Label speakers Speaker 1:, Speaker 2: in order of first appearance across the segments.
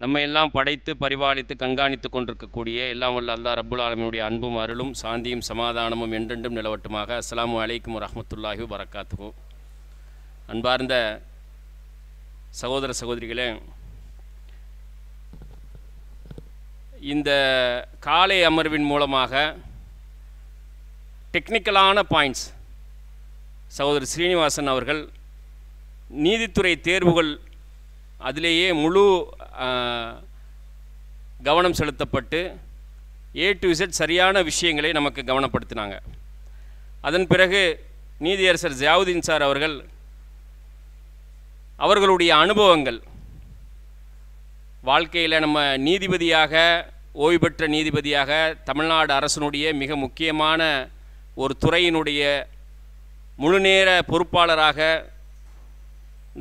Speaker 1: நம்ம எல்லாம் படைத்து பரிபாலித்து கண்காணித்து கொண்டிருக்கக்கூடிய எல்லாம் வல்ல அல்லாஹ் ரப்புல் ஆலமீனுடைய அன்பும் அருளும் சாந்தியும் சமாதானமும் என்றென்றும் நிலவட்டுமாக. அஸ்ஸலாமு அலைக்கும் வரஹ்மத்துல்லாஹி வபரகாத்துஹு. அன்பார்ந்த சகோதர சகோதரிகளே, இந்த காலை அமர்வின் மூலமாக டெக்னிக்கலான பாயிண்ட்ஸ் சகோதரர் ஸ்ரீனிவாசன் அவர்கள் நீதித்துறை தேர்வுகள் அதிலேயே முழு கவனம் செலுத்தப்பட்டு A to Z சரியான விஷயங்களை நமக்கு கவனப்படுத்தினாங்க. அதன் பிறகு நீதியரசர் ஜியாவுதீன் சார் அவர்களுடைய அனுபவங்கள், வாழ்க்கையில் நம்ம நீதிபதியாக ஓய்வு பெற்ற நீதிபதியாக தமிழ்நாடு அரசினுடைய மிக முக்கியமான ஒரு துறையினுடைய முழுநேர பொறுப்பாளராக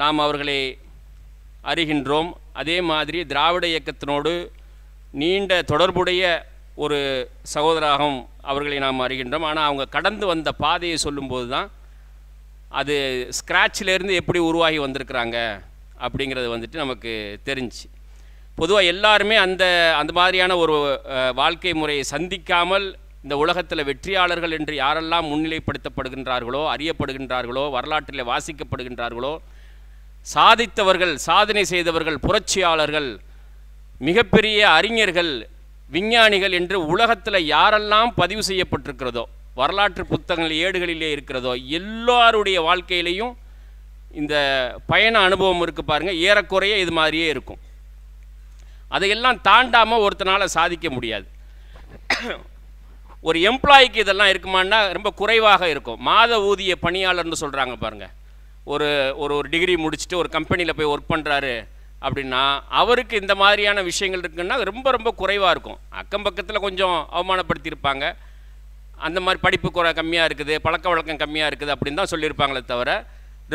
Speaker 1: நாம் அவர்களை அறிகின்றோம். அதே மாதிரி திராவிட இயக்கத்தினோடு நீண்ட தொடர்புடைய ஒரு சகோதராகவும் அவர்களை நாம் அறிகின்றோம். ஆனால் அவங்க கடந்து வந்த பாதையை சொல்லும்போது தான் அது ஸ்க்ராட்சிலேருந்து எப்படி உருவாகி வந்திருக்கிறாங்க அப்படிங்கிறது வந்துட்டு நமக்கு தெரிஞ்சு. பொதுவாக எல்லாருமே அந்த மாதிரியான ஒரு வாழ்க்கை முறையை சந்திக்காமல் இந்த உலகத்தில் வெற்றியாளர்கள் என்று யாரெல்லாம் முன்னிலைப்படுத்தப்படுகின்றார்களோ, அறியப்படுகின்றார்களோ, வரலாற்றில் வாசிக்கப்படுகின்றார்களோ, சாதித்தவர்கள், சாதனை செய்தவர்கள், புரட்சியாளர்கள், மிகப்பெரிய அறிஞர்கள், விஞ்ஞானிகள் என்று உலகத்தில் யாரெல்லாம் பதிவு செய்யப்பட்டிருக்கிறதோ, வரலாற்று புத்தகங்கள் ஏடுகளிலே இருக்கிறதோ, எல்லாருடைய வாழ்க்கையிலையும் இந்த பயண அனுபவம் இருக்குது பாருங்கள். ஏறக்குறைய இது மாதிரியே இருக்கும். அதையெல்லாம் தாண்டாமல் ஒருத்தனால் சாதிக்க முடியாது. ஒரு எம்ப்ளாய்க்கு இதெல்லாம் இருக்குமான்னா ரொம்ப குறைவாக இருக்கும். மாத ஊதிய பணியாளர்னு சொல்கிறாங்க பாருங்கள். ஒரு டிகிரி முடிச்சுட்டு ஒரு கம்பெனியில் போய் ஒர்க் பண்ணுறாரு அப்படின்னா அவருக்கு இந்த மாதிரியான விஷயங்கள் இருக்குன்னா ரொம்ப ரொம்ப குறைவாக இருக்கும். அக்கம் பக்கத்தில் கொஞ்சம் அவமானப்படுத்தியிருப்பாங்க, அந்த மாதிரி படிப்பு கம்மியாக இருக்குது, பழக்க வழக்கம் கம்மியாக இருக்குது அப்படின்னு தான் சொல்லியிருப்பாங்களே தவிர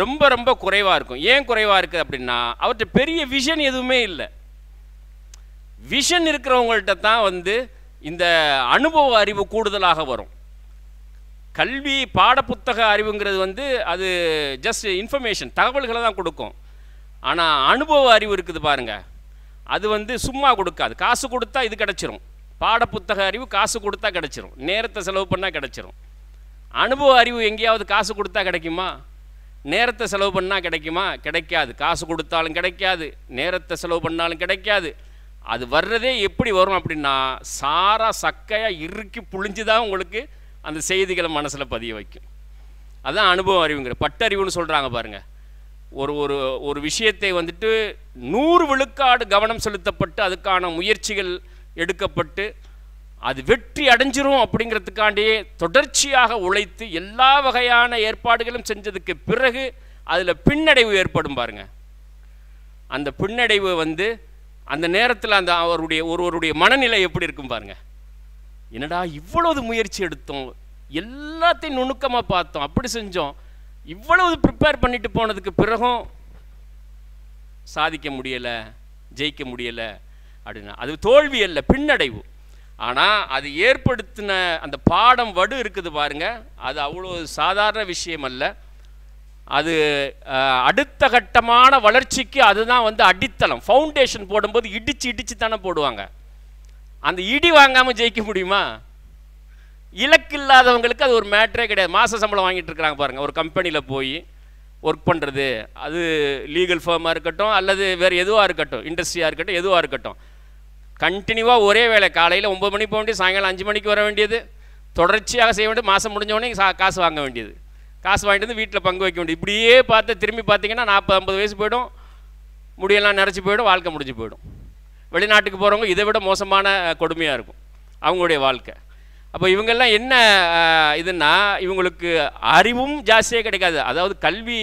Speaker 1: ரொம்ப ரொம்ப குறைவாக இருக்கும். ஏன் குறைவாக இருக்குது அப்படின்னா அவர்கிட்ட பெரிய விஷன் எதுவுமே இல்லை. விஷன் இருக்கிறவங்கள்ட்ட தான் இந்த அனுபவ அறிவு கூடுதலாக வரும். கல்வி பாடப்புத்தக அறிவுங்கிறது அது ஜஸ்ட் இன்ஃபர்மேஷன், தகவல்களை தான் கொடுக்கும். ஆனால் அனுபவ அறிவு இருக்குது பாருங்கள், அது சும்மா கொடுக்காது. காசு கொடுத்தா இது கிடச்சிரும். பாடப்புத்தக அறிவு காசு கொடுத்தா கிடச்சிரும், நேரத்தை செலவு பண்ணால் கிடச்சிரும். அனுபவ அறிவு எங்கேயாவது காசு கொடுத்தா கிடைக்குமா? நேரத்தை செலவு பண்ணால் கிடைக்குமா? கிடைக்காது. காசு கொடுத்தாலும் கிடைக்காது, நேரத்தை செலவு பண்ணாலும் கிடைக்காது. அது வர்றதே எப்படி வரும் அப்படின்னா சாரா சக்கையாக இறுக்கி புழிஞ்சு தான் உங்களுக்கு அந்த செய்திகளை மனசில் பதிய வைக்கும். அதுதான் அனுபவ அறிவுங்கிற பட்டறிவுன்னு சொல்கிறாங்க பாருங்கள். ஒரு விஷயத்தை 100 விழுக்காடு கவனம் செலுத்தப்பட்டு அதுக்கான முயற்சிகள் எடுக்கப்பட்டு அது வெற்றி அடைஞ்சிரும் அப்படிங்கிறதுக்காண்டியே தொடர்ச்சியாக உழைத்து எல்லா வகையான ஏற்பாடுகளும் செஞ்சதுக்கு பிறகு அதில் பின்னடைவு ஏற்படும் பாருங்கள். அந்த பின்னடைவு அந்த நேரத்தில் ஒருவருடைய மனநிலை எப்படி இருக்கும் பாருங்கள். என்னடா இவ்வளவு முயற்சி எடுத்தோம், எல்லாத்தையும் நுணுக்கமாக பார்த்தோம், அப்படி செஞ்சோம், இவ்வளவு ப்ரிப்பேர் பண்ணிட்டு போனதுக்கு பிறகும் சாதிக்க முடியலை, ஜெயிக்க முடியலை அப்படின்னா அது தோல்வி அல்ல, பின்னடைவு. ஆனால் அது ஏற்படுத்தின அந்த பாடம் வடு இருக்குது பாருங்க, அது அவ்வளோ சாதாரண விஷயம் அல்ல. அது அடுத்த கட்டமான வளர்ச்சிக்கு அதுதான் அடித்தளம். ஃபவுண்டேஷன் போடும்போது இடிச்சு தானே போடுவாங்க. அந்த இடி வாங்காமல் ஜெயிக்க முடியுமா? இலக்கு இல்லாதவங்களுக்கு அது ஒரு மேட்ரே கிடையாது. மாத சம்பளம் வாங்கிட்டு இருக்கிறாங்க பாருங்கள். ஒரு கம்பெனியில் போய் ஒர்க் பண்ணுறது, அது லீகல் ஃபார்மாக இருக்கட்டும் அல்லது வேறு எதுவாக இருக்கட்டும், இண்டஸ்ட்ரியாக இருக்கட்டும், எதுவாக இருக்கட்டும், கண்டினியூவாக ஒரே வேலை. காலையில் 9 மணிக்கு போக வேண்டியது, சாயங்காலம் 5 மணிக்கு வர வேண்டியது, தொடர்ச்சியாக செய்ய வேண்டியது, மாதம் முடிஞ்சவொடனே காசு வாங்க வேண்டியது, காசு வாங்கிட்டு வந்து வீட்டில் பங்கு வைக்க வேண்டியது. இப்படியே பார்த்து திரும்பி பார்த்தீங்கன்னா 40-50 வயசு போய்டும், முடியெல்லாம் நிறச்சி போய்டும், வாழ்க்கை முடிஞ்சு போய்டும். வெளிநாட்டுக்கு போகிறவங்க இதை விட மோசமான கொடுமையாக இருக்கும் அவங்களுடைய வாழ்க்கை. அப்போ இவங்கெல்லாம் என்ன இதுன்னா இவங்களுக்கு அறிவும் ஜாஸ்தியாக கிடைக்காது. அதாவது கல்வி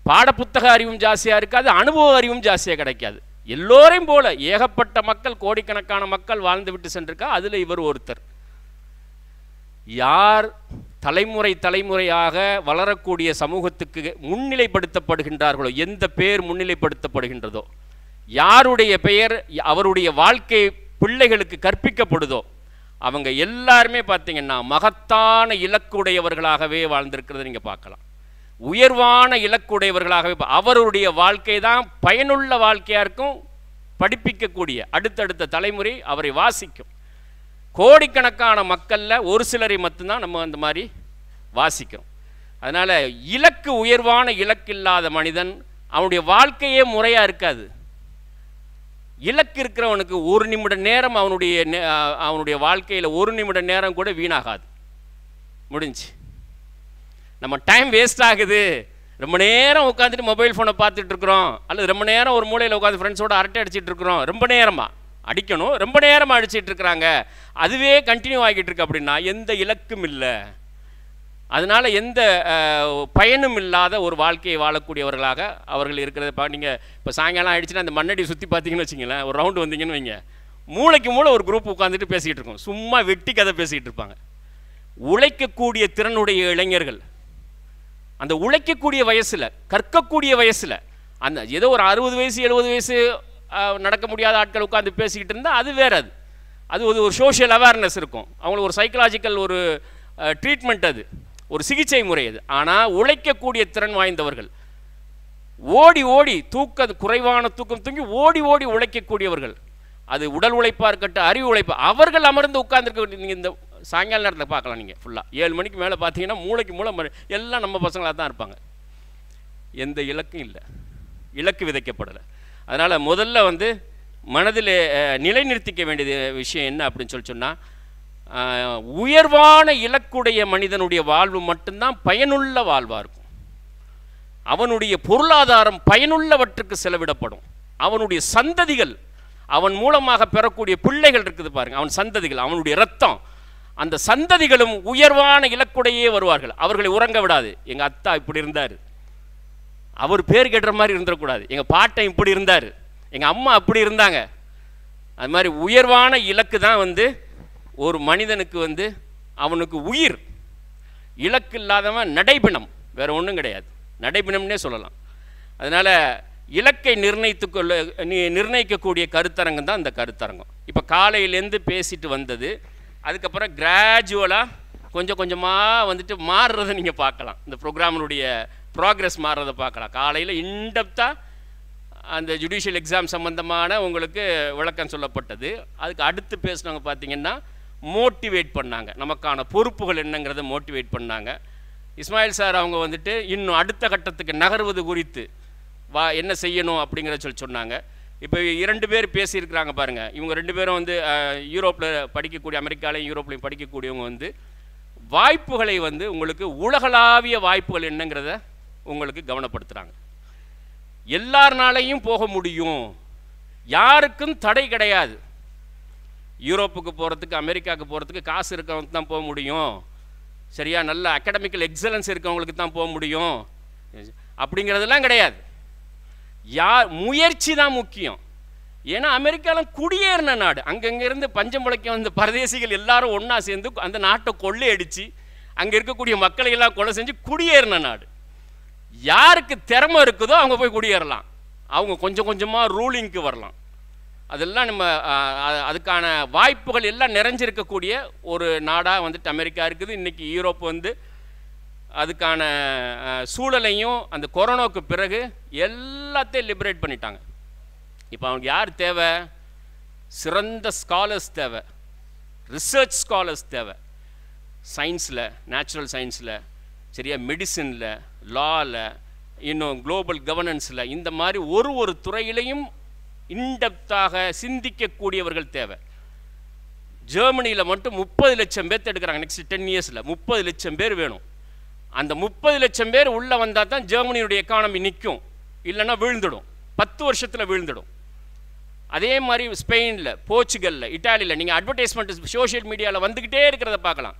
Speaker 1: பாடப்புத்தக அறிவும் ஜாஸ்தியாக இருக்காது, அனுபவ அறிவும் ஜாஸ்தியாக கிடைக்காது. எல்லோரையும் போல ஏகப்பட்ட மக்கள், கோடிக்கணக்கான மக்கள் வாழ்ந்து விட்டு சென்றிருக்கா, அதில் இவர் ஒருத்தர். யார் தலைமுறையாக வளரக்கூடிய சமூகத்துக்கு முன்னிலைப்படுத்தப்படுகின்றார்களோ, எந்த பெயர் முன்னிலைப்படுத்தப்படுகின்றதோ, யாருடைய பெயர் அவருடைய வாழ்க்கை பிள்ளைகளுக்கு கற்பிக்கப்படுதோ, அவங்க எல்லாருமே பார்த்தீங்கன்னா மகத்தான இலக்குடையவர்களாகவே வாழ்ந்திருக்கிறத நீங்கள் பார்க்கலாம். உயர்வான இலக்குடையவர்களாகவே அவருடைய வாழ்க்கை தான் பயனுள்ள வாழ்க்கையாக இருக்கும், படிப்பிக்கக்கூடிய அடுத்தடுத்த தலைமுறை அவரை வாசிக்கும். கோடிக்கணக்கான மக்களில் ஒரு சிலரை மட்டும்தான் நம்ம அந்த மாதிரி வாசிக்கிறோம். அதனால் இலக்கு உயர்வான இலக்கு இல்லாத மனிதன் அவனுடைய வாழ்க்கையே முறையாக இருக்காது. இலக்கு இருக்கிறவனுக்கு ஒரு நிமிட நேரம் அவனுடைய வாழ்க்கையில் ஒரு நிமிட நேரம் கூட வீணாகாது. முடிஞ்சு நம்ம டைம் வேஸ்ட் ஆகுது. ரொம்ப நேரம் உட்காந்துட்டு மொபைல் ஃபோனை பார்த்துட்டு இருக்கிறோம், அல்லது ரொம்ப நேரம் ஒரு மூலையில் உட்காந்து ஃப்ரெண்ட்ஸோடு அரட்டை அடிச்சிட்டு இருக்கிறோம். ரொம்ப நேரமாக அடிக்கணும், ரொம்ப நேரமாக அடிச்சிட்டு இருக்கிறாங்க, அதுவே கண்டினியூ ஆகிட்டு இருக்கு அப்படின்னா எந்த இலக்கும் இல்லை. அதனால் எந்த பயனும் இல்லாத ஒரு வாழ்க்கையை வாழக்கூடியவர்களாக அவர்கள் இருக்கிறத நீங்கள் இப்போ சாயங்காலம் ஆகிடுச்சுன்னா அந்த மண்ணடி சுற்றி பார்த்தீங்கன்னு வச்சிங்களேன், ஒரு ரவுண்டு வந்தீங்கன்னு வைங்க, மூளைக்கு மூளை ஒரு குரூப் உட்காந்துட்டு பேசிக்கிட்டு இருக்கோம், சும்மா வெட்டி கதை பேசிக்கிட்டு இருப்பாங்க. உழைக்கக்கூடிய திறனுடைய இளைஞர்கள் அந்த உழைக்கக்கூடிய வயசில், கற்கக்கூடிய வயசில், அந்த ஏதோ ஒரு 60 வயசு 70 வயசு நடக்க முடியாத ஆட்கள் உட்காந்து பேசிக்கிட்டு இருந்தால் அது வேறு. அது ஒரு சோஷியல் அவேர்னஸ் இருக்கும், அவங்களுக்கு ஒரு சைக்கலாஜிக்கல் ஒரு ட்ரீட்மெண்ட், அது ஒரு சிகிச்சை முறை அது. ஆனால் உழைக்கக்கூடிய திறன் வாய்ந்தவர்கள், ஓடி ஓடி குறைவான தூக்கம் தூங்கி ஓடி ஓடி உழைக்கக்கூடியவர்கள், அது உடல் உழைப்பாக இருக்கட்டும் அறிவு உழைப்பா, அவர்கள் அமர்ந்து உட்கார்ந்துருக்க. நீங்கள் இந்த சாயங்கால நேரத்தில் பார்க்கலாம், நீங்கள் ஃபுல்லாக 7 மணிக்கு மேலே பார்த்தீங்கன்னா மூளைக்கு மூளை எல்லாம் நம்ம பசங்களாக தான் இருப்பாங்க. எந்த இலக்கும் இல்லை, இலக்கு விதைக்கப்படலை. அதனால் முதல்ல மனதில் நிலைநிறுத்திக்க வேண்டிய விஷயம் என்ன அப்படின்னு சொன்னால், உயர்வான இலக்குடைய மனிதனுடைய வாழ்வு மட்டும்தான் பயனுள்ள வாழ்வாக இருக்கும். அவனுடைய பொருளாதாரம் பயனுள்ளவற்றுக்கு செலவிடப்படும். அவனுடைய சந்ததிகள், அவன் மூலமாக பெறக்கூடிய பிள்ளைகள் இருக்குது பாருங்கள், அவன் சந்ததிகள், அவனுடைய ரத்தம், அந்த சந்ததிகளும் உயர்வான இலக்குடையே வருவார்கள். அவர்களை உறங்க விடாது. எங்கள் அத்தா இப்படி இருந்தார், அவர் பேர் கேட்டுற மாதிரி இருந்துடக்கூடாது, எங்கள் பாட்டன் இப்படி இருந்தார், எங்கள் அம்மா அப்படி இருந்தாங்க. அது மாதிரி உயர்வான இலக்கு தான் ஒரு மனிதனுக்கு அவனுக்கு உயிர். இலக்கு இல்லாதவன் நடைபிணம், வேறு ஒன்றும் கிடையாது, நடைபிணம்னே சொல்லலாம். அதனால் இலக்கை நிர்ணயிக்கக்கூடிய கருத்தரங்கம் தான் இந்த கருத்தரங்கம். இப்போ காலையிலேருந்து பேசிட்டு வந்தது, அதுக்கப்புறம் கிராஜுவலாக கொஞ்சம் கொஞ்சமாக மாறுறதை நீங்கள் பார்க்கலாம். இந்த ப்ரோக்ராமினுடைய ப்ராக்ரஸ் மாறுறதை பார்க்கலாம். காலையில் இன்டெப்த்தாக அந்த ஜுடிஷியல் எக்ஸாம் சம்மந்தமான உங்களுக்கு விளக்கம் சொல்லப்பட்டது. அதுக்கு அடுத்து பேசினவங்க பார்த்தீங்கன்னா மோட்டிவேட் பண்ணாங்க, நமக்கான பொறுப்புகள் என்னங்கிறத மோட்டிவேட் பண்ணாங்க. இஸ்மாயில் சார் அவங்க இன்னும் அடுத்த கட்டத்துக்கு நகர்வது குறித்து என்ன செய்யணும் அப்படிங்கிறத சொன்னாங்க. இப்போ 2 பேர் பேசியிருக்கிறாங்க பாருங்கள். இவங்க 2 பேரும் யூரோப்பில் படிக்கக்கூடிய, அமெரிக்காலையும் யூரோப்லையும் படிக்கக்கூடியவங்க வாய்ப்புகளை உங்களுக்கு உலகளாவிய வாய்ப்புகள் என்னங்கிறத உங்களுக்கு கவனப்படுத்துகிறாங்க. எல்லாருனாலையும் போக முடியும், யாருக்கும் தடை கிடையாது. யூரோப்புக்கு போகிறதுக்கு, அமெரிக்காவுக்கு போகிறதுக்கு காசு இருக்கவங்களுக்கு தான் போக முடியும், சரியா, நல்ல அகாடமிக்கல் எக்ஸலன்ஸ் இருக்கவங்களுக்கு தான் போக முடியும் அப்படிங்கிறதெல்லாம் கிடையாது. முயற்சி தான் முக்கியம். ஏன்னா அமெரிக்காவில் குடியேறின நாடு, அங்கங்கிருந்து பஞ்சம் பிழைக்க வந்த பரதேசிகள் எல்லாரும் ஒன்றா சேர்ந்து அந்த நாட்டை கொள்ளையடித்து அங்கே இருக்கக்கூடிய மக்களை எல்லாம் கொலை செஞ்சு குடியேறின நாடு. யாருக்கு திறமை இருக்குதோ அவங்க போய் குடியேறலாம், அவங்க கொஞ்சம் கொஞ்சமாக ரூலிங்க்கு வரலாம். அதெல்லாம் நம்ம அதுக்கான வாய்ப்புகள் எல்லாம் நிறைஞ்சிருக்கக்கூடிய ஒரு நாடாக அமெரிக்கா இருக்குது. இன்றைக்கி யூரோப் அதுக்கான சூழலையும் அந்த கொரோனாவுக்கு பிறகு எல்லாத்தையும் லிபரேட் பண்ணிட்டாங்க. இப்போ அவனுக்கு யார் தேவை? சிறந்த ஸ்காலர்ஸ் தேவை, ரிசர்ச் ஸ்காலர்ஸ் தேவை, சயின்ஸில், நேச்சுரல் சயின்ஸில், சரியா, மெடிசனில், லாவில், இன்னும் குளோபல் கவர்னன்ஸில், இந்த மாதிரி ஒரு துறையிலையும் இன்டெப்த்தாக சிந்திக்கக்கூடியவர்கள் தேவை. ஜெர்மனியில் மட்டும் 30 லட்சம் பேர் எடுக்கிறாங்க. நெக்ஸ்ட் 10 இயர்ஸில் 30 லட்சம் பேர் வேணும். அந்த 30 லட்சம் பேர் உள்ளே வந்தால் தான் ஜெர்மனியுடைய எக்கானமி நிற்கும், இல்லைன்னா வீழ்ந்துடும், 10 வருஷத்தில் வீழ்ந்துடும். அதே மாதிரி ஸ்பெயினில், போர்ச்சுகலில், இட்டாலியில் நீங்கள் அட்வர்டைஸ்மெண்ட் சோஷியல் மீடியாவில் வந்துக்கிட்டே இருக்கிறத பார்க்கலாம்.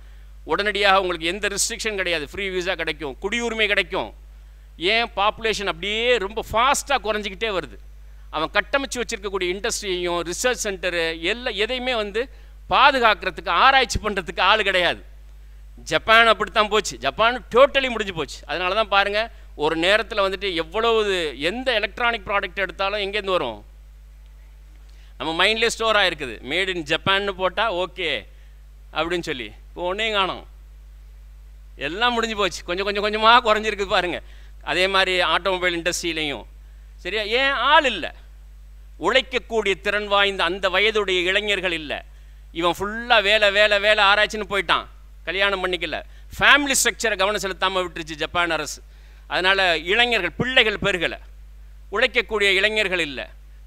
Speaker 1: உடனடியாக உங்களுக்கு எந்த ரெஸ்ட்ரிக்ஷன் கிடையாது, ஃப்ரீ விசா கிடைக்கும், குடியுரிமை கிடைக்கும். ஏன்? பாப்புலேஷன் அப்படியே ரொம்ப ஃபாஸ்ட்டாக குறைஞ்சிக்கிட்டே வருது. அவன் கட்டமைச்சு வச்சுருக்கக்கூடிய இண்டஸ்ட்ரியையும் ரிசர்ச் சென்டரு எதையுமே பாதுகாக்கிறதுக்கு, ஆராய்ச்சி பண்ணுறதுக்கு ஆள் கிடையாது. ஜப்பான் அப்படித்தான் போச்சு, ஜப்பான் டோட்டலி முடிஞ்சு போச்சு. அதனால தான் பாருங்கள், ஒரு நேரத்தில் எவ்வளவு எந்த எலக்ட்ரானிக் ப்ராடக்ட் எடுத்தாலும் எங்கேருந்து வரும்? நம்ம மைண்ட்லேயே ஸ்டோர் ஆகிருக்குது, மேட் இன் ஜப்பான்னு போட்டால் ஓகே அப்படின்னு சொல்லி. இப்போ ஒன்றையும் காணோம், எல்லாம் முடிஞ்சு போச்சு, கொஞ்சமாக குறைஞ்சிருக்கு பாருங்கள். அதே மாதிரி ஆட்டோமொபைல் இண்டஸ்ட்ரியிலையும் சரியா, ஏன்? ஆள் இல்லை. உழைக்கக்கூடிய திறன் வாய்ந்த அந்த வயதுடைய இளைஞர்கள் இல்லை. இவன் ஃபுல்லாக வேலை வேலை வேலை ஆராய்ச்சின்னு போயிட்டான், கல்யாணம் பண்ணிக்கல. ஃபேமிலி ஸ்ட்ரக்சரை கவனம் செலுத்தாமல் விட்டுருச்சு ஜப்பான் அரசு. அதனால் இளைஞர்கள் பிள்ளைகள் பெருகலை, உழைக்கக்கூடிய இளைஞர்கள் இல்லை.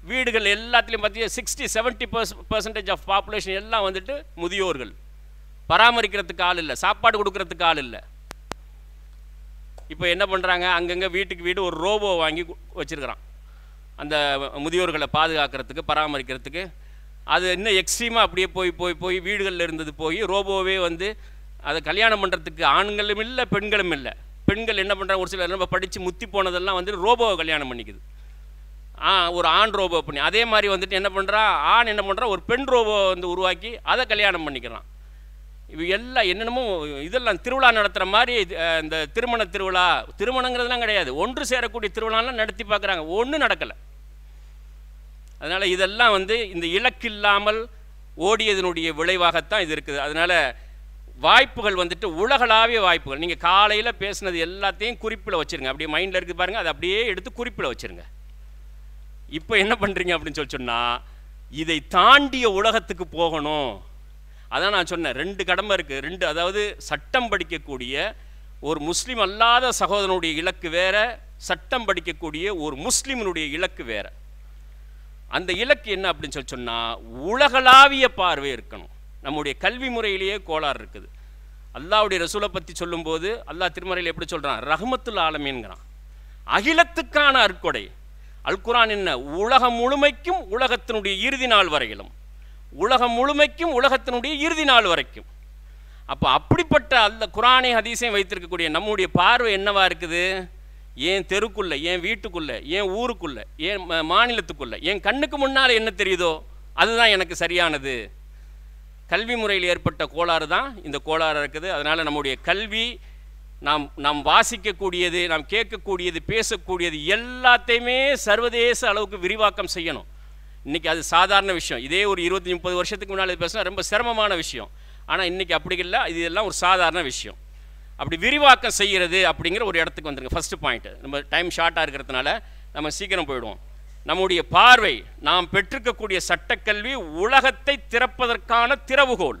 Speaker 1: வீடுகள் எல்லாத்துலேயும் பார்த்தீங்கன்னா 60-70% ஆஃப் பாப்புலேஷன் எல்லாம் வந்துட்டு முதியோர்கள். பராமரிக்கிறதுக்கு ஆள் இல்லை, சாப்பாடு கொடுக்கறதுக்கு ஆள் இல்லை. இப்போ என்ன பண்ணுறாங்க, அங்கங்கே வீட்டுக்கு வீடு ஒரு ரோபோ வாங்கி வச்சுருக்கிறான் அந்த முதியோர்களை பாதுகாக்கிறதுக்கு பராமரிக்கிறதுக்கு. அது இன்னும் எக்ஸ்ட்ரீமாக அப்படியே போய் போய் போய் வீடுகளில் இருந்தது போய் ரோபோவே வந்து அதை கல்யாணம் பண்ணுறதுக்கு ஆண்களும் இல்லை பெண்களும் இல்லை. பெண்கள் என்ன பண்ணுறாங்க, ஒரு சிலர் நம்ம படித்து முத்தி போனதெல்லாம் வந்துட்டு ரோபோவை கல்யாணம் பண்ணிக்குது. ஒரு ஆண் ரோபோ பண்ணி அதே மாதிரி வந்துட்டு என்ன பண்ணுறான், ஆண் என்ன பண்ணுறான், ஒரு பெண் ரோபோ வந்து உருவாக்கி அதை கல்யாணம் பண்ணிக்கிறான். இவ எல்லாம் என்னென்னமோ இதெல்லாம் திருவிழா நடத்துகிற மாதிரி இந்த திருமண திருவிழா, திருமணங்கிறதுலாம் கிடையாது, ஒன்று சேரக்கூடிய திருவிழாலாம் நடத்தி பார்க்குறாங்க, ஒன்றும் நடக்கலை. அதனால் இதெல்லாம் வந்து இந்த இலக்கில்லாமல் ஓடியதனுடைய விளைவாகத்தான் இது இருக்குது. அதனால் வாய்ப்புகள் வந்துட்டு உலகளாவிய வாய்ப்புகள். நீங்கள் காலையில் பேசுனது எல்லாத்தையும் குறிப்பில் வச்சுருங்க, அப்படியே மைண்டில் இருக்குது பாருங்கள், அதை அப்படியே எடுத்து குறிப்பில் வச்சுருங்க. இப்போ என்ன பண்ணுறீங்க அப்படின்னு சொன்னால், இதை தாண்டிய உலகத்துக்கு போகணும். அதான் நான் சொன்னேன், 2 கடமை இருக்குது. 2, அதாவது சட்டம் படிக்கக்கூடிய ஒரு முஸ்லீம் அல்லாத சகோதரனுடைய இலக்கு வேற, சட்டம் படிக்கக்கூடிய ஒரு முஸ்லீமினுடைய இலக்கு வேற. அந்த இலக்கு என்ன அப்படின்னு சொன்னால், உலகளாவிய பார்வை இருக்கணும். நம்முடைய கல்வி முறையிலேயே கோளாறு இருக்குது. அல்லாஹ்வுடைய ரசூலை பற்றி சொல்லும்போது அல்லாஹ் திருமறையில் எப்படி சொல்கிறான், ரஹ்மத்துல் ஆலமீன்கிறான், அகிலத்துக்கான அற்கொடை. அல் குர்ஆன் என்ன, உலகம் முழுமைக்கும் உலகத்தினுடைய இறுதி நாள் வரையிலும், உலகம் முழுமைக்கும் உலகத்தினுடைய இறுதி நாள் வரைக்கும். அப்போ அப்படிப்பட்ட அந்த குர்ஆனை ஹதீஸையும் வைத்திருக்கக்கூடிய நம்முடைய பார்வை என்னவா இருக்குது, ஏன் தெருக்குள்ளே, ஏன் வீட்டுக்குள்ளே, ஏன் ஊருக்குள்ளே, ஏன் மாநிலத்துக்குள்ளே, என் கண்ணுக்கு முன்னால் என்ன தெரியுதோ அதுதான் எனக்கு சரியானது. கல்வி முறையில் ஏற்பட்ட கோளாறு தான் இந்த கோளாறு இருக்குது. அதனால் நம்முடைய கல்வி, நாம் வாசிக்கக்கூடியது, நாம் கேட்கக்கூடியது, பேசக்கூடியது எல்லாத்தையுமே சர்வதேச அளவுக்கு விரிவாக்கம் செய்யணும். இன்றைக்கி அது சாதாரண விஷயம். இதே ஒரு 20-30 வருஷத்துக்கு முன்னால் பேசினா ரொம்ப சிரமமான விஷயம். ஆனால் இன்றைக்கி அப்படி இல்லை, இது எல்லாம் ஒரு சாதாரண விஷயம். அப்படி விரிவாக்கம் செய்கிறது அப்படிங்கிற ஒரு இடத்துக்கு வந்துருங்க. ஃபஸ்ட்டு பாயிண்ட்டு, நம்ம டைம் ஷார்ட்டாக இருக்கிறதுனால நம்ம சீக்கிரம் போயிடுவோம். நம்முடைய பார்வை, நாம் பெற்றிருக்கக்கூடிய சட்டக்கல்வி உலகத்தை திறப்பதற்கான திறவுகோல்,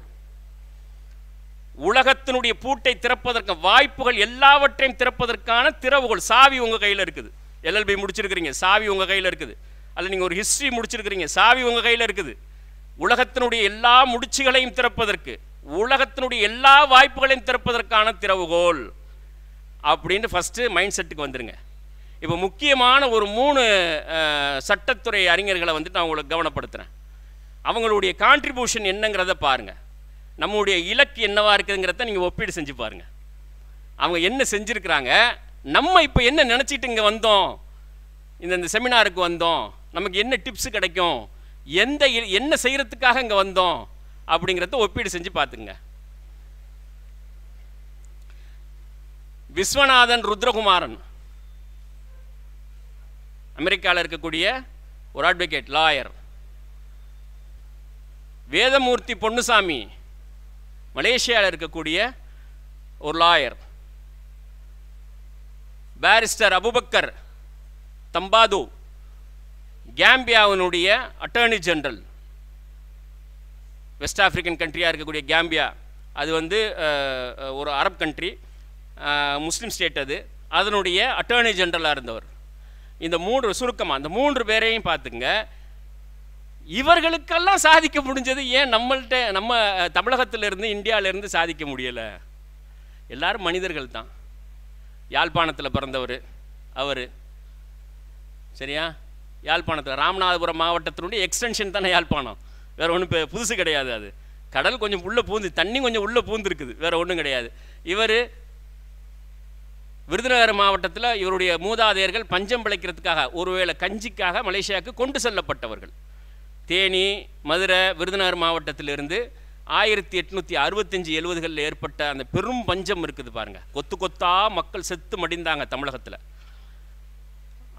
Speaker 1: உலகத்தினுடைய பூட்டை திறப்பதற்கு வாய்ப்புகள் எல்லாவற்றையும் திறப்பதற்கான திறவுகோல். சாவி உங்கள் கையில் இருக்குது. LLB முடிச்சிருக்கிறீங்க, சாவி உங்கள் கையில் இருக்குது. அல்ல நீங்கள் ஒரு ஹிஸ்ட்ரி முடிச்சிருக்கிறீங்க, சாவி உங்கள் கையில் இருக்குது. உலகத்தினுடைய எல்லா முடிச்சுகளையும் திறப்பதற்கு, உலகத்தினுடைய எல்லா வாய்ப்புகளையும் திறப்பதற்கான திறவுகோல் அப்படின்னு ஃபஸ்ட்டு மைண்ட் செட்டுக்கு வந்துடுங்க. இப்போ முக்கியமான ஒரு 3 சட்டத்துறை அறிஞர்களை வந்துட்டு நான் உங்களுக்கு கவனப்படுத்துகிறேன். அவங்களுடைய கான்ட்ரிபியூஷன் என்னங்கிறத பாருங்கள். நம்முடைய இலக்கு என்னவா இருக்குதுங்கிறத நீங்கள் ஒப்பீடு செஞ்சு பாருங்கள். அவங்க என்ன செஞ்சுருக்கிறாங்க, நம்ம இப்போ என்ன நினச்சிட்டு இங்கே வந்தோம், இந்த செமினாருக்கு வந்தோம், நமக்கு என்ன டிப்ஸ் கிடைக்கும், என்ன செய்கிறதுக்காக இங்கே வந்தோம் அப்படிங்கிறத ஒப்பீடு செஞ்சு பார்த்துங்க. விஸ்வநாதன் ருத்ரகுமாரன் அமெரிக்காவில் இருக்கக்கூடிய ஒரு அட்வொகேட், லாயர். வேதமூர்த்தி பொன்னுசாமி மலேசியாவில் இருக்கக்கூடிய ஒரு லாயர். பாரிஸ்டர் அபுபக்கர் தம்பாது கேம்பியாவினுடைய அட்டர்னி ஜெனரல். வெஸ்ட் ஆஃப்ரிக்கன் கண்ட்ரியாக இருக்கக்கூடிய கேம்பியா, அது வந்து ஒரு அரப் கண்ட்ரி, முஸ்லீம் ஸ்டேட். அதனுடைய அட்டர்னி ஜெனரலாக இருந்தவர். இந்த 3 சுருக்கமாக அந்த 3 பேரையும் பார்த்துங்க. இவர்களுக்கெல்லாம் சாதிக்க முடிஞ்சது ஏன் நம்ம தமிழகத்திலிருந்து, இந்தியாவிலேருந்து சாதிக்க முடியலை? எல்லாரும் மனிதர்கள் தான். யாழ்ப்பாணத்தில் பிறந்தவர் அவர், சரியா? யாழ்ப்பாணத்தில் ராமநாதபுரம் மாவட்டத்தினுடைய எக்ஸ்டென்ஷன் தானே யாழ்ப்பாணம், வேறு ஒன்றும் புதுசு கிடையாது. அது கடல் கொஞ்சம் உள்ளே பூந்து, தண்ணி கொஞ்சம் உள்ளே பூந்துருக்குது, வேறு ஒன்றும் கிடையாது. இவர் விருதுநகர் மாவட்டத்தில் இவருடைய மூதாதையர்கள் பஞ்சம் பிழைக்கிறதுக்காக, ஒருவேளை கஞ்சிக்காக மலேசியாவுக்கு கொண்டு செல்லப்பட்டவர்கள். தேனி, மதுரை, விருதுநகர் மாவட்டத்திலிருந்து 1865-70களில் ஏற்பட்ட அந்த பெரும் பஞ்சம் இருக்குது பாருங்கள். கொத்து கொத்தா மக்கள் செத்து மடிந்தாங்க தமிழகத்தில்.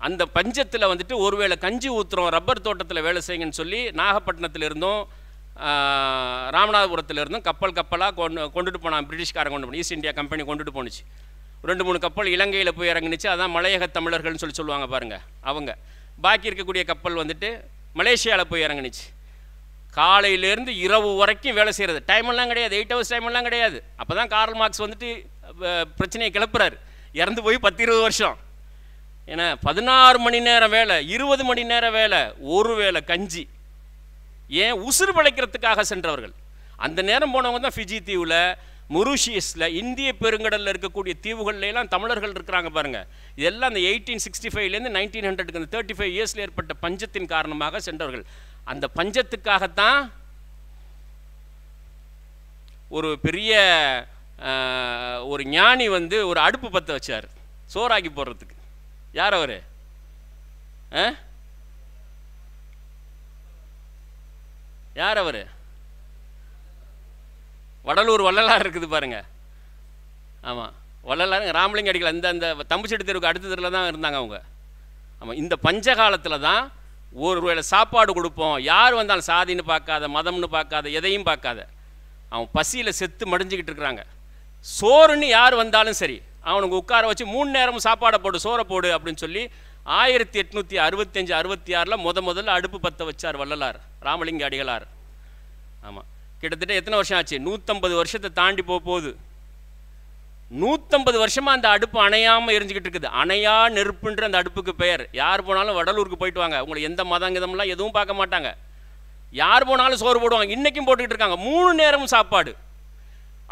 Speaker 1: அந்த பஞ்சத்தில் வந்துட்டு ஒருவேளை கஞ்சி ஊற்றுறோம், ரப்பர் தோட்டத்தில் வேலை செய்யுங்கன்னு சொல்லி நாகப்பட்டினத்தில் இருந்தும் ராமநாதபுரத்தில் இருந்தும் கப்பலாக கொண்டுட்டு போனான். பிரிட்டிஷ்காரன் கொண்டு போன ஈஸ்ட் இந்தியா கம்பெனி கொண்டுட்டு போணுச்சு. 2-3 கப்பல் இலங்கையில் போய் இறங்குனுச்சு. அதான் மலையக தமிழர்கள்னு சொல்லுவாங்க பாருங்கள் அவங்க. பாக்கி இருக்கக்கூடிய கப்பல் வந்துட்டு மலேசியாவில் போய் இறங்குனுச்சு. காலையிலேருந்து இரவு வரைக்கும் வேலை செய்கிறது. டைமெல்லாம் கிடையாது, 8 hours டைமெல்லாம் கிடையாது. அப்போ தான் கார்ல் மார்க்ஸ் வந்துட்டு பிரச்சனையை கிளப்புறாரு. இறந்து போய் 10-20 வருஷம். ஏன்னா 16 மணி நேரம் வேலை, 20 மணி நேரம் வேலை, ஒரு வேளை கஞ்சி. ஏன்? உசுறு பிழைக்கிறதுக்காக சென்றவர்கள். அந்த நேரம் போனவங்க தான் ஃபிஜி தீவில், மொரீஷியஸில், இந்திய பெருங்கடலில் இருக்கக்கூடிய தீவுகள்லாம் தமிழர்கள் இருக்கிறாங்க பாருங்கள். இதெல்லாம் அந்த 1865லேருந்து 1900க்கு அந்த 35 இயர்ஸில் ஏற்பட்ட பஞ்சத்தின் காரணமாக சென்றவர்கள். அந்த பஞ்சத்துக்காகத்தான் ஒரு பெரிய ஒரு ஞானி வந்து ஒரு அடுப்பு பற்ற வச்சார் சோறாக்கி போடுறதுக்கு. யார் அவர்? யார் அவர்? வடலூர் வள்ளலார் இருக்குது பாருங்க. ஆமாம், வள்ளலார் ராமலிங்க அடிகள் அந்த அந்த தம்புச்செட்டி தெருவுக்கு அடுத்த தெருவில் தான் இருந்தாங்க அவங்க. ஆமாம், இந்த பஞ்ச காலத்தில் தான் ஒரு வேளை சாப்பாடு கொடுப்போம். யார் வந்தாலும் சாதின்னு பார்க்காத, மதம்னு பார்க்காத, எதையும் பார்க்காத, அவன் பசியில் செத்து மடிஞ்சிக்கிட்டு இருக்கிறாங்க. சோறுன்னு யார் வந்தாலும் சரி அவனுக்கு உட்கார வச்சு 3 நேரமும் சாப்பாடை போடு, சோறை போடு அப்படின்னு சொல்லி 1865-66 முதல்ல அடுப்பு பற்ற வச்சார் வள்ளலார் ராமலிங்க அடிகளார். ஆமாம், கிட்டத்தட்ட எத்தனை வருஷம் ஆச்சு? 150 வருஷத்தை தாண்டி போகுது. 150 வருஷமாக அந்த அடுப்பு அணையாமல் எரிஞ்சிக்கிட்டு இருக்குது. அணையா நெருப்புன்ற அந்த அடுப்புக்கு பெயர். யார் போனாலும் வடலூருக்கு போயிட்டு வாங்க, உங்களை எந்த மதங்கதம்லாம் எதுவும் பார்க்க மாட்டாங்க. யார் போனாலும் சோறு போடுவாங்க. இன்றைக்கும் போட்டுக்கிட்டு இருக்காங்க. 3 நேரமும் சாப்பாடு.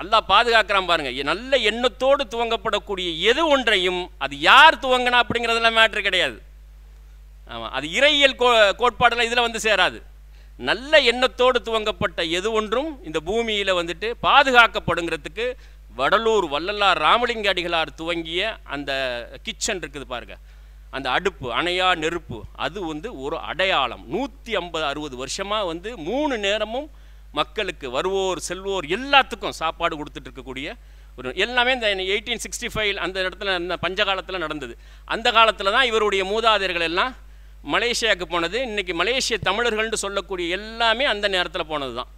Speaker 1: அல்லாஹ் பாதுகாக்கிறான் பாருங்க. நல்ல எண்ணத்தோடு துவங்கப்படக்கூடிய எது ஒன்றையும் அது யார் துவங்கினா அப்படிங்கிறதுல மேட்ரு கிடையாது. ஆமாம், அது இறையியல் கோட்பாடெல்லாம் இதில் வந்து சேராது. நல்ல எண்ணத்தோடு துவங்கப்பட்ட எது ஒன்றும் இந்த பூமியில் வந்துட்டு பாதுகாக்கப்படுங்கிறதுக்கு வடலூர் வள்ளலார் ராமலிங்க அடிகளார் துவங்கிய அந்த கிச்சன் இருக்குது பாருங்க, அந்த அடுப்பு, அணையா நெருப்பு, அது வந்து ஒரு அடையாளம். 150-60 வருஷமாக வந்து 3 நேரமும் மக்களுக்கு வருவோர் செல்வோர் எல்லாத்துக்கும் சாப்பாடு கொடுத்துட்டு இருக்கக்கூடிய ஒரு எல்லாமே இந்த 1865 அந்த இடத்துல இந்த பஞ்ச காலத்தில் நடந்தது. அந்த காலத்தில் தான் இவருடைய மூதாதையர்கள் எல்லாம் மலேசியாவுக்கு போனது. இன்றைக்கி மலேசிய தமிழர்கள்னு சொல்லக்கூடிய எல்லாமே அந்த நேரத்தில் போனது தான்.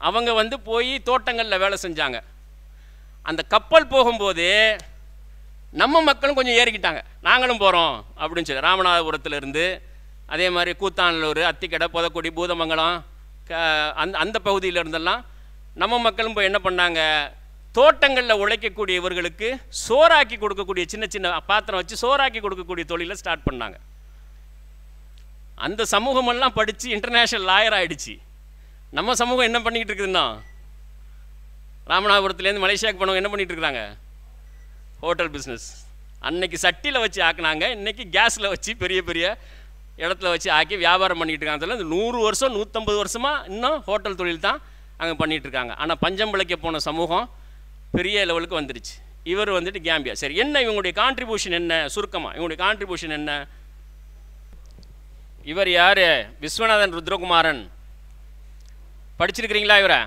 Speaker 1: அவங்க வந்து போய் தோட்டங்களில் வேலை செஞ்சாங்க. அந்த கப்பல் போகும்போதே நம்ம மக்களும் கொஞ்சம் ஏறிக்கிட்டாங்க, நாங்களும் போகிறோம் அப்படின்னு சொல்லி. ராமநாதபுரத்துலேருந்து அதே மாதிரி கூத்தானலூர், அத்திக்கடை, புதக்குடி, பூதமங்கலம் அந்த பகுதியில் இருந்தெல்லாம் நம்ம மக்களும் போய் என்ன பண்ணாங்க, தோட்டங்களில் உழைக்கக்கூடிய இவர்களுக்கு சோறாக்கி கொடுக்கக்கூடிய சின்ன சின்ன பாத்திரம் வச்சு சோறாக்கி கொடுக்கக்கூடிய தொழிலை ஸ்டார்ட் பண்ணாங்க. அந்த சமூகமெல்லாம் படித்து இன்டர்நேஷ்னல் லாயர் ஆகிடுச்சு. நம்ம சமூகம் என்ன பண்ணிக்கிட்டு இருக்குதுன்னா, ராமநாதபுரத்துலேருந்து மலேசியாவுக்கு போனவங்க என்ன பண்ணிகிட்டு இருக்கிறாங்க, ஹோட்டல் பிஸ்னஸ். அன்னைக்கு சட்டியில் வச்சு ஆக்குனாங்க, இன்றைக்கி கேஸில் வச்சு பெரிய பெரிய இடத்துல வச்சு ஆக்கி வியாபாரம் பண்ணிகிட்டு இருக்காங்க. அதில் இந்த 100 வருஷம் 150 வருஷமாக இன்னும் ஹோட்டல் தொழில் தான் அங்கே பண்ணிகிட்டு இருக்காங்க. ஆனால் பஞ்சம் பிழைக்க போன சமூகம் பெரிய லெவலுக்கு வந்துடுச்சு. இவர் வந்துட்டு கேம்பியா. சரி, என்ன இவங்களுடைய கான்ட்ரிபியூஷன் என்ன? சுருக்கமாக இவங்களுடைய கான்ட்ரிபியூஷன் என்ன? இவர் யார்? விஸ்வநாதன் ருத்ரகுமாரன். படிச்சிருக்கிறீங்களா?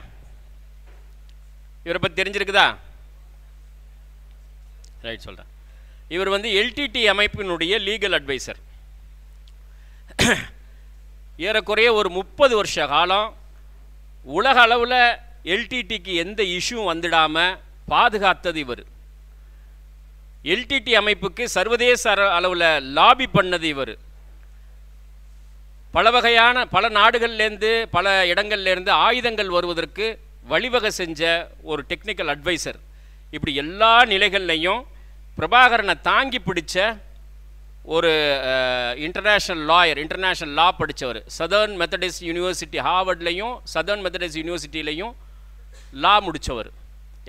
Speaker 1: இவரை பற்றி தெரிஞ்சிருக்குதா? ரைட், சொல்கிறேன். இவர் வந்து எல்டிடி அமைப்பினுடைய லீகல் அட்வைசர். ஏறக்குறைய ஒரு 30 வருஷ காலம் உலக அளவில் எல்டிடிக்கு எந்த இஷ்யூவும் வந்துடாமல் பாதுகாத்தது இவர். எல்டிடி அமைப்புக்கு சர்வதேச அளவில் லாபி பண்ணது இவர். பல வகையான பல நாடுகள்லேருந்து பல இடங்கள்லேருந்து ஆயுதங்கள் வருவதற்கு வழிவகை செஞ்ச ஒரு டெக்னிக்கல் அட்வைசர். இப்படி எல்லா நிலைகள்லையும் பிரபாகரனை தாங்கி பிடிச்ச ஒரு இன்டர்நேஷ்னல் லாயர், இன்டர்நேஷ்னல் லா படித்தவர். சதர்ன் மெத்தடிஸ்ட் யூனிவர்சிட்டி, ஹார்வர்ட்லேயும் சதர்ன் மெத்தடிஸ்ட் யூனிவர்சிட்டியிலையும் லா முடித்தவர்.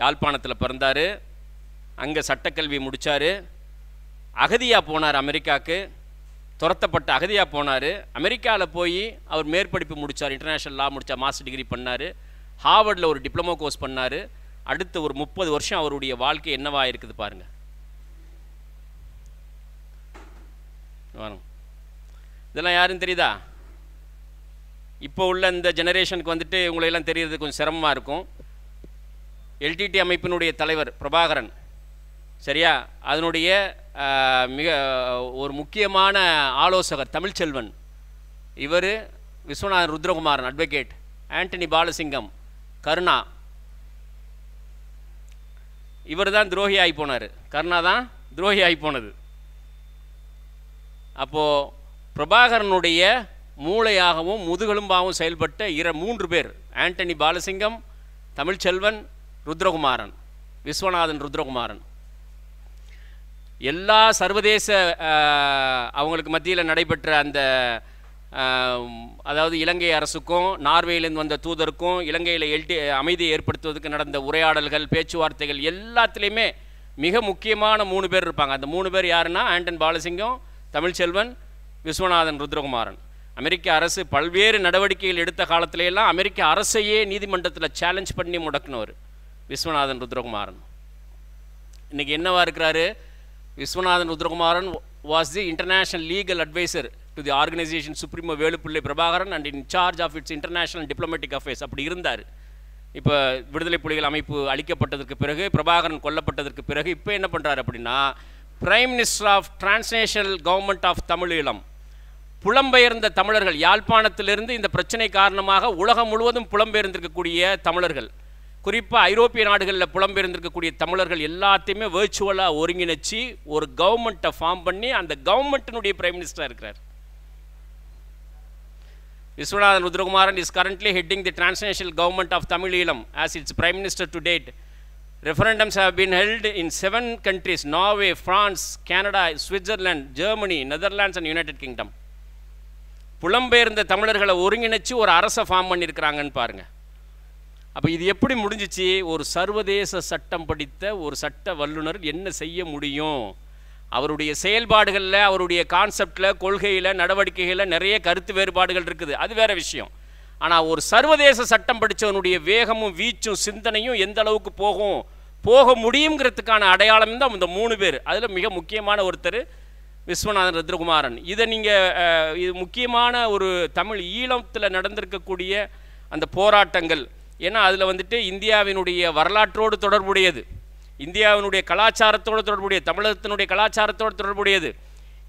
Speaker 1: யாழ்ப்பாணத்தில் பிறந்தார், அங்கே சட்டக்கல்வி முடித்தார். அகதியாக போனார் அமெரிக்காவுக்கு, துரத்தப்பட்ட அகதியாக போனார். அமெரிக்காவில் போய் அவர் மேற்படிப்பு முடித்தார், இன்டர்நேஷ்னல் லா முடித்தார், மாஸ்டர் டிகிரி பண்ணார். ஹார்வர்டில் ஒரு டிப்ளமோ கோர்ஸ் பண்ணார். அடுத்த ஒரு 30 வருஷம் அவருடைய வாழ்க்கை என்னவாக இருக்குது பாருங்கள். வரும், இதெல்லாம் யாருன்னு தெரியுதா? இப்போ உள்ள இந்த ஜெனரேஷனுக்கு வந்துட்டு உங்களையெல்லாம் தெரியறது கொஞ்சம் சிரமமாக இருக்கும். எல்டிடி அமைப்பினுடைய தலைவர் பிரபாகரன், சரியா? அதனுடைய மிக ஒரு முக்கியமான ஆலோசகர் தமிழ்ச்செல்வன். இவர் விஸ்வநாதன் ருத்ரகுமாரன் அட்வொகேட், ஆண்டனி பாலசிங்கம், கருணா. இவர் தான் துரோகி ஆகி போனார், கருணா தான் துரோகி ஆகி போனது. அப்போது பிரபாகரனுடைய மூளையாகவும் முதுகெலும்பாகவும் செயல்பட்ட 3 பேர். ஆண்டனி பாலசிங்கம், தமிழ்ச்செல்வன், ருத்ரகுமாரன், விஸ்வநாதன் ருத்ரகுமாரன். எல்லா சர்வதேச அவங்களுக்கு மத்தியில் நடைபெற்ற அந்த அதாவது இலங்கை அரசுக்கும் நார்வேயிலேருந்து வந்த தூதருக்கும் இலங்கையில் அமைதியை ஏற்படுத்துவதற்கு நடந்த உரையாடல்கள், பேச்சுவார்த்தைகள் எல்லாத்துலேயுமே மிக முக்கியமான 3 பேர் இருப்பாங்க. அந்த 3 பேர் யாருன்னா ஆண்டன் பாலசிங்கம், தமிழ்ச்செல்வன், விஸ்வநாதன் ருத்ரகுமாரன். அமெரிக்க அரசு பல்வேறு நடவடிக்கைகள் எடுத்த காலத்திலெல்லாம் அமெரிக்க அரசையே நீதிமன்றத்தில் சேலஞ்ச் பண்ணி முடக்கினவர் விஸ்வநாதன் ருத்ரகுமாரன். இன்றைக்கி என்னவா இருக்கிறாரு? Viswanathan Rudrakumaran was the international legal advisor to the organisation supremo Velupillai Prabhakaran and in charge of its international diplomatic affairs அப்படி இருந்தார். இப்போ விடுதலை புலிகள் அமைப்பு அளிக்கப்பட்டதற்கு பிறகு, பிரபாகரன் கொல்லப்பட்டதற்கு பிறகு இப்போ என்ன பண்ணுறாரு அப்படின்னா, Prime Minister of Transnational Government of Tamil Eelam, புலம்பெயர்ந்த தமிழர்கள், யாழ்ப்பாணத்திலிருந்து இந்த பிரச்சனை காரணமாக உலகம் முழுவதும் புலம்பெயர்ந்திருக்கக்கூடிய தமிழர்கள், குறிப்பாக ஐரோப்பிய நாடுகளில் புலம்பெயர்ந்திருக்கக்கூடிய தமிழர்கள் எல்லாத்தையுமே வேர்ச்சுவலாக ஒருங்கிணைச்சி ஒரு கவர்மெண்ட்டை ஃபார்ம் பண்ணி அந்த கவர்மெண்ட்டினுடைய பிரைம் மினிஸ்டராக இருக்கிறார். Viswanathan Rudrakumaran is currently heading the transnational government of Tamil Eelam as its prime minister to date. Referendums have been held in 7 countries: Norway, France, Canada, Switzerland, Germany, Netherlands and United Kingdom. புலம்பெயர்ந்த தமிழர்களை ஒருங்கிணைச்சு ஒரு அரசை form பண்ணியிருக்கிறாங்கன்னு பாருங்க. அப்போ இது எப்படி முடிஞ்சிச்சு? ஒரு சர்வதேச சட்டம் படித்த ஒரு சட்ட வல்லுநர் என்ன செய்ய முடியும்? அவருடைய செயல்பாடுகளில், அவருடைய கான்செப்டில், கொள்கையில், நடவடிக்கைகளில் நிறைய கருத்து வேறுபாடுகள் இருக்குது, அது வேறு விஷயம். ஆனால் ஒரு சர்வதேச சட்டம் படித்தவனுடைய வேகமும் வீச்சும் சிந்தனையும் எந்த அளவுக்கு போக முடியுங்கிறதுக்கான அடையாளம் தான் இந்த 3 பேர். அதில் மிக முக்கியமான ஒருத்தர் விஸ்வநாதன் ருத்ரகுமாரன். இதை நீங்கள் இது முக்கியமான ஒரு தமிழ் ஈழத்தில் நடந்திருக்கக்கூடிய அந்த போராட்டங்கள், ஏன்னா அதில் வந்துட்டு இந்தியாவினுடைய வரலாற்றோடு தொடர்புடையது, இந்தியாவினுடைய கலாச்சாரத்தோடு தொடர்புடையது, தமிழகத்தினுடைய கலாச்சாரத்தோடு தொடர்புடையது,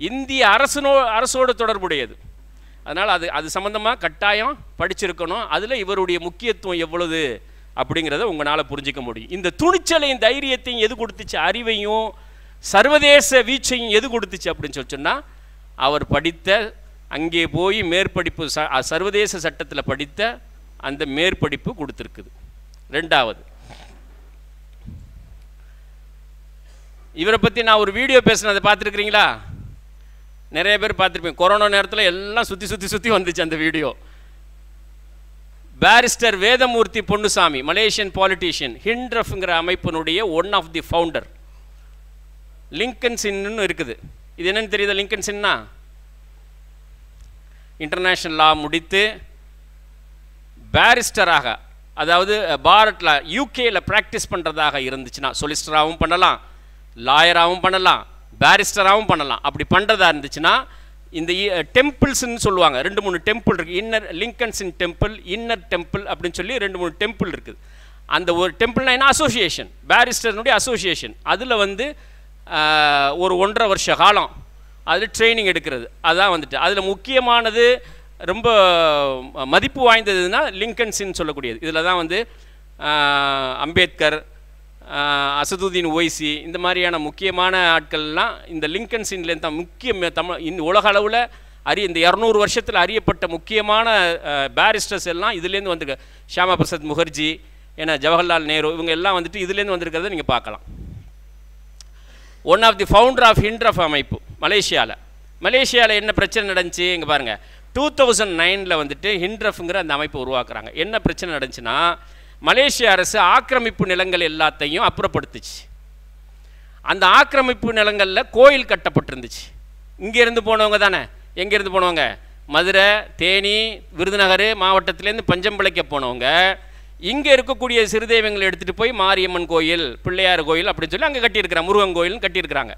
Speaker 1: இந்திய அரசோடு தொடர்புடையது. அதனால் அது சம்மந்தமாக கட்டாயம் படிச்சிருக்கணும். அதில் இவருடைய முக்கியத்துவம் எவ்வளவு அப்படிங்கிறத உங்களால் புரிஞ்சிக்க முடியும். இந்த துணிச்சலையும் தைரியத்தையும் எது கொடுத்துச்சு? அறிவையும் சர்வதேச வீச்சையும் எது கொடுத்துச்சு அப்படின்னு சொன்னால், அவர் படித்த, அங்கே போய் மேற்படிப்பு சர்வதேச சட்டத்தில் படித்த அந்த மேற்படிப்பு கொடுத்துருக்குது. 2வது, இவரை பற்றி நான் ஒரு வீடியோ பேசினதை பார்த்துருக்குறீங்களா? நிறைய பேர் பார்த்துருப்பேன். கொரோனா நேரத்தில் எல்லாம் சுற்றி வந்துச்சு அந்த வீடியோ. Barrister Vethamoorthy Ponnusamy, Malaysian politician, ஹிண்ட்ரஃப்ங்கிற அமைப்பினுடைய one of the founder. Lincoln சின்னு இருக்குது. இது என்னன்னு தெரியுது? லிங்கன் சின்னா இன்டர்நேஷ்னல் லா முடித்து பாரிஸ்டராக, அதாவது பாரட்டில் யூகேயில் ப்ராக்டிஸ் பண்ணுறதாக இருந்துச்சுன்னா, சொலிசிட்டராகவும் பண்ணலாம், லாயராகவும் பண்ணலாம், பாரிஸ்டராகவும் பண்ணலாம். அப்படி பண்ணுறதா இருந்துச்சுன்னா இந்த டெம்பிள்ஸ்ன்னு சொல்லுவாங்க. 2-3 டெம்பிள் இருக்குது. இன்னர் லிங்கன்ஸின் டெம்பிள், இன்னர் டெம்பிள் அப்படின்னு சொல்லி 2-3 டெம்பிள் இருக்குது. அந்த ஒரு டெம்பிள்னா என்ன? அசோசியேஷன், பாரிஸ்டர்னுடைய அசோசியேஷன். அதில் வந்து ஒரு 1.5 வருஷ காலம் அதில் ட்ரைனிங் எடுக்கிறது. அதான் வந்துட்டு அதில் முக்கியமானது, ரொம்ப மதிப்பு வாய்ந்ததுன்னா லிங்கன்ஸின்னு சொல்லக்கூடியது. இதில் தான் வந்து அம்பேத்கர், அசதுதீன் ஓய்சி, இந்த மாதிரியான முக்கியமான ஆட்கள்லாம் இந்த லிங்கன்ஸின்லேருந்து தான் இந்த உலக அளவில் இந்த 200 வருஷத்தில் அறியப்பட்ட முக்கியமான பாரிஸ்டர்ஸ் எல்லாம் இதுலேருந்து வந்திருக்கு. ஷியாமா பிரசாத் முகர்ஜி, ஏன்னா ஜவஹர்லால் நேரு, இவங்க எல்லாம் வந்துட்டு இதுலேருந்து வந்திருக்கிறத நீங்கள் பார்க்கலாம். One of the founder of Hindraf அமைப்பு மலேசியாவில் என்ன பிரச்சனை நடந்துச்சு இங்கே பாருங்கள். 2009 வந்துட்டு ஹிண்ட்ரஃப்ங்கிற அந்த அமைப்பு உருவாக்குறாங்க. என்ன பிரச்சனை நடந்துச்சுன்னா, மலேசிய அரசு ஆக்கிரமிப்பு நிலங்கள் எல்லாத்தையும் அப்புறப்படுத்துச்சு. அந்த ஆக்கிரமிப்பு நிலங்களில் கோயில் கட்டப்பட்டிருந்துச்சு. இங்கேருந்து போனவங்க தானே, எங்கேருந்து போனவங்க? மதுரை, தேனி, விருதுநகர் மாவட்டத்திலேருந்து பஞ்சம்பிளைக்க போனவங்க இங்கே இருக்கக்கூடிய சிறு தெய்வங்களை எடுத்துகிட்டு போய் மாரியம்மன் கோயில், பிள்ளையார் கோயில் அப்படின்னு சொல்லி அங்கே கட்டியிருக்கிறாங்க, முருகன் கோயில்னு கட்டியிருக்கிறாங்க.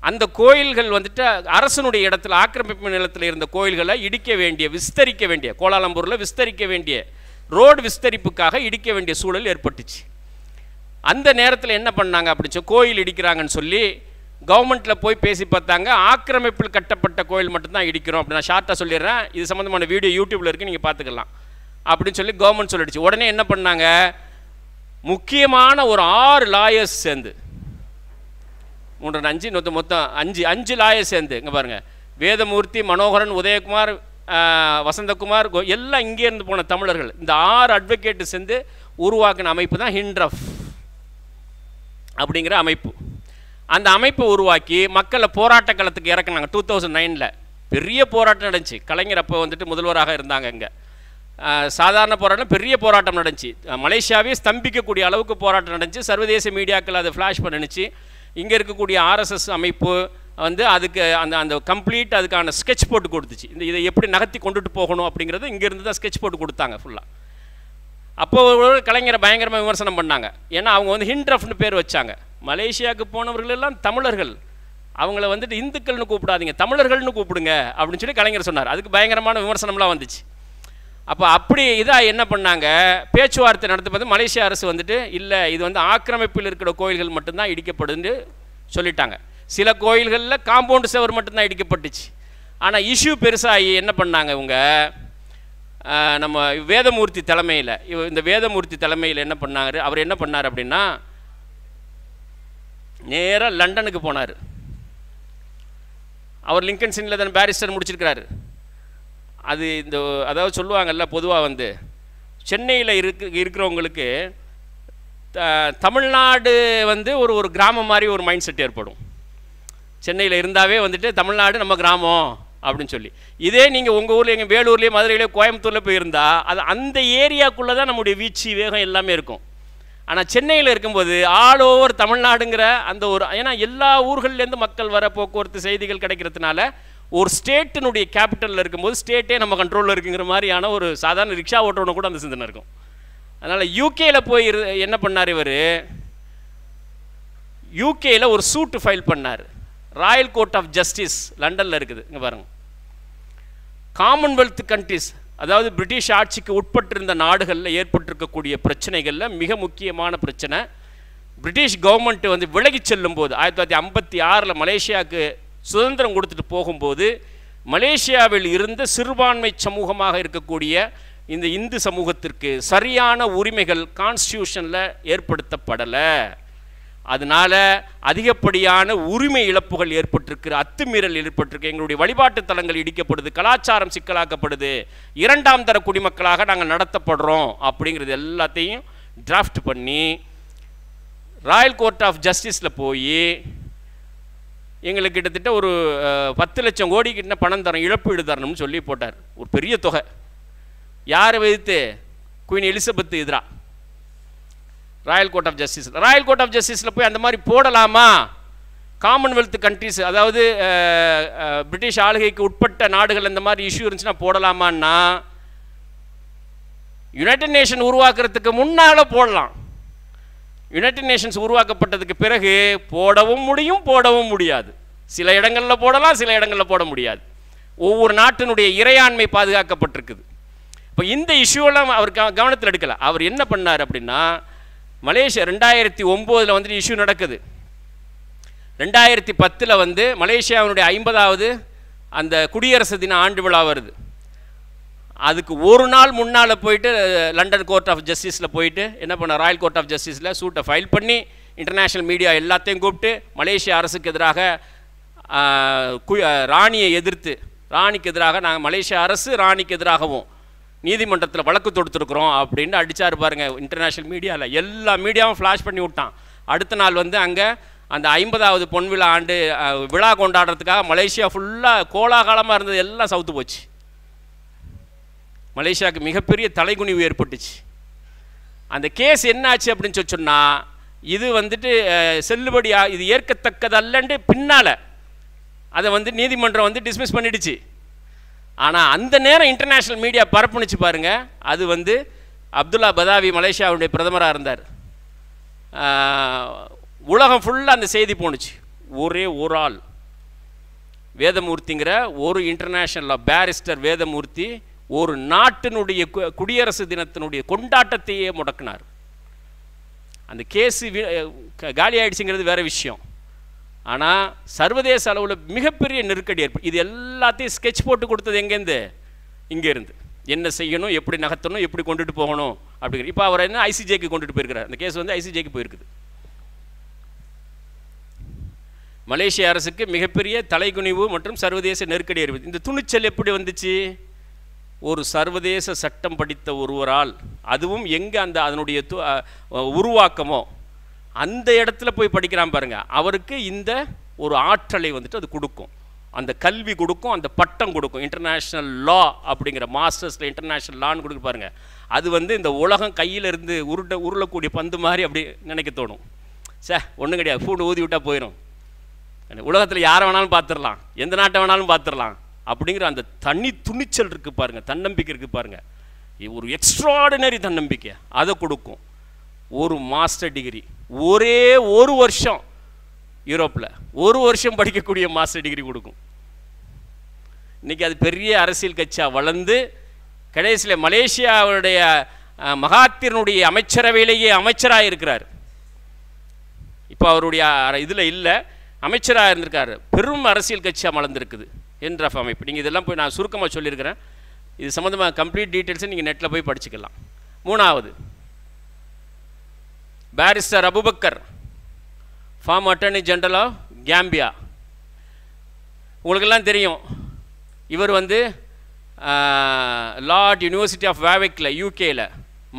Speaker 1: அந்த கோயில்கள் வந்துட்டு அரசனுடைய இடத்துல, ஆக்கிரமிப்பு நிலத்தில் இருந்த கோயில்களை இடிக்க வேண்டிய, விஸ்தரிக்க வேண்டிய, கோலாலம்பூரில் விஸ்தரிக்க வேண்டிய, ரோடு விஸ்தரிப்புக்காக இடிக்க வேண்டிய சூழல் ஏற்பட்டுச்சு. அந்த நேரத்தில் என்ன பண்ணாங்க அப்படின்னு கோயில் இடிக்கிறாங்கன்னு சொல்லி கவர்மெண்ட்டில் போய் பேசி பார்த்தாங்க. ஆக்கிரமிப்பில் கட்டப்பட்ட கோயில் மட்டும்தான் இடிக்கிறோம் அப்படி. நான் ஷார்ட்டாக சொல்லிடுறேன், இது சம்மந்தமான வீடியோ யூடியூப்பில் இருக்குது, நீங்கள் பார்த்துக்கலாம் அப்படின்னு சொல்லி கவர்மெண்ட் சொல்லிடுச்சு. உடனே என்ன பண்ணாங்க, முக்கியமான ஒரு 6 லாயர்ஸ் சேர்ந்து, 3 5 மொத்தம் 5 லாயர்ஸ் சேர்ந்து, இங்கே பாருங்கள், வேதமூர்த்தி, மனோகரன், உதயகுமார், வசந்தகுமார் எல்லாம் இங்கேருந்து போன தமிழர்கள், இந்த 6 அட்வொகேட்டு சேர்ந்து உருவாக்கின அமைப்பு தான் ஹிண்ட்ரஃப் அப்படிங்கிற அமைப்பு. அந்த அமைப்பை உருவாக்கி மக்களை போராட்ட களத்துக்கு இறக்குனாங்க. 2009 பெரிய போராட்டம் நடந்துச்சு. கலைஞர் அப்போ வந்துட்டு முதல்வராக இருந்தாங்க. இங்கே சாதாரண போராட்டம், பெரிய போராட்டம் நடந்துச்சு. மலேசியாவே ஸ்தம்பிக்கக்கூடிய அளவுக்கு போராட்டம் நடந்துச்சு. சர்வதேச மீடியாக்கள் அதை ஃப்ளாஷ் பண்ணிச்சு. இங்கே இருக்கக்கூடிய ஆர்எஸ்எஸ் அமைப்பு வந்து அதுக்கு அந்த கம்ப்ளீட் அதுக்கான ஸ்கெட்ச் போட்டு கொடுத்துச்சு. இதை எப்படி நகர்த்தி கொண்டுட்டு போகணும் அப்படிங்கிறது இங்கேருந்து தான் ஸ்கெட்ச் போட்டு கொடுத்தாங்க ஃபுல்லாக. அப்போது கலைஞரை பயங்கரமாக விமர்சனம் பண்ணாங்க. ஏன்னா அவங்க வந்து ஹிண்ட்ரஃப்னு பேர் வச்சாங்க. மலேசியாவுக்கு போனவர்கள் எல்லாம் தமிழர்கள், அவங்கள வந்துட்டு இந்துக்கள்னு கூப்பிடாதீங்க, தமிழர்கள்னு கூப்பிடுங்க அப்படின்னு சொல்லி கலைஞர் சொன்னார். அதுக்கு பயங்கரமான விமர்சனம்லாம் வந்துச்சு. அப்போ அப்படி இதாக என்ன பண்ணாங்க, பேச்சுவார்த்தை நடத்தும்போது மலேசிய அரசு வந்துட்டு இல்லை, இது வந்து ஆக்கிரமிப்பில் இருக்கிற கோயில்கள் மட்டும்தான் இடிக்கப்படுன்னு சொல்லிட்டாங்க. சில கோயில்களில் காம்பவுண்டு செவர் மட்டும்தான் இடிக்கப்பட்டுச்சு. ஆனால் இஷ்யூ பெருசாகி என்ன பண்ணாங்க இவங்க, நம்ம வேதமூர்த்தி தலைமையில், இந்த வேதமூர்த்தி தலைமையில் என்ன பண்ணார், அவர் என்ன பண்ணார் அப்படின்னா நேராக லண்டனுக்கு போனார். அவர் லிங்கன் சின்னில் தான் பேரிஸ்டர் முடிச்சிருக்கிறாரு. அது இந்த அதாவது சொல்லுவாங்கல்ல, பொதுவாக வந்து சென்னையில் இருக்கிறவங்களுக்கு தமிழ்நாடு வந்து ஒரு கிராமம் மாதிரி ஒரு மைண்ட் செட் ஏற்படும். சென்னையில் இருந்தாவே வந்துட்டு தமிழ்நாடு நம்ம கிராமம் அப்படின்னு சொல்லி. இதே நீங்கள் உங்கள் ஊரில், எங்கள் வேலூர்லேயே, மதுரையிலே, கோயம்புத்தூரில் போய் இருந்தால் அது அந்த ஏரியாக்குள்ளே தான் நம்முடைய வீழ்ச்சி வேகம் எல்லாமே இருக்கும். ஆனால் சென்னையில் இருக்கும்போது ஆல் ஓவர் தமிழ்நாடுங்கிற அந்த ஒரு, ஏன்னா எல்லா ஊர்கள்லேருந்து மக்கள் வர போக்குவரத்து செய்திகள் கிடைக்கிறதுனால ஒரு ஸ்டேட்டினுடைய கேபிட்டலில் இருக்கும்போது ஸ்டேட்டே நம்ம கண்ட்ரோலில் இருக்குங்கிற மாதிரியான ஒரு சாதாரண ரிக்ஷா ஓட்டுறவன கூட அந்த சிந்தனை இருக்கும். அதனால் யூகேயில் போய் என்ன பண்ணார் இவர், யூகேயில் ஒரு சூட்டு ஃபைல் பண்ணார். ராயல் கோர்ட் ஆஃப் ஜஸ்டிஸ் லண்டனில் இருக்குது. இங்கே பாருங்கள், காமன்வெல்த் கண்ட்ரிஸ், அதாவது பிரிட்டிஷ் ஆட்சிக்கு உட்பட்டிருந்த நாடுகளில் ஏற்பட்டிருக்கக்கூடிய பிரச்சனைகளில் மிக முக்கியமான பிரச்சனை, பிரிட்டிஷ் கவர்மெண்ட் வந்து விலகி செல்லும் போது 1956 மலேசியாவுக்கு சுதந்திரம் கொடுத்துட்டு போகும்போது மலேசியாவில் இருந்த சிறுபான்மை சமூகமாக இருக்கக்கூடிய இந்த இந்து சமூகத்திற்கு சரியான உரிமைகள் கான்ஸ்டியூஷனில் ஏற்படுத்தப்படலை. அதனால் அதிகப்படியான உரிமை இழப்புகள் ஏற்பட்டிருக்கு, அத்துமீறல் ஏற்பட்டிருக்கு, எங்களுடைய வழிபாட்டு தலங்கள் இடிக்கப்படுது, கலாச்சாரம் சிக்கலாக்கப்படுது, 2ஆம் தர குடிமக்களாக நாங்கள் நடத்தப்படுறோம் அப்படிங்கிறது எல்லாத்தையும் டிராஃப்ட் பண்ணி ராயல் கோர்ட் ஆஃப் ஜஸ்டிஸில் போய் எங்களுக்கு கிட்டத்தட்ட ஒரு 10 லட்சம் கோடி கிட்ட பணம் தரோம், இழப்பீடு தரணும்னு சொல்லி போட்டார். ஒரு பெரிய தொகை. யாரை வைத்து? குயின் எலிசபெத் எதிரா Royal Court of Justice. Royal Court of ஜஸ்டிஸில் போய் அந்த மாதிரி போடலாமா? காமன்வெல்த் கண்ட்ரிஸ், அதாவது பிரிட்டிஷ் ஆளுகைக்கு உட்பட்ட நாடுகள் இந்த மாதிரி இஷ்யூ இருந்துச்சுன்னா போடலாமான்னா யுனைடெட் நேஷன் உருவாக்குறதுக்கு முன்னால் போடலாம். யுனைடெட் நேஷன்ஸ் உருவாக்கப்பட்டதுக்கு பிறகு போடவும் முடியும், போடவும் முடியாது. சில இடங்களில் போடலாம், சில இடங்களில் போட முடியாது. ஒவ்வொரு நாட்டினுடைய இறையாண்மை பாதுகாக்கப்பட்டிருக்குது. இப்போ இந்த இஷ்யூவெல்லாம் அவர் கவனத்தில் எடுக்கலை. அவர் என்ன பண்ணார் அப்படின்னா, மலேசியா 2009 வந்துட்டு இஷ்யூ நடக்குது. 2010 வந்து மலேசியாவினுடைய 50வது அந்த குடியரசு தின ஆண்டு விழா வருது. அதுக்கு ஒரு நாள் முன்னால் போயிட்டு லண்டன் கோர்ட் ஆஃப் ஜஸ்டிஸில் போயிட்டு என்ன பண்ண, ராயல் கோர்ட் ஆஃப் ஜஸ்டிஸில் சூட்டை ஃபைல் பண்ணி இன்டர்நேஷ்னல் மீடியா எல்லாத்தையும் கூப்பிட்டு மலேசிய அரசுக்கு எதிராக ராணியை எதிர்த்து, ராணிக்கு எதிராக நாங்கள் மலேசிய அரசு ராணிக்கு எதிராகவும் நீதிமன்றத்தில் வழக்கு தொடுத்துருக்குறோம் அப்படின்னு அடித்தார் பாருங்கள். இன்டர்நேஷ்னல் மீடியாவில் எல்லா மீடியாவும் ஃப்ளாஷ் பண்ணி விட்டான். அடுத்த நாள் வந்து அங்கே அந்த 50வது பொன்விழா ஆண்டு விழா கொண்டாடுறதுக்காக மலேசியா ஃபுல்லாக கோலாகலமாக இருந்தது எல்லாம் சவுத்து போச்சு. மலேசியாவுக்கு மிகப்பெரிய தலைகுனிவு ஏற்பட்டுச்சு. அந்த கேஸ் என்ன ஆச்சு அப்படின்னு சொன்னால், இது வந்துட்டு செல்லுபடி, இது ஏற்கத்தக்கதல்லன்ட்டு பின்னால் அதை வந்து நீதிமன்றம் வந்து டிஸ்மிஸ் பண்ணிடுச்சு. ஆனால் அந்த நேரம் இன்டர்நேஷ்னல் மீடியா பரப்புனுச்சு பாருங்கள். அது வந்து அப்துல்லா பதாவி மலேசியாவுடைய பிரதமராக இருந்தார். உலகம் ஃபுல்லாக அந்த செய்தி போணுச்சு. ஒரே ஒரு ஆள், வேதமூர்த்திங்கிற ஒரு இன்டர்நேஷ்னல் பேரிஸ்டர் வேதமூர்த்தி ஒரு நாட்டினுடைய குடியரசு தினத்தினுடைய கொண்டாட்டத்தையே முடக்கினார். அந்த கேஸு காலி ஆகிடுச்சுங்கிறது வேறு விஷயம். ஆனால் சர்வதேச அளவில் மிகப்பெரிய நெருக்கடி ஏற்படும். இது எல்லாத்தையும் ஸ்கெட்ச் போட்டு கொடுத்தது எங்கேருந்து? இங்கேருந்து. என்ன செய்யணும், எப்படி நகர்த்தணும், எப்படி கொண்டுட்டு போகணும் அப்படிங்கிற. இப்போ அவர் என்ன ஐசிஜேக்கு கொண்டுட்டு போயிருக்கிறார். அந்த கேஸ் வந்து ஐசிஜேக்கு போயிருக்குது. மலேசிய அரசுக்கு மிகப்பெரிய தலைகுனிவு மற்றும் சர்வதேச நெருக்கடி ஏற்படுது. இந்த துணிச்சல் எப்படி வந்துச்சு? ஒரு சர்வதேச சட்டம் படித்த ஒருவரால், அதுவும் எங்கே அந்த அதனுடைய உருவாக்கமோ அந்த இடத்துல போய் படிக்கிறான் பாருங்கள், அவருக்கு இந்த ஒரு ஆற்றலை வந்துட்டு அது கொடுக்கும், அந்த கல்வி கொடுக்கும், அந்த பட்டம் கொடுக்கும். இன்டர்நேஷ்னல் லா அப்படிங்கிற மாஸ்டர்ஸில் இன்டர்நேஷ்னல் லான்னு கொடுக்க பாருங்கள். அது வந்து இந்த உலகம் கையில் இருந்து உருளக்கூடிய பந்து மாதிரி அப்படி நினைக்க தோணும். ஒன்றும் கிடையாது, ஃபூண்டு ஊதி விட்டால் போயிடும், உலகத்தில் யாரை வேணாலும் பார்த்துடலாம், எந்த நாட்டை வேணாலும் பார்த்துடலாம் அப்படிங்கிற அந்த தனி துணிச்சல் இருக்குது பாருங்கள், தன்னம்பிக்கை இருக்குது பாருங்கள். ஒரு எக்ஸ்ட்ராடினரி தன்னம்பிக்கை அதை கொடுக்கும். ஒரு மாஸ்டர் டிகிரி, ஒரே ஒரு வருஷம் யூரோப்பில் ஒரு வருஷம் படிக்கக்கூடிய மாஸ்டர் டிகிரி கொடுக்கும். இன்றைக்கி அது பெரிய அரசியல் கட்சியாக வளர்ந்து கடைசியில் மலேசியாவுடைய மகாத்திரனுடைய அமைச்சரவையிலேயே அமைச்சராக இருக்கிறார். இப்போ அவருடைய இதில் இல்லை, அமைச்சராக இருந்திருக்காரு. பெரும் அரசியல் கட்சியாக வளர்ந்துருக்குது என்எஃப் அமைப்பு. நீங்கள் இதெல்லாம் போய் நான் சுருக்கமாக சொல்லியிருக்கிறேன். இது சம்மந்தமாக கம்ப்ளீட் டீட்டெயில்ஸை நீங்கள் நெட்டில் போய் படிச்சுக்கலாம். மூணாவது, barrister Abubacarr, former attorney general of Gambia. உங்களுக்கெல்லாம் தெரியும், இவர் வந்து லா அட் யூனிவர்சிட்டி ஆஃப் வாவிக்கில் யூகேயில்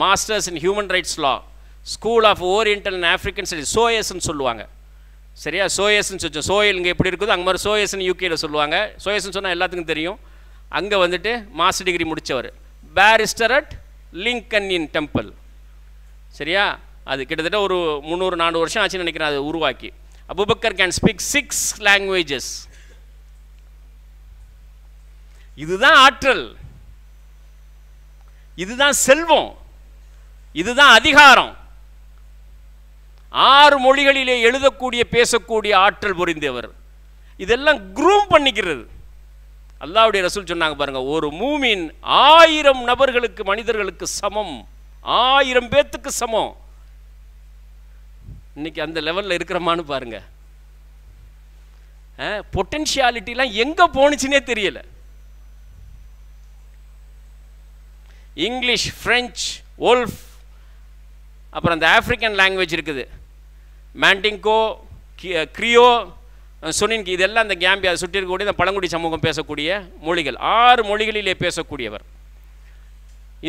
Speaker 1: masters in human rights law, School of Oriental and African Studies, சோஎஸ்ன்னு சொல்லுவாங்க. சரியா, சோஎஸ்ன்னு சொல்லி சோயல் இங்கே எப்படி இருக்குதோ அங்கே மாதிரி சோஎஸ்ன்னு யூகேயில் சொல்லுவாங்க. சோஎஸ்ன்னு சொன்னால் எல்லாத்துக்கும் தெரியும். அங்கே வந்துட்டு மாஸ்டர் டிகிரி முடித்தவர், barrister at Lincoln Inn Temple. சரியா, அது கிட்டத்தட்ட ஒரு 300-400 வருஷம் ஆச்சுன்னு நினைக்கிறேன் அது உருவாக்கி. Abubakar can speak 6 languages. இதுதான் ஆற்றல், இதுதான் செல்வம், இதுதான் அதிகாரம். 6 மொழிகளிலே எழுதக்கூடிய பேசக்கூடிய ஆற்றல் புரிந்தவர். இதெல்லாம் குரூம் பண்ணிக்கிறது. அல்லாஹ்வுடைய ரசூல் சொன்னாங்க பாருங்க, ஒரு மூமின் 1000 நபர்களுக்கு மனிதர்களுக்கு சமம், 1000 பேத்துக்கு சமம். இன்னைக்கு அந்த லெவலில் இருக்கிறமான்னு பாருங்க. பொட்டன்ஷியாலிட்டிலாம் எங்கே போணுச்சுன்னே தெரியல. இங்கிலீஷ், ஃப்ரெஞ்ச், ஓல்ஃப், அப்புறம் அந்த ஆஃப்ரிக்கன் லாங்குவேஜ் இருக்குது, மேண்டிங்கோ, கிரியோ, சொனின்கி, இதெல்லாம் அந்த கேம்பியா சுற்றி இருக்கக்கூடிய இந்த பழங்குடி சமூகம் பேசக்கூடிய மொழிகள். 6 மொழிகளிலே பேசக்கூடியவர்.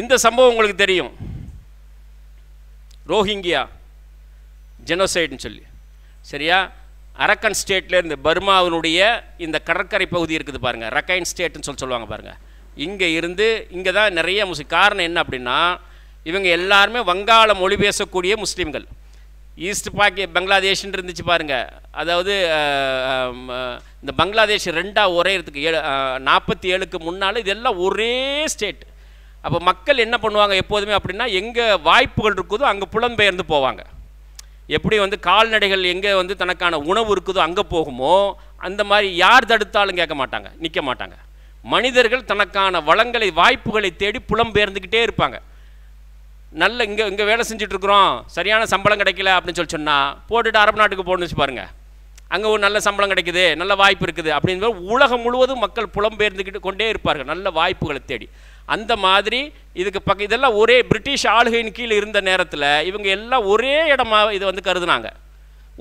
Speaker 1: இந்த சம்பவம் உங்களுக்கு தெரியும், ரோஹிங்கியா ஜெனோசைடுன்னு சொல்லி. சரியா, அரக்கன் ஸ்டேட்லேருந்து பர்மாவினுடைய இந்த கடற்கரை பகுதி இருக்குது பாருங்கள், ரக்கைன் ஸ்டேட்டுன்னு சொல்லுவாங்க பாருங்கள். இங்கே இருந்து இங்கே தான் நிறைய காரணம் என்ன அப்படின்னா, இவங்க எல்லாருமே வங்காள மொழி பேசக்கூடிய முஸ்லீம்கள். ஈஸ்ட் பங்களாதேஷ்ன்னு இருந்துச்சு பாருங்கள். அதாவது இந்த பங்களாதேஷ் 2ஆக உரையிறதுக்கு 47க்கு முன்னால் இதெல்லாம் ஒரே ஸ்டேட். அப்போ மக்கள் என்ன பண்ணுவாங்க எப்போதுமே அப்படின்னா, எங்கே வாய்ப்புகள் இருக்குதோ அங்கே புலம்பெயர்ந்து போவாங்க. எப்படி வந்து கால்நடைகள் எங்கே வந்து தனக்கான உணவு இருக்குதோ அங்கே போகுமோ, அந்த மாதிரி யார் தடுத்தாலும் கேட்க மாட்டாங்க, நிற்க மாட்டாங்க. மனிதர்கள் தனக்கான வளங்களை வாய்ப்புகளை தேடி புலம்பெயர்ந்துக்கிட்டே இருப்பாங்க. நல்ல இங்கே வேலை செஞ்சிட்ருக்குறோம், சரியான சம்பளம் கிடைக்கல அப்படின்னு சொன்னால் போட்டுட்டு அரபு நாட்டுக்கு போகணுன்னு வச்சு பாருங்கள், அங்கே ஒரு நல்ல சம்பளம் கிடைக்குது, நல்ல வாய்ப்பு இருக்குது அப்படின்னு உலகம் முழுவதும் மக்கள் புலம்பெயர்ந்துக்கிட்டு கொண்டே இருப்பார்கள் நல்ல வாய்ப்புகளை தேடி. அந்த மாதிரி இதுக்கு இதெல்லாம் ஒரே பிரிட்டிஷ் ஆளுகையின் கீழே இருந்த நேரத்தில் இவங்க எல்லாம் ஒரே இடமா இதை வந்து கருதுனாங்க,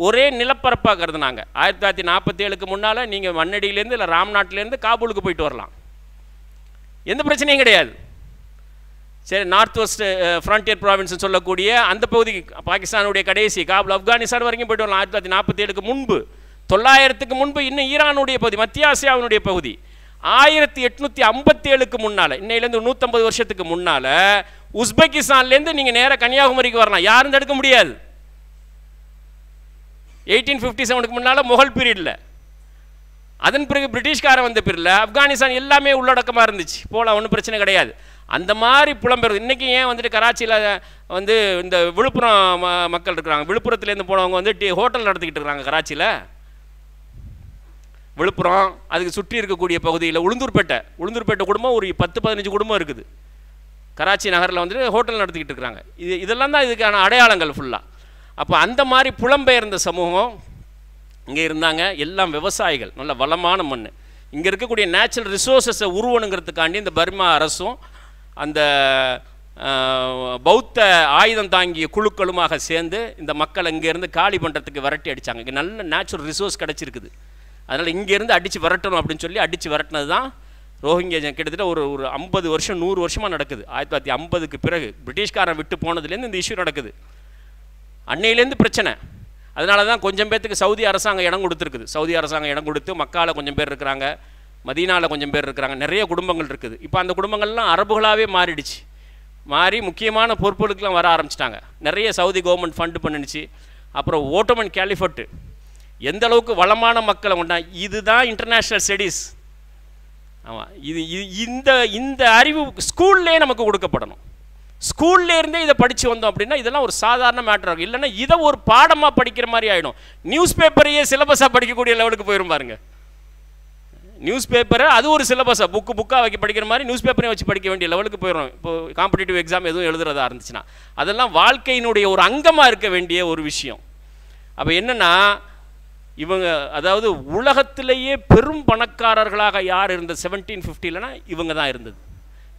Speaker 1: ஒரே நிலப்பரப்பாக கருதுனாங்க. 1947க்கு முன்னால் நீங்கள் மண்ணடியிலேருந்து இல்லை ராம்நாட்டிலேருந்து காபூலுக்கு போயிட்டு வரலாம், எந்த பிரச்சனையும் கிடையாது. சரி, நார்த் வெஸ்ட் ஃப்ரான்டியர் ப்ராவின்ஸ்னு சொல்லக்கூடிய அந்த பகுதிக்கு, பாகிஸ்தானுடைய கடைசி காபூல், ஆப்கானிஸ்தான் வரைக்கும் போய்ட்டு வரலாம். 1947க்கு முன்பு, 900க்கு முன்பு இன்னும் ஈரானுடைய பகுதி, மத்திய ஆசியாவினுடைய பகுதி. 1857க்கு முன்னால், இன்னையிலேருந்து 150 வருஷத்துக்கு முன்னால் உஸ்பெகிஸ்தான்லேருந்து நீங்கள் நேராக கன்னியாகுமரிக்கு வரலாம், யாரும் தடுக்க முடியாது. 1857க்கு முன்னால் முகல் பீரியடில், அதன் பிறகு பிரிட்டிஷ்காரன் வந்த பீரியடில் ஆப்கானிஸ்தான் எல்லாமே உள்ளடக்கமாக இருந்துச்சு, போகலாம், ஒன்றும் பிரச்சனை கிடையாது. அந்த மாதிரி புலம்பெயர்வு. இன்றைக்கி ஏன் வந்துட்டு கராச்சியில் வந்து இந்த விழுப்புரம் மக்கள் இருக்கிறாங்க, விழுப்புரத்துலேருந்து போனவங்க வந்துட்டு ஹோட்டல் நடத்திக்கிட்டு இருக்கிறாங்க கராச்சியில். விழுப்புரம் அதுக்கு சுற்றி இருக்கக்கூடிய பகுதியில் உளுந்தூர்பேட்டை குடும்பம் ஒரு 10-15 குடும்பம் இருக்குது கராச்சி நகரில் வந்துட்டு ஹோட்டல் நடத்திக்கிட்டு இருக்கிறாங்க. இதெல்லாம் தான் இதுக்கான அடையாளங்கள் ஃபுல்லாக. அப்போ அந்த மாதிரி புலம்பெயர்ந்த சமூகம் இங்கே இருந்தாங்க. எல்லாம் விவசாயிகள், நல்ல வளமான மண். இங்கே இருக்கக்கூடிய நேச்சுரல் ரிசோர்ஸஸை உருவணுங்கிறதுக்காண்டி இந்த பர்மா அரசும் அந்த பௌத்த ஆயுதம் தாங்கிய குழுக்களுமாக சேர்ந்து இந்த மக்களை இங்கேருந்து காலி பண்ணுறதுக்கு விரட்டி அடித்தாங்க. இங்கே நல்ல நேச்சுரல் ரிசோர்ஸ் கிடச்சிருக்குது, அதனால் இங்கேருந்து அடித்து விரட்டணும் அப்படின்னு சொல்லி அடித்து விரட்டினது தான் ரோஹிங்கியா கிட்டத்தட்ட ஒரு 50 வருஷம் 100 வருஷமாக நடக்குது. 1950க்கு பிறகு பிரிட்டிஷ்காரன் விட்டு போனதுலேருந்து இந்த இஷ்யூ நடக்குது. அன்னையிலேருந்து பிரச்சனை. அதனால தான் கொஞ்சம் பேர்த்துக்கு சவுதி அரசாங்கம் இடம் கொடுத்துருக்குது. சவுதி அரசாங்கம் இடம் கொடுத்து மக்காவில் கொஞ்சம் பேர் இருக்கிறாங்க, மதீனாவில் கொஞ்சம் பேர் இருக்கிறாங்க, நிறைய குடும்பங்கள் இருக்குது. இப்போ அந்த குடும்பங்கள்லாம் அரபுகளாகவே மாறிடுச்சு. மாறி முக்கியமான பொறுப்புகளுக்கெலாம் வர ஆரம்பிச்சிட்டாங்க. நிறைய சவுதி கவர்மெண்ட் ஃபண்டு பண்ணிடுச்சு. அப்புறம் ஓட்டோமன் கேலிஃபட்டு எந்த அளவுக்கு வளமான மக்களை கொண்டா, இதுதான் இன்டர்நேஷ்னல் ஸ்டடீஸ். ஆமாம், இந்த அறிவு ஸ்கூல்லே நமக்கு கொடுக்கப்படணும். ஸ்கூல்லேருந்தே இதை படித்து வந்தோம் அப்படின்னா இதெல்லாம் ஒரு சாதாரண மேட்டர் ஆகும். இல்லைன்னா இதை ஒரு பாடமாக படிக்கிற மாதிரி ஆகிடும். நியூஸ் பேப்பரையே சிலபஸாக படிக்கக்கூடிய லெவலுக்கு போயிடும் பாருங்க. நியூஸ் பேப்பரை அது ஒரு சிலபஸாக புக்காக வைக்க படிக்கிற மாதிரி நியூஸ் பேப்பரையும் வச்சு படிக்க வேண்டிய லெவலுக்கு போயிடும். இப்போ காம்படிட்டிவ் எக்ஸாம் எதுவும் எழுதுறதா இருந்துச்சுன்னா அதெல்லாம் வாழ்க்கையினுடைய ஒரு அங்கமாக இருக்க வேண்டிய ஒரு விஷயம். அப்போ என்னென்னா இவங்க அதாவது உலகத்திலேயே பெரும் பணக்காரர்களாக யார் இருந்தது 1750லனா இவங்க தான் இருந்தது,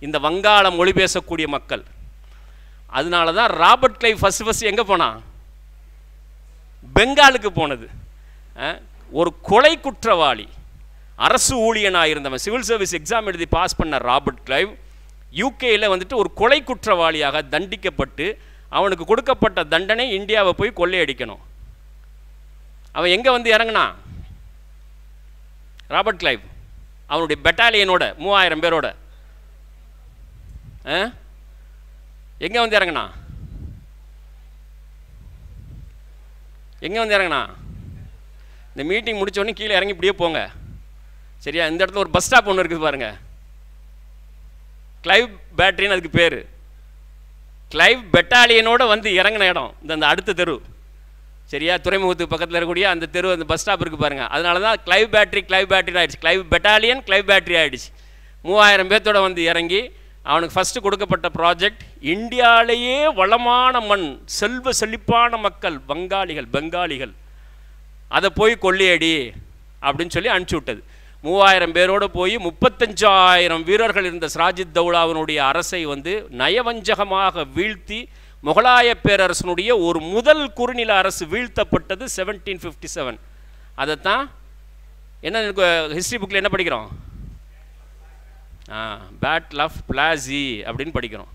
Speaker 1: இந்த வங்காள மொழி பேசக்கூடிய மக்கள். அதனால தான் ராபர்ட் கிளைவ் ஃபஸ்ட்டு எங்கே போனான்? பெங்காலுக்கு போனது. ஒரு கொலை குற்றவாளி, அரசு ஊழியனாக இருந்தவன், சிவில் சர்வீஸ் எக்ஸாம் எழுதி பாஸ் பண்ண ராபர்ட் கிளைவ் யூகேயில் வந்துட்டு ஒரு கொலை குற்றவாளியாக தண்டிக்கப்பட்டு அவனுக்கு கொடுக்கப்பட்ட தண்டனை இந்தியாவை போய் கொள்ளையடிக்கணும். அவன் எங்கே வந்து இறங்கினான்? ராபர்ட் கிளைவ் அவனுடைய பெட்டாலியனோட 3000 பேரோட எங்கே வந்து இறங்கினா? எங்கே வந்து இறங்கினா? இந்த மீட்டிங் முடித்தோடனே கீழே இறங்கி இப்படியே போங்க, சரியா? இந்த இடத்துல ஒரு பஸ் ஸ்டாப் ஒன்று இருக்குது பாருங்கள், கிளைவ் பேட்டரின்னு அதுக்கு பேர். கிளைவ் பெட்டாலியனோட வந்து இறங்கின இடம் இந்த அடுத்த தெரு, சரியா? துறைமுகத்துக்கு பக்கத்தில் இருக்கக்கூடிய அந்த தெரு, அந்த பஸ் ஸ்டாப் இருக்குது பாருங்கள். அதனால தான் கிளைவ் பேட்டரி ஆகிடுச்சு. கிளைவ் பெட்டாலியன் கிளைவ் பேட்டரி ஆகிடுச்சு. 3000 பேர்த்தோடு வந்து இறங்கி அவனுக்கு ஃபஸ்ட்டு கொடுக்கப்பட்ட ப்ராஜெக்ட் இந்தியாவிலேயே வளமான மண், செல்வ செழிப்பான மக்கள் பெங்காலிகள், அதை போய் கொள்ளையடி அப்படின்னு சொல்லி அனுப்பிச்சி விட்டது. 3000 பேரோடு போய் 35,000 வீரர்கள் இருந்த சிராஜித் தௌலாவினுடைய அரசை வந்து நயவஞ்சகமாக வீழ்த்தி முகலாய பேரரசனுடைய ஒரு முதல் குறுநில அரசு வீழ்த்தப்பட்டது 1757. அதைத்தான் என்ன ஹிஸ்ட்ரி புக்கில் என்ன படிக்கிறோம்? பேட்டில் ஆஃப் பிளாசி அப்படின்னு படிக்கிறோம்.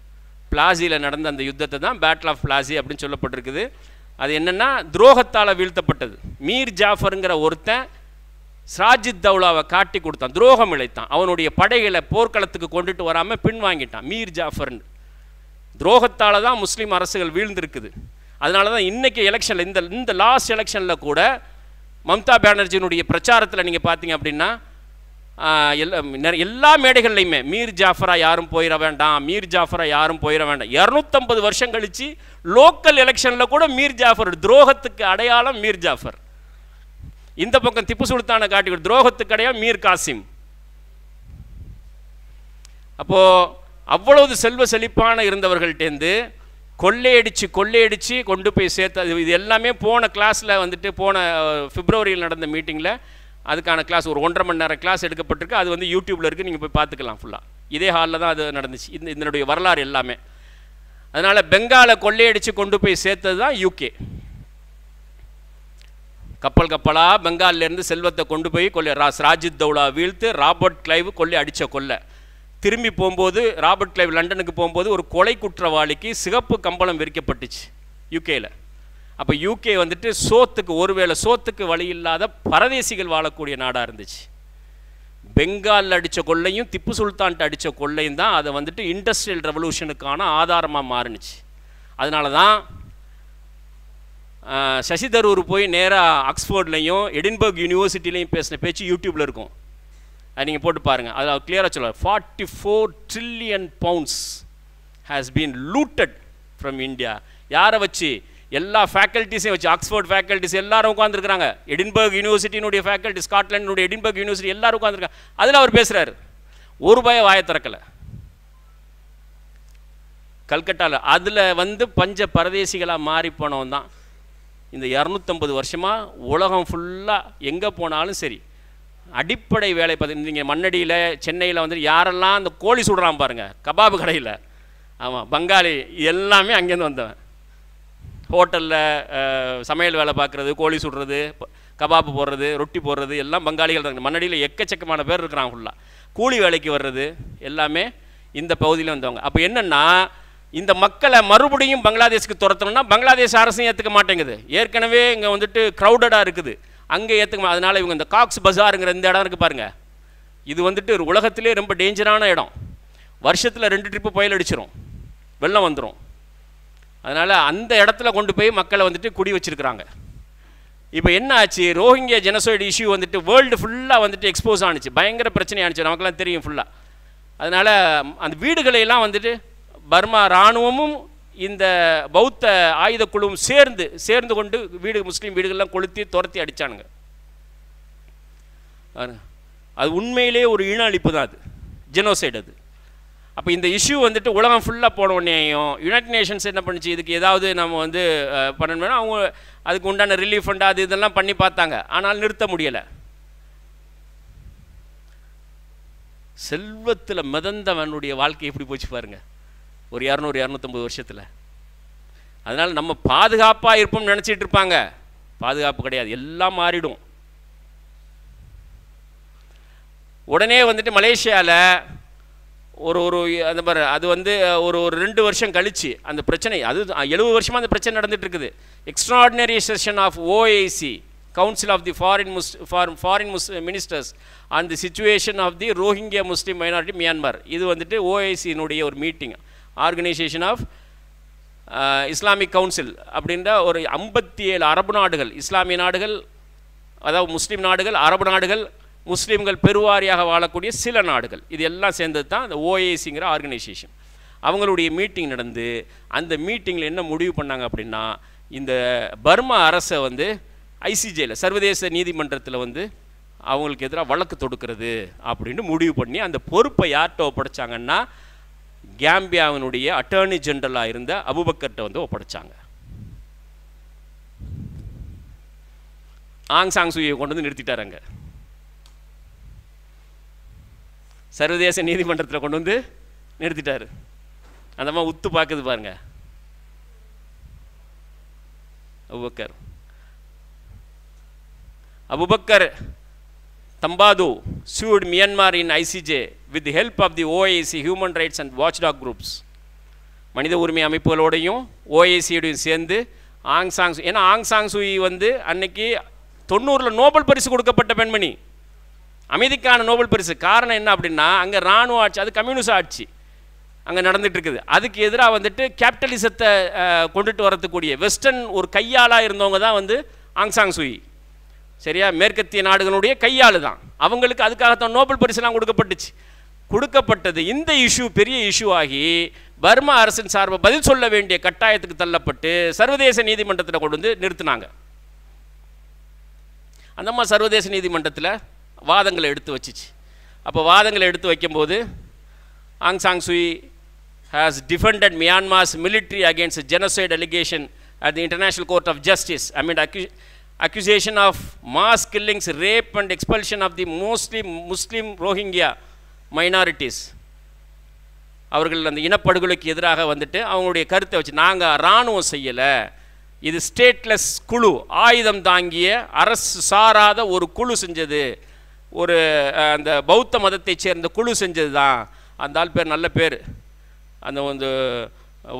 Speaker 1: பிளாசியில் நடந்த அந்த யுத்தத்தை தான் பேட்டில் ஆஃப் பிளாசி அப்படின்னு சொல்லப்பட்டிருக்குது. அது என்னென்னா துரோகத்தால் வீழ்த்தப்பட்டது. மீர் ஜாஃபருங்கிற ஒருத்தன் சிராஜித் தௌலாவை காட்டி கொடுத்தான், துரோகம் இழைத்தான். அவனுடைய படைகளை போர்க்களத்துக்கு கொண்டுட்டு வராமல் பின்வாங்கிட்டான் மீர் ஜாஃபர்னு. துரோகத்தால் தான் முஸ்லீம் அரசுகள் வீழ்ந்திருக்குது. அதனால தான் இன்றைக்கி எலெக்ஷனில் இந்த லாஸ்ட் எலெக்ஷனில் கூட மம்தா பானர்ஜியினுடைய பிரச்சாரத்தில் நீங்கள் பார்த்தீங்க அப்படின்னா எல்லா மேடைகள்லையுமே மீர் ஜாஃபரா யாரும் போயிட வேண்டாம், மீர் ஜாஃபரா யாரும் போயிட வேண்டாம். 250 வருஷம் கழித்து லோக்கல் எலெக்ஷனில் கூட மீர் ஜாஃபர், துரோகத்துக்கு அடையாளம் மீர் ஜாஃபர். இந்த பக்கம் திப்பு சுல்தானை காட்டி துரோகத்துக்கு அடையாளம் மீர் காசிம். அப்போது அவ்வளவு செல்வ செழிப்பான இருந்தவர்கள்ட்டேருந்து கொள்ளையடிச்சு கொண்டு போய் சேர்த்து, இது எல்லாமே போன கிளாஸில் வந்துட்டு போன பிப்ரவரியில் நடந்த மீட்டிங்கில் அதுக்கான கிளாஸ் ஒரு 1.5 மணி நேரம் கிளாஸ் எடுக்கப்பட்டிருக்கு. அது வந்து யூடியூப்பில் இருக்குது, நீங்கள் போய் பார்த்துக்கலாம் ஃபுல்லாக. இதே ஹாலில் தான் அது நடந்துச்சு, இதனுடைய வரலாறு எல்லாமே. அதனால் பெங்காலை கொள்ளையடித்து கொண்டு போய் சேர்த்தது தான் யூகே. கப்பலாக பெங்காலிலேருந்து செல்வத்தை கொண்டு போய் சிராஜித் தௌலா வீழ்த்து ராபர்ட் கிளைவ் அடித்த கொள்ளை. திரும்பி போகும்போது ராபர்ட் கிளைவ் லண்டனுக்கு போகும்போது ஒரு கொலை குற்றவாளிக்கு சிகப்பு கம்பளம் விரிக்கப்பட்டுச்சு யூகேயில். அப்போ யூகே வந்துட்டு ஒருவேளை சோத்துக்கு வழி இல்லாத பரதேசிகள் வாழக்கூடிய நாடாக இருந்துச்சு. பெங்காலில் அடித்த கொள்ளையும் திப்பு சுல்தான்ட்டு அடித்த கொள்ளையும் தான் அதை வந்துட்டு இண்டஸ்ட்ரியல் ரெவல்யூஷனுக்கான ஆதாரமாக மாறினுச்சு. அதனால தான் சசி தரூர் போய் நேராக ஆக்ஸ்ஃபோர்ட்லேயும் எடின்பர்க் யூனிவர்சிட்டிலையும் பேசின பேச்சு யூடியூப்பில் இருக்கும், அது நீங்கள் போட்டு பாருங்கள். அதில் அவர் கிளியராக சொல்லுவார், 44 trillion pounds has been looted from India. யாரை வச்சு? எல்லா ஃபேக்கல்ட்டிஸையும் வச்சு. ஆக்ஸ்ஃபோர்ட் ஃபேக்கல்ட்டிஸ் எல்லாரும் உட்காந்துருக்குறாங்க, எடின்பர்க் யூனிவர்சிட்டியினுடைய ஃபேக்கல்ட்டி, ஸ்காட்லாண்டினுடைய எடின்பர்க் யூனிவர்சிட்டி எல்லாரும் உட்காந்துருக்காங்க. அதில் அவர் பேசுகிறார், ஒரு பய வாயை திறக்கலை. கல்கட்டாவில் அதில் வந்து பஞ்ச பரதேசிகளாக மாறி போனவன் தான் இந்த 250 வருஷமாக உலகம் ஃபுல்லாக எங்கே போனாலும் சரி அடிப்படை வேலை பார்த்து. நீங்கள் மண்ணடியில் சென்னையில் வந்து யாரெல்லாம் அந்த கோழி சுடுறான் பாருங்கள் கபாபு கடையில், ஆமாம் பங்காளி எல்லாமே அங்கேருந்து வந்தவன். ஹோட்டலில் சமையல் வேலை பார்க்குறது, கோழி சுடுறது, கபாபு போடுறது, ரொட்டி போடுறது எல்லாம் பங்காளிகள் தான். மண்ணடியில் எக்கச்சக்கமான பேர் இருக்கிறான் ஃபுல்லாக. கூலி வேலைக்கு வர்றது எல்லாமே இந்த பகுதியில் வந்தவங்க. அப்போ என்னென்னா இந்த மக்களை மறுபடியும் பங்களாதேஷுக்கு துரத்தணும்னா பங்களாதேஷ் அரசும் ஏற்றுக்க மாட்டேங்குது. ஏற்கனவே இங்கே வந்துட்டு க்ரௌடடாக இருக்குது, அங்கே ஏற்றுக்க. அதனால் இவங்க இந்த காக்ஸ் பஜாருங்கிற இந்த இடம் இருக்குது பாருங்கள், இது வந்துட்டு ஒரு உலகத்திலே ரொம்ப டேஞ்சரான இடம். வருஷத்தில் 2 ட்ரிப்பு புயல் அடிச்சிடும், வெள்ளம் வந்துடும். அதனால் அந்த இடத்துல கொண்டு போய் மக்களை வந்துட்டு குடி வச்சுருக்கிறாங்க. இப்போ என்ன ஆச்சு, ரோஹிங்கியா ஜெனசைடு இஷ்யூ வந்துட்டு வேர்ல்டு ஃபுல்லாக வந்துட்டு எக்ஸ்போஸ் ஆனிச்சு, பயங்கர பிரச்சனை ஆனிச்சு, நமக்கெல்லாம் தெரியும் ஃபுல்லாக. அதனால் அந்த வீடுகளையெல்லாம் வந்துட்டு பர்மா இராணுவமும் இந்த பௌத்த ஆயுத குழுவும் சேர்ந்து கொண்டு முஸ்லீம் வீடுகள்லாம் கொளுத்தி துரத்தி அடித்தானுங்க. அது உண்மையிலே ஒரு இன அழிப்பு தான், அது ஜெனோசைடு அது. அப்போ இந்த இஷ்யூ வந்துட்டு உலகம் ஃபுல்லாக போன உடனேயும் யுனைடெட் நேஷன்ஸ் என்ன பண்ணுச்சு, இதுக்கு ஏதாவது நம்ம வந்து பண்ணணும்னா அவங்க அதுக்கு உண்டான ரிலீஃப் ஃபண்ட் அது இதெல்லாம் பண்ணி பார்த்தாங்க, ஆனால் நிறுத்த முடியலை. செல்வத்தில் மிதந்தவனுடைய வாழ்க்கை எப்படி போச்சு பாருங்க, ஒரு 200-250 வருஷத்தில். அதனால் நம்ம பாதுகாப்பாக இருப்போம்னு நினச்சிட்டு இருப்பாங்க, பாதுகாப்பு கிடையாது, எல்லாம் மாறிடும். உடனே வந்துட்டு மலேசியாவில் அந்த மாதிரி அது வந்து ஒரு 2 வருஷம் கழிச்சு அந்த பிரச்சனை, அது 70 வருஷமாக அந்த பிரச்சனை நடந்துட்டு இருக்குது. Extraordinary session of OIC, council of the foreign ministers on the situation of the Rohingya Muslim minority Myanmar. இது வந்துட்டு OIC-னுடைய ஒரு meeting, organisation of Islamic council அப்படின்ற ஒரு 57 அரபு நாடுகள், இஸ்லாமிய நாடுகள், அதாவது முஸ்லீம் நாடுகள், அரபு நாடுகள், முஸ்லீம்கள் பெருவாரியாக வாழக்கூடிய சில நாடுகள், இது எல்லாம் சேர்ந்தது தான் அந்த OIC-ங்கிற ஆர்கனைசேஷன். அவங்களுடைய மீட்டிங் நடந்து அந்த மீட்டிங்கில் என்ன முடிவு பண்ணாங்க அப்படின்னா, இந்த பர்மா அரசை வந்து ICJ-ல சர்வதேச நீதிமன்றத்தில் வந்து அவங்களுக்கு எதிராக வழக்கு தொடுக்கிறது அப்படின்னு முடிவு பண்ணி அந்த பொறுப்பை யார்கிட்ட ஒப்படைச்சாங்கன்னா கேம்பியாவினுடைய அட்டர்னி ஜெனரலாக இருந்த அபுபக்கர்கிட்ட வந்து ஒப்படைச்சாங்க. ஆங் சாங் சூயை கொண்டு வந்து நிறுத்திட்டாருங்க, சர்வதேச நீதிமன்றத்தில் கொண்டு வந்து நிறுத்திட்டாரு. அந்த மாதிரி உத்து பார்க்குது பாருங்க Abu Bakr தம்பாது sued Myanmar in ICJ with the help of the OIC, human rights and watchdog groups. மனித உரிமை அமைப்புகளோடையும் OIC-யோடையும் சேர்ந்து ஏன்னா ஆங் சாங் சூயி வந்து அன்னைக்கு 90ல் நோபல் பரிசு கொடுக்கப்பட்ட பெண்மணி, அமைதிக்கான நோபல் பரிசு. காரணம் என்ன அப்படின்னா, அங்கே இராணுவ ஆட்சி, அது கம்யூனிஸ்ட் ஆட்சி அங்கே நடந்துட்டு இருக்குது. அதுக்கு எதிராக வந்துட்டு கேபிட்டலிசத்தை கொண்டுட்டு வரத்துக்கூடிய வெஸ்டர்ன் ஒரு கையாளாக இருந்தவங்க தான் வந்து ஆங் சாங் சூயி. சரியா, மேற்கத்திய நாடுகளுடைய கையாளு தான். அவங்களுக்கு அதுக்காகத்தான் நோபல் பரிசுலாம் கொடுக்கப்பட்டது. இந்த இஷ்யூ பெரிய இஷ்யூ ஆகி பர்மா அரசின் சார்பை பதில் சொல்ல வேண்டிய கட்டாயத்துக்கு தள்ளப்பட்டு சர்வதேச நீதிமன்றத்தில் கொண்டு வந்து நிறுத்தினாங்க. அந்த மாதிரி சர்வதேச நீதிமன்றத்தில் வாதங்களை எடுத்து வச்சிச்சு. அப்போ வாதங்களை எடுத்து வைக்கும்போது Aung San Suu has defended Myanmar's military against a genocide allegation at the International Court of Justice amid accusation of mass killings, rape and expulsion of the mostly Muslim Rohingya minorities. அவர்கள் அந்த இனப்படுகொலைக்கு எதிராக வந்துட்டு அவங்களுடைய கருத்தை வச்சு, நாங்கள் இராணுவம் செய்யலை, இது ஸ்டேட்லெஸ் குழு, ஆயுதம் தாங்கிய அரசு சாராத ஒரு குழு செஞ்சது, ஒரு அந்த பௌத்த மதத்தை சேர்ந்த குழு செஞ்சது தான். அந்த ஆள் பேர் நல்ல பேர், அந்த வந்து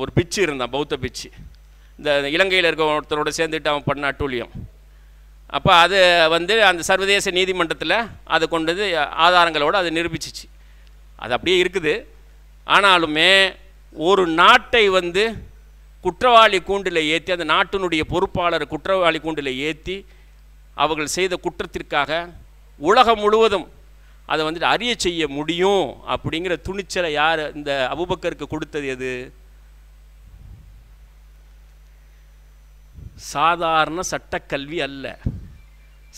Speaker 1: ஒரு பிச்சு இருந்தான், பௌத்த பிச்சு, இந்த இலங்கையில் இருக்க ஒருத்தரோட சேர்ந்துட்டு அவன் பண்ண அட்டூழியம். அப்போ அது வந்து அந்த சர்வதேச நீதிமன்றத்தில் அதை கொண்டது ஆதாரங்களோடு அது நிரூபிச்சிச்சு. அது அப்படியே இருக்குது. ஆனாலுமே ஒரு நாட்டை வந்து குற்றவாளி கூண்டில் ஏற்றி, அந்த நாட்டினுடைய பொறுப்பாளர் குற்றவாளி கூண்டில் ஏற்றி அவர்கள் செய்த குற்றத்திற்காக உலகம் முழுவதும் அதை வந்துட்டு அறிய செய்ய முடியும் அப்படிங்கிற துணிச்சலை யார் இந்த அபூபக்கருக்கு கொடுத்தது? எது? சாதாரண சட்டக்கல்வி அல்ல,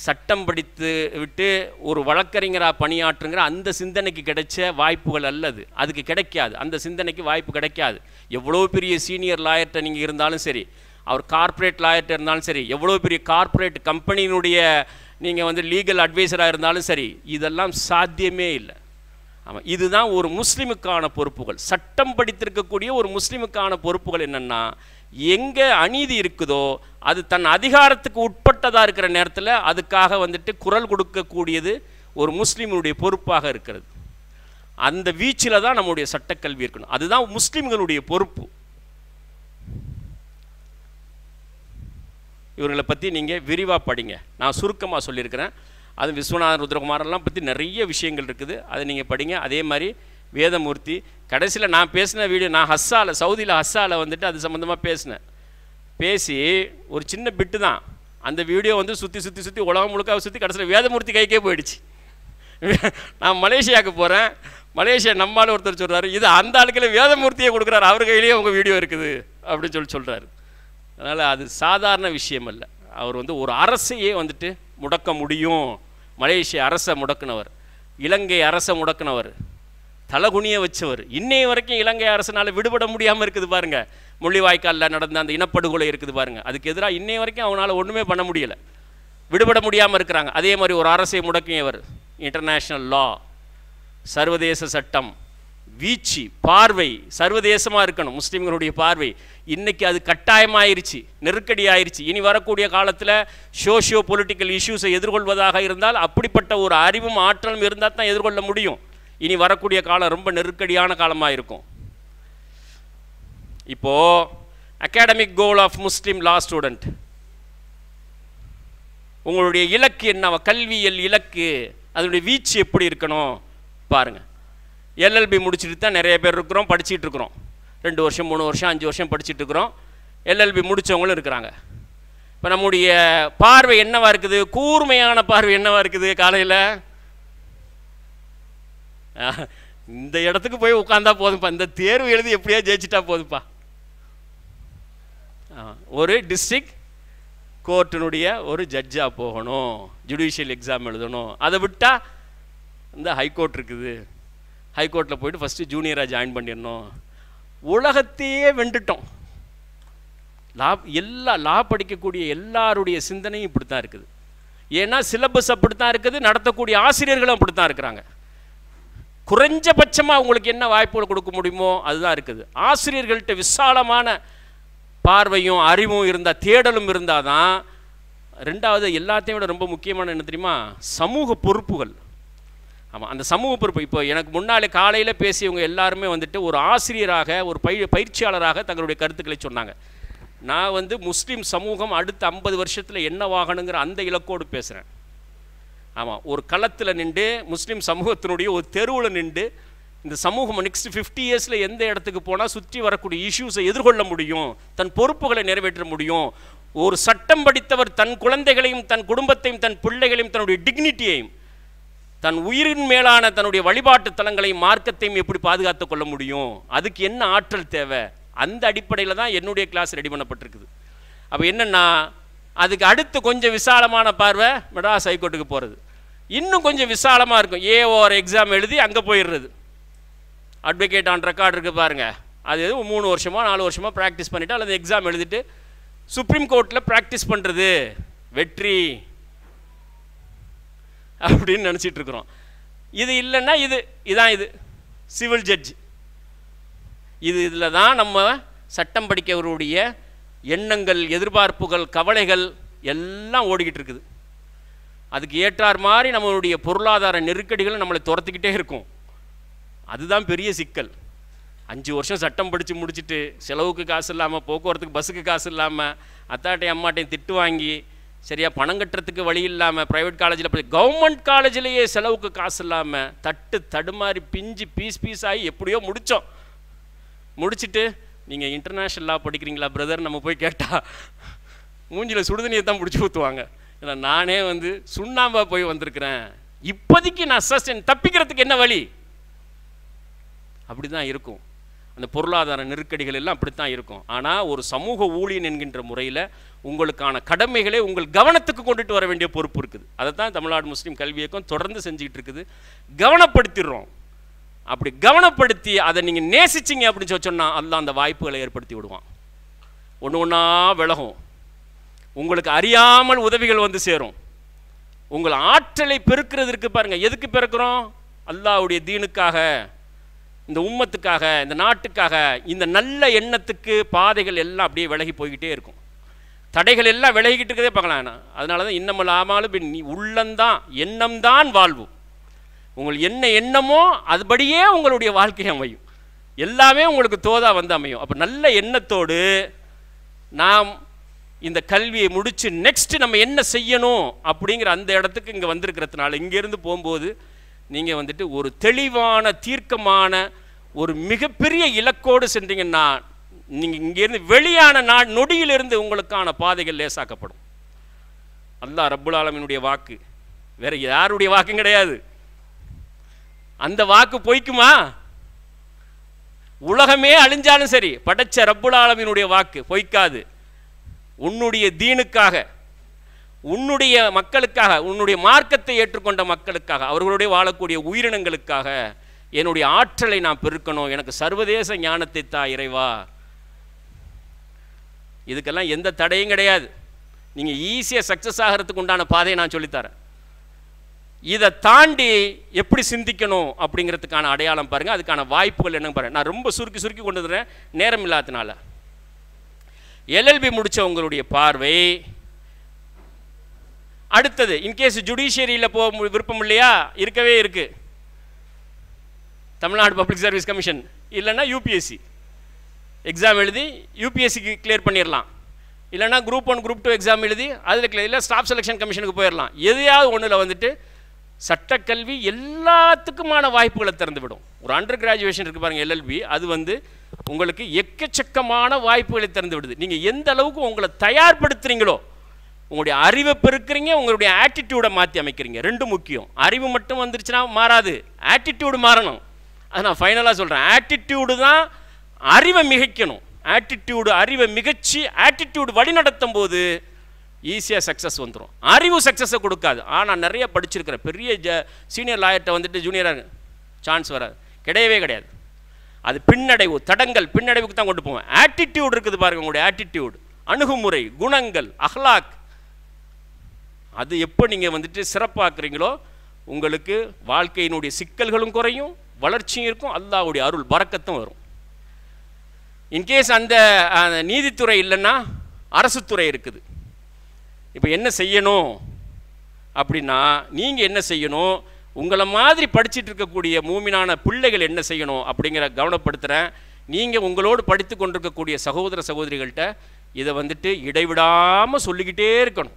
Speaker 1: சட்டம் படித்து விட்டு ஒரு வழக்கறிஞராக பணியாற்றுங்கிற அந்த சிந்தனைக்கு கிடைச்ச வாய்ப்புகள் அல்லது, அதுக்கு கிடைக்காது, அந்த சிந்தனைக்கு வாய்ப்பு கிடைக்காது. எவ்வளோ பெரிய சீனியர் லாயர்கிட்ட நீங்கள் இருந்தாலும் சரி, அவர் கார்ப்பரேட் லாயர்கிட்ட இருந்தாலும் சரி, எவ்வளோ பெரிய கார்ப்பரேட் கம்பெனியினுடைய நீங்கள் வந்து லீகல் அட்வைசராக இருந்தாலும் சரி, இதெல்லாம் சாத்தியமே இல்லை. ஆமாம், இதுதான் ஒரு முஸ்லீமுக்கான பொறுப்புகள். சட்டம் படித்திருக்கக்கூடிய ஒரு முஸ்லீமுக்கான பொறுப்புகள் என்னென்னா, எங்கே அநீதி இருக்குதோ அது தன் அதிகாரத்துக்கு உட்பட்டதாக இருக்கிற நேரத்தில் அதுக்காக வந்துட்டு குரல் கொடுக்கக்கூடியது ஒரு முஸ்லீமுடைய பொறுப்பாக இருக்கிறது. அந்த வீச்சில் தான் நம்முடைய சட்டக்கல்வி இருக்கணும். அதுதான் முஸ்லிம்களுடைய பொறுப்பு. இவர்களை பற்றி நீங்கள் விரிவாக படிங்க. நான் சுருக்கமாக சொல்லியிருக்கிறேன். அது விஸ்வநாதன் ருத்ரகுமாரெல்லாம் பற்றி நிறைய விஷயங்கள் இருக்குது, அதை நீங்கள் படிங்க. அதே மாதிரி வேதமூர்த்தி கடைசியில் நான் பேசின வீடியோ, நான் ஹஸ்ஸாவில் சவுதியில் ஹஸ்ஸாவில் வந்துட்டு அது சம்மந்தமாக பேசினேன். பேசி ஒரு சின்ன பிட்டு தான், அந்த வீடியோ வந்து சுற்றி சுற்றி சுற்றி உலகம் முழுக்க சுற்றி கடைசியில் வேதமூர்த்தி கைக்கே போயிடுச்சு. நான் மலேசியாவுக்கு போகிறேன், மலேசியா நம்மளால் ஒருத்தர் சொல்கிறாரு, இது அந்த ஆளுக்களை வேதமூர்த்தியை கொடுக்குறாரு, அவர் கையிலேயே உங்கள் வீடியோ இருக்குது அப்படின்னு சொல்கிறாரு. அதனால் அது சாதாரண விஷயம் அல்ல. அவர் வந்து ஒரு அரசையே வந்துட்டு முடக்க முடியும். மலேசிய அரசை முடக்குனவர், இலங்கை அரசை முடக்குனவர், தலகுனியை வச்சவர். இன்னைய வரைக்கும் இலங்கை அரசனால் விடுபட முடியாமல் இருக்குது பாருங்கள். முள்ளிவாய்க்காலில் நடந்த அந்த இனப்படுகொலை இருக்குது பாருங்கள், அதுக்கு எதிராக இன்னைய வரைக்கும் அவனால் ஒன்றுமே பண்ண முடியலை, விடுபட முடியாமல் இருக்கிறாங்க. அதே மாதிரி ஒரு அரசை முடக்கியவர். இன்டர்நேஷ்னல் லா, சர்வதேச சட்டம், வீச்சு, பார்வை சர்வதேசமாக இருக்கணும் முஸ்லீம்களுடைய பார்வை. இன்றைக்கி அது கட்டாயமாயிருச்சு, நெருக்கடி ஆயிடுச்சு. இனி வரக்கூடிய காலத்தில் சோஷியோ பொலிட்டிக்கல் இஷ்யூஸை எதிர்கொள்வதாக இருந்தால் அப்படிப்பட்ட ஒரு அறிவும் ஆற்றலும் இருந்தால் தான் எதிர்கொள்ள முடியும். இனி வரக்கூடிய காலம் ரொம்ப நெருக்கடியான காலமாக இருக்கும். இப்போது academic goal of Muslim law student, உங்களுடைய இலக்கு என்னவா? கல்வியல் இலக்கு, அதனுடைய வீச்சு எப்படி இருக்கணும் பாருங்கள். எல்எல்பி முடிச்சுட்டு தான் நிறைய பேர் இருக்கிறோம், படிச்சுட்டு இருக்கிறோம். 2 வருஷம் 3 வருஷம் 5 வருஷம் படிச்சுட்டு இருக்கிறோம். எல்எல்பி முடித்தவங்களும் இருக்கிறாங்க. இப்போ நம்முடைய பார்வை என்னவா இருக்குது? கூர்மையான பார்வை என்னவா இருக்குது? காலையில் இந்த இடத்துக்கு போய் உட்காந்தா போதும்ப்பா, இந்த தேர்வு எழுதி எப்படியா ஜெயிச்சிட்டா போதும்ப்பா. ஒரு டிஸ்ட்ரிக்ட் கோர்ட்டினுடைய ஒரு ஜட்ஜாக போகணும், ஜுடிஷியல் எக்ஸாம் எழுதணும். அதை விட்டால் இந்த ஹைகோர்ட் இருக்குது, ஹைகோர்ட்டில் போய்ட்டு ஃபஸ்ட்டு ஜூனியராக ஜாயின் பண்ணிடணும். உலகத்தையே வெண்டுட்டோம். லா படிக்கக்கூடிய எல்லாருடைய சிந்தனையும் இப்படி தான் இருக்குது. ஏன்னா சிலபஸ் அப்படி தான் இருக்குது, நடத்தக்கூடிய ஆசிரியர்களும் அப்படி தான் இருக்கிறாங்க. குறைஞ்சபட்சமாக உங்களுக்கு என்ன வாய்ப்புகள் கொடுக்க முடியுமோ அதுதான் இருக்குது. ஆசிரியர்கள்ட்ட விசாலமான பார்வையும் அறிவும் இருந்தால், தேடலும் இருந்தால் தான். ரெண்டாவது, எல்லாத்தையும் விட ரொம்ப முக்கியமான என்ன தெரியுமா? சமூக பொறுப்புகள். ஆமாம், அந்த சமூக பொறுப்பு. இப்போ எனக்கு முன்னாலே காலையில் பேசியவங்க எல்லாருமே வந்துட்டு ஒரு ஆசிரியராக, ஒரு பயிற்சியாளராக தங்களுடைய கருத்துக்களை சொன்னாங்க. நான் வந்து முஸ்லீம் சமூகம் அடுத்த 50 வருஷத்தில் என்னவாகணுங்கிற அந்த இலக்கோடு பேசுகிறேன். ஆமாம், ஒரு களத்தில் நின்று முஸ்லீம் சமூகத்தினுடைய ஒரு தெருவில் நின்று இந்த சமூகம் நெக்ஸ்ட் 50 இயர்ஸில் எந்த இடத்துக்கு போனால் சுற்றி வரக்கூடிய இஷ்யூஸை எதிர்கொள்ள முடியும், தன் பொறுப்புகளை நிறைவேற்ற முடியும். ஒரு சட்டம் படித்தவர் தன் குழந்தைகளையும் தன் குடும்பத்தையும் தன் பிள்ளைகளையும் தன்னுடைய டிக்னிட்டியையும் தன் உயிரின் மேலான தன்னுடைய வழிபாட்டு தலங்களையும் மார்க்கத்தையும் எப்படி பாதுகாத்து கொள்ள முடியும், அதுக்கு என்ன ஆற்றல் தேவை, அந்த அடிப்படையில் தான் என்னுடைய கிளாஸ் ரெடி பண்ணப்பட்டிருக்குது. அப்போ என்னென்னா, அதுக்கு அடுத்து கொஞ்சம் விசாலமான பார்வை மெட்ராஸ் ஹைகோர்ட்டுக்கு போகிறது. இன்னும் கொஞ்சம் விசாலமாக இருக்கும், ஏஓஆர் எக்ஸாம் எழுதி அங்கே போயிடுறது. அட்வொகேட் ஆன் ரெக்கார்டு இருக்குது பாருங்கள், அது 3 வருஷமோ 4 வருஷமோ ப்ராக்டிஸ் பண்ணிவிட்டு அல்லது எக்ஸாம் எழுதிட்டு சுப்ரீம் கோர்ட்டில் ப்ராக்டிஸ் பண்ணுறது வெற்றி அப்படின்னு நினச்சிட்டு இருக்கிறோம். இது இல்லைன்னா இதான் இது சிவில் ஜட்ஜ். இதில் தான் நம்ம சட்டம் படிக்கிறவருடைய எண்ணங்கள், எதிர்பார்ப்புகள், கவலைகள் எல்லாம் ஓடிக்கிட்டு இருக்குது. அதுக்கு ஏற்றார் மாதிரி நம்மளுடைய பொருளாதார நெருக்கடிகள் நம்மளை துரத்திக்கிட்டே இருக்கும். அதுதான் பெரிய சிக்கல். 5 வருஷம் சட்டம் படித்து முடிச்சுட்டு செலவுக்கு காசு இல்லாமல், போக்குவரத்துக்கு பஸ்ஸுக்கு காசு இல்லாமல், அத்தாட்டையும் அம்மாட்டையும் திட்டு வாங்கி, சரியாக பணம் கட்டுறதுக்கு வழி இல்லாமல், ப்ரைவேட் காலேஜில் போய் கவர்மெண்ட் காலேஜிலேயே செலவுக்கு காசு இல்லாமல் தடுமாறி பிஞ்சு பீஸ் ஆகி எப்படியோ முடிச்சுட்டு நீங்கள் இன்டர்நேஷ்னல் லா படிக்கிறீங்களா பிரதர் நம்ம போய் கேட்டால் மூஞ்சியில் சுடுதண்ணியை தான் பிடிச்சி ஊற்றுவாங்க. ஏன்னா நானே வந்து சுண்ணாம்பா போய் வந்திருக்கிறேன், இப்போதைக்கு நான் தப்பிக்கிறதுக்கு என்ன வழி, அப்படி தான் இருக்கும். அந்த பொருளாதார நெருக்கடிகள் எல்லாம் அப்படித்தான் இருக்கும். ஆனால் ஒரு சமூக ஊழியன் என்கின்ற முறையில் உங்களுக்கான கடமைகளை உங்கள் கவனத்துக்கு கொண்டுட்டு வர வேண்டிய பொறுப்பு இருக்குது. அதை தான் தமிழ்நாடு முஸ்லீம் கல்வி இயக்கம் தொடர்ந்து செஞ்சுக்கிட்டு இருக்குது. கவனப்படுத்திடுறோம். அப்படி கவனப்படுத்தி அதை நீங்கள் நேசிச்சிங்க அப்படின்னு சொன்னால் அல்லாஹ் அந்த வாய்ப்புகளை ஏற்படுத்தி விடுவான். ஒன்று ஒன்றா விலகும். உங்களுக்கு அறியாமல் உதவிகள் வந்து சேரும். உங்கள் ஆற்றலை பெருக்கிறதுக்கு பாருங்கள். எதுக்கு பெருக்கிறோம்? அல்லாஹ்வுடைய தீனுக்காக, இந்த உம்மத்துக்காக, இந்த நாட்டுக்காக. இந்த நல்ல எண்ணத்துக்கு பாதைகள் எல்லாம் அப்படியே விலகி போய்கிட்டே இருக்கும். தடைகள் எல்லாம் விலகிக்கிட்டு இருக்கதே பார்க்கலாம். அதனால தான் இன்னமல் ஆமாலும் நீ உள்ளந்தான் எண்ணம்தான் வாழ்வு. உங்கள் என்ன எண்ணமோ அதுபடியே உங்களுடைய வாழ்க்கை அமையும். எல்லாமே உங்களுக்கு தோதா வந்து அமையும். அப்போ நல்ல எண்ணத்தோடு நாம் இந்த கல்வியை முடித்து நெக்ஸ்ட்டு நம்ம என்ன செய்யணும் அப்படிங்கிற அந்த இடத்துக்கு இங்கே வந்திருக்கிறதுனால, இங்கேருந்து போகும்போது நீங்கள் வந்துட்டு ஒரு தெளிவான தீர்க்கமான ஒரு மிகப்பெரிய இலக்கோடு சென்றீங்கன்னா, நீங்கள் இங்கேருந்து வெளியான நொடியிலிருந்து உங்களுக்கான பாதைகள் லேசாக்கப்படும். அல்லாஹ் ரப்புல் ஆலமீனுடைய வாக்கு, வேறு யாருடைய வாக்கும் கிடையாது. அந்த வாக்கு பொய்க்குமா? உலகமே அழிஞ்சாலும் சரி, படைச்ச ரப்புல் ஆலமீனுடைய வாக்கு பொய்க்காது. உன்னுடைய தீனுக்காக, உன்னுடைய மக்களுக்காக, உன்னுடைய மார்க்கத்தை ஏற்றுக்கொண்ட மக்களுக்காக, அவர்களுடைய வாழக்கூடிய உயிரினங்களுக்காக என்னுடைய ஆற்றலை நான் பெருக்கணும். எனக்கு சர்வதேச ஞானத்தை தா இறைவா. இதுக்கெல்லாம் எந்த தடையும் கிடையாது. நீங்கள் ஈஸியாக சக்ஸஸ் ஆகிறதுக்கு உண்டான பாதையை நான் சொல்லித்தரேன். இதை தாண்டி எப்படி சிந்திக்கணும் அப்படிங்கிறதுக்கான அடையாளம் பாருங்கள், அதுக்கான வாய்ப்புகள் என்னன்னு பாருங்கள். நான் ரொம்ப சுருக்கி கொண்டு வந்துடுறேன் நேரம் இல்லாததுனால. எல்எல்பி முடித்த உங்களுடைய பார்வை அடுத்தது, இன்கேஸ் ஜுடிஷியரியில் போக விருப்பம் இல்லையா, இருக்கவே இருக்குது தமிழ்நாடு பப்ளிக் சர்வீஸ் கமிஷன், இல்லைன்னா யூபிஎஸ்சி எக்ஸாம் எழுதி யூபிஎஸ்சிக்கு கிளியர் பண்ணிடலாம். இல்லைனா குரூப் 1 குரூப் 2 எக்ஸாம் எழுதி அதில் கிளியர், இல்லை ஸ்டாஃப் செலெக்ஷன் கமிஷனுக்கு போயிடலாம். எதையாவது ஒன்றில் வந்துட்டு சட்டக்கல்வி எல்லாத்துக்குமான வாய்ப்புகளை திறந்துவிடும். ஒரு அண்டர் கிராஜுவேஷன் இருக்குது பாருங்கள் எல்எல்பி, அது வந்து உங்களுக்கு எக்கச்சக்கமான வாய்ப்புகளை திறந்து விடுது. நீங்கள் எந்த அளவுக்கு உங்களை தயார்படுத்துகிறீங்களோ, உங்களுடைய அறிவை பெருக்கிறீங்க, உங்களுடைய ஆட்டிடியூடை மாற்றி அமைக்கிறீங்க. ரெண்டும் முக்கியம். அறிவு மட்டும் வந்துருச்சுன்னா மாறாது, ஆட்டிடியூடு மாறணும். அதை நான் ஃபைனலாக சொல்கிறேன். ஆட்டிடியூடு தான் அறிவை மிகைக்கணும். ஆட்டிடியூடு அறிவை மிகச்சி ஆட்டிடியூடு வழி நடத்தும் போது ஈஸியாக சக்ஸஸ் வந்துடும். அறிவு சக்ஸஸை கொடுக்காது. ஆனால் நிறைய படிச்சிருக்கிற பெரிய சீனியர் லாயர்கிட்ட வந்துட்டு ஜூனியராக சான்ஸ் வராது, கிடையவே கிடையாது. அது பின்னடைவு, தடங்கள் பின்னடைவுக்கு தான் கொண்டு போவேன். ஆட்டிடியூடு இருக்குது பாருங்கள், உங்களுடைய ஆட்டிடியூடு, அணுகுமுறை, குணங்கள், அஹ்லாக், அது எப்போ நீங்கள் வந்துட்டு சிறப்பாக்குறீங்களோ உங்களுக்கு வாழ்க்கையினுடைய சிக்கல்களும் குறையும், வளர்ச்சியும் இருக்கும், அல்லாஹ்வுடைய அருள் பரக்கத்தும் வரும். இன்கேஸ் அந்த நீதித்துறை இல்லைன்னா அரசு துறை இருக்குது. இப்போ என்ன செய்யணும் அப்படின்னா, நீங்கள் என்ன செய்யணும், உங்களை மாதிரி படிச்சுட்டு இருக்கக்கூடிய மூமினான பிள்ளைகள் என்ன செய்யணும் அப்படிங்கிற கவனப்படுத்துகிறேன். நீங்கள் உங்களோடு படித்து கொண்டிருக்கக்கூடிய சகோதர சகோதரிகள்கிட்ட இதை வந்துட்டு இடைவிடாமல் சொல்லிக்கிட்டே இருக்கணும்.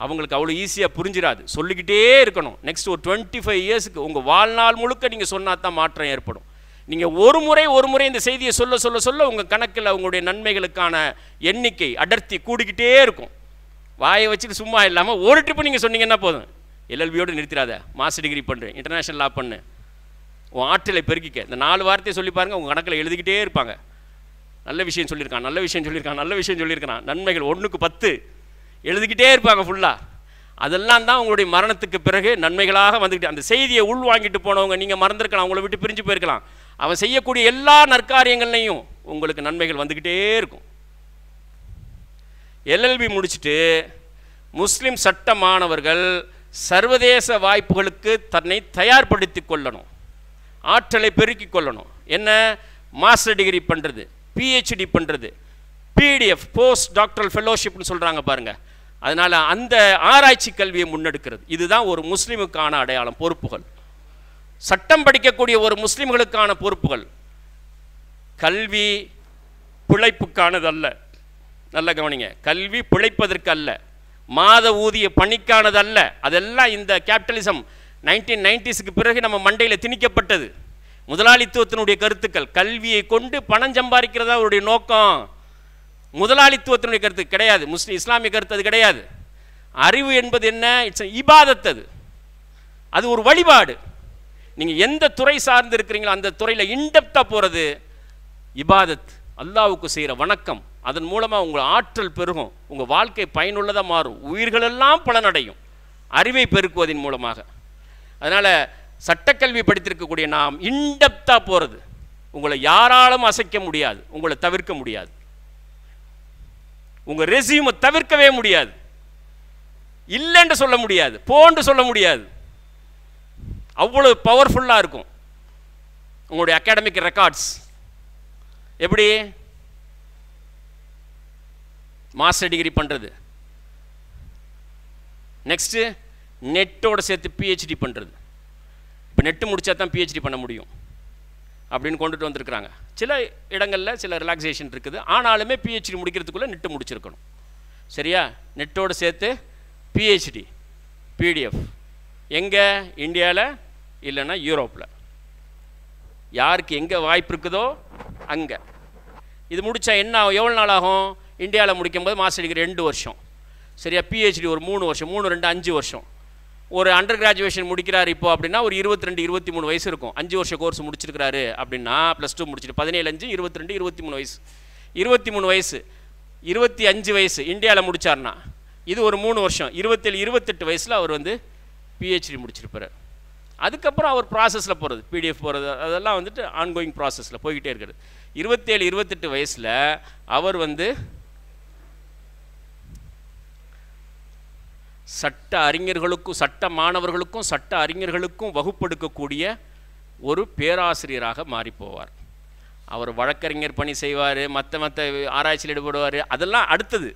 Speaker 1: அவங்களுக்கு அவ்வளோ ஈஸியாக புரிஞ்சிடாது, சொல்லிக்கிட்டே இருக்கணும். நெக்ஸ்ட் ஒரு 25 இயர்ஸுக்கு உங்கள் வாழ்நாள் முழுக்க நீங்கள் சொன்னால் தான் மாற்றம் ஏற்படும். நீங்கள் ஒரு முறை இந்த செய்தியை சொல்ல சொல்ல சொல்ல உங்கள் கணக்கில் உங்களுடைய நன்மைகளுக்கான எண்ணிக்கை அடர்த்தி கூடிக்கிட்டே இருக்கும். வாயை வச்சுட்டு சும்மா இல்லாமல் ஒரு ட்ரிப்பு நீங்கள் சொன்னீங்கன்னா போதும். எல்எல்பியோடு நிறுத்திடாத, மாஸ்டர் டிகிரி பண்ணு, இன்டர்நேஷ்னல் லா பண்ணு, உன் ஆற்றலை பெருக்கிக்க. இந்த 4 வார்த்தையை சொல்லி பாருங்கள், உங்கள் கணக்கில் எழுதிக்கிட்டே இருப்பாங்க. நல்ல விஷயம் சொல்லியிருக்கான், நல்ல விஷயம் சொல்லியிருக்கான், நல்ல விஷயம் சொல்லியிருக்கான், நன்மைகள் 1க்கு 10 எழுதிக்கிட்டே இருப்பாங்க ஃபுல்லாக. அதெல்லாம் தான் உங்களுடைய மரணத்துக்கு பிறகு நன்மைகளாக வந்துக்கிட்டு, அந்த செய்தியை உள் வாங்கிட்டு போனவங்க நீங்கள் மறந்துருக்கலாம், உங்களை விட்டு பிரிஞ்சு போயிருக்கலாம். அவன் செய்யக்கூடிய எல்லா நற்காரியங்கள்லையும் உங்களுக்கு நன்மைகள் வந்துக்கிட்டே இருக்கும். எல்எல்பி முடிச்சுட்டு முஸ்லீம் சட்ட மாணவர்கள் சர்வதேச வாய்ப்புகளுக்கு தன்னை தயார்படுத்தி கொள்ளணும், ஆற்றலை பெருக்கி கொள்ளணும். என்ன, மாஸ்டர் டிகிரி பண்ணுறது, பிஹெச்டி பண்ணுறது, பிடிஎஃப் போஸ்ட் டாக்டரல் ஃபெலோஷிப்னு சொல்கிறாங்க பாருங்கள். அதனால் அந்த ஆராய்ச்சி கல்வியை முன்னெடுக்கிறது. இதுதான் ஒரு முஸ்லீமுக்கான அடையாளம், பொறுப்புகள். சட்டம் படிக்கக்கூடிய ஒரு முஸ்லீம்களுக்கான பொறுப்புகள். கல்வி பிழைப்புக்கானது அல்ல, நல்ல கவனிங்க. கல்வி பிழைப்பதற்கு அல்ல, மாத ஊதிய பணிக்கானது அல்ல. அதெல்லாம் இந்த கேபிட்டலிசம் 1990ஸ்க்கு பிறகு நம்ம மண்டையில் திணிக்கப்பட்டது. முதலாளித்துவத்தினுடைய கருத்துக்கள், கல்வியை கொண்டு பணம் சம்பாதிக்கிறதா அவருடைய நோக்கம். முதலாளித்துவத்தினுடைய கருத்து கிடையாது, இஸ்லாமிய கருத்து அது கிடையாது. அறிவு என்பது என்ன, இட்ஸ் இபாதத். அது ஒரு வழிபாடு. நீங்கள் எந்த துறை சார்ந்து இருக்கிறீங்களோ அந்த துறையில் இன்டெப்த்தாக போகிறது இபாதத், அல்லாஹ்வுக்கு செய்கிற வணக்கம். அதன் மூலமாக உங்கள் ஆற்றல் பெருகும், உங்கள் வாழ்க்கை பயனுள்ளதாக மாறும், உயிர்களெல்லாம் பலனடையும் அறிவை பெருக்குவதன் மூலமாக. அதனால் சட்டக்கல்வி படித்திருக்கக்கூடிய நாம் இன்டெப்த்தாக போகிறது உங்களை யாராலும் அசைக்க முடியாது, உங்களை தவிர்க்க முடியாது, உங்கள் ரெஸ்யூமை தவிர்க்கவே முடியாது, இல்லைன்னு சொல்ல முடியாது, போன்று சொல்ல முடியாது. அவ்வளவு பவர்ஃபுல்லாக இருக்கும் உங்களுடைய அகாடமிக் ரெக்கார்ட்ஸ். எப்படி மாஸ்டர் டிகிரி பண்ணுறது, நெக்ஸ்ட்டு நெட்டோடு சேர்த்து பிஹெச்டி பண்ணுறது, நெட்டு முடித்தா தான் பிஹெச்டி பண்ண முடியும் அப்படின்னு கொண்டுட்டு வந்திருக்கிறாங்க. சில இடங்களில் சில ரிலாக்ஸேஷன் இருக்குது. ஆனாலுமே பிஹெச்டி முடிக்கிறதுக்குள்ளே நெட்டு முடிச்சிருக்கணும். சரியா? நெட்டோடு சேர்த்து பிஹெச்டி பிடிஎஃப் எங்கே? இந்தியாவில் இல்லைன்னா யூரோப்பில், யாருக்கு எங்கே வாய்ப்பு இருக்குதோ அங்கே. இது முடித்தா என்ன எவ்வளோ நாள் ஆகும்? இந்தியாவில் முடிக்கும்போது மாஸ்டர் டிகிரி 2 வருஷம். சரியா? பிஹெச்டி ஒரு 3 வருஷம், 3 2 5 வருஷம். ஒரு அண்டர் கிராஜுவேஷன் முடிக்கிறார் இப்போ அப்படின்னா ஒரு 22 23 வயசு இருக்கும். 5 வருஷம் கோர்ஸ் முடிச்சிருக்கிறாரு அப்படின்னா +2 முடிச்சுட்டு 17 5 22 23 வயசு. 23 வயசு 25 வயசு இந்தியாவில் முடித்தார்னா இது ஒரு 3 வருஷம். 27 28 வயசில் அவர் வந்து பிஹெச்டி முடிச்சிருப்பார். அதுக்கப்புறம் அவர் ப்ராசஸில் போகிறது, பிடிஎஃப் போகிறது, அதெல்லாம் வந்துட்டு ஆன்கோயிங் ப்ராசஸில் போய்கிட்டே இருக்கிறது. 27 28 வயசில் அவர் வந்து சட்ட அறிஞர்களுக்கும் சட்ட மாணவர்களுக்கும் சட்ட அறிஞர்களுக்கும் வகுப்பெடுக்கக்கூடிய ஒரு பேராசிரியராக மாறி போவார். அவர் வழக்கறிஞர் பணி செய்வார், மற்ற ஆராய்ச்சியில் ஈடுபடுவார். அதெல்லாம் அடுத்தது.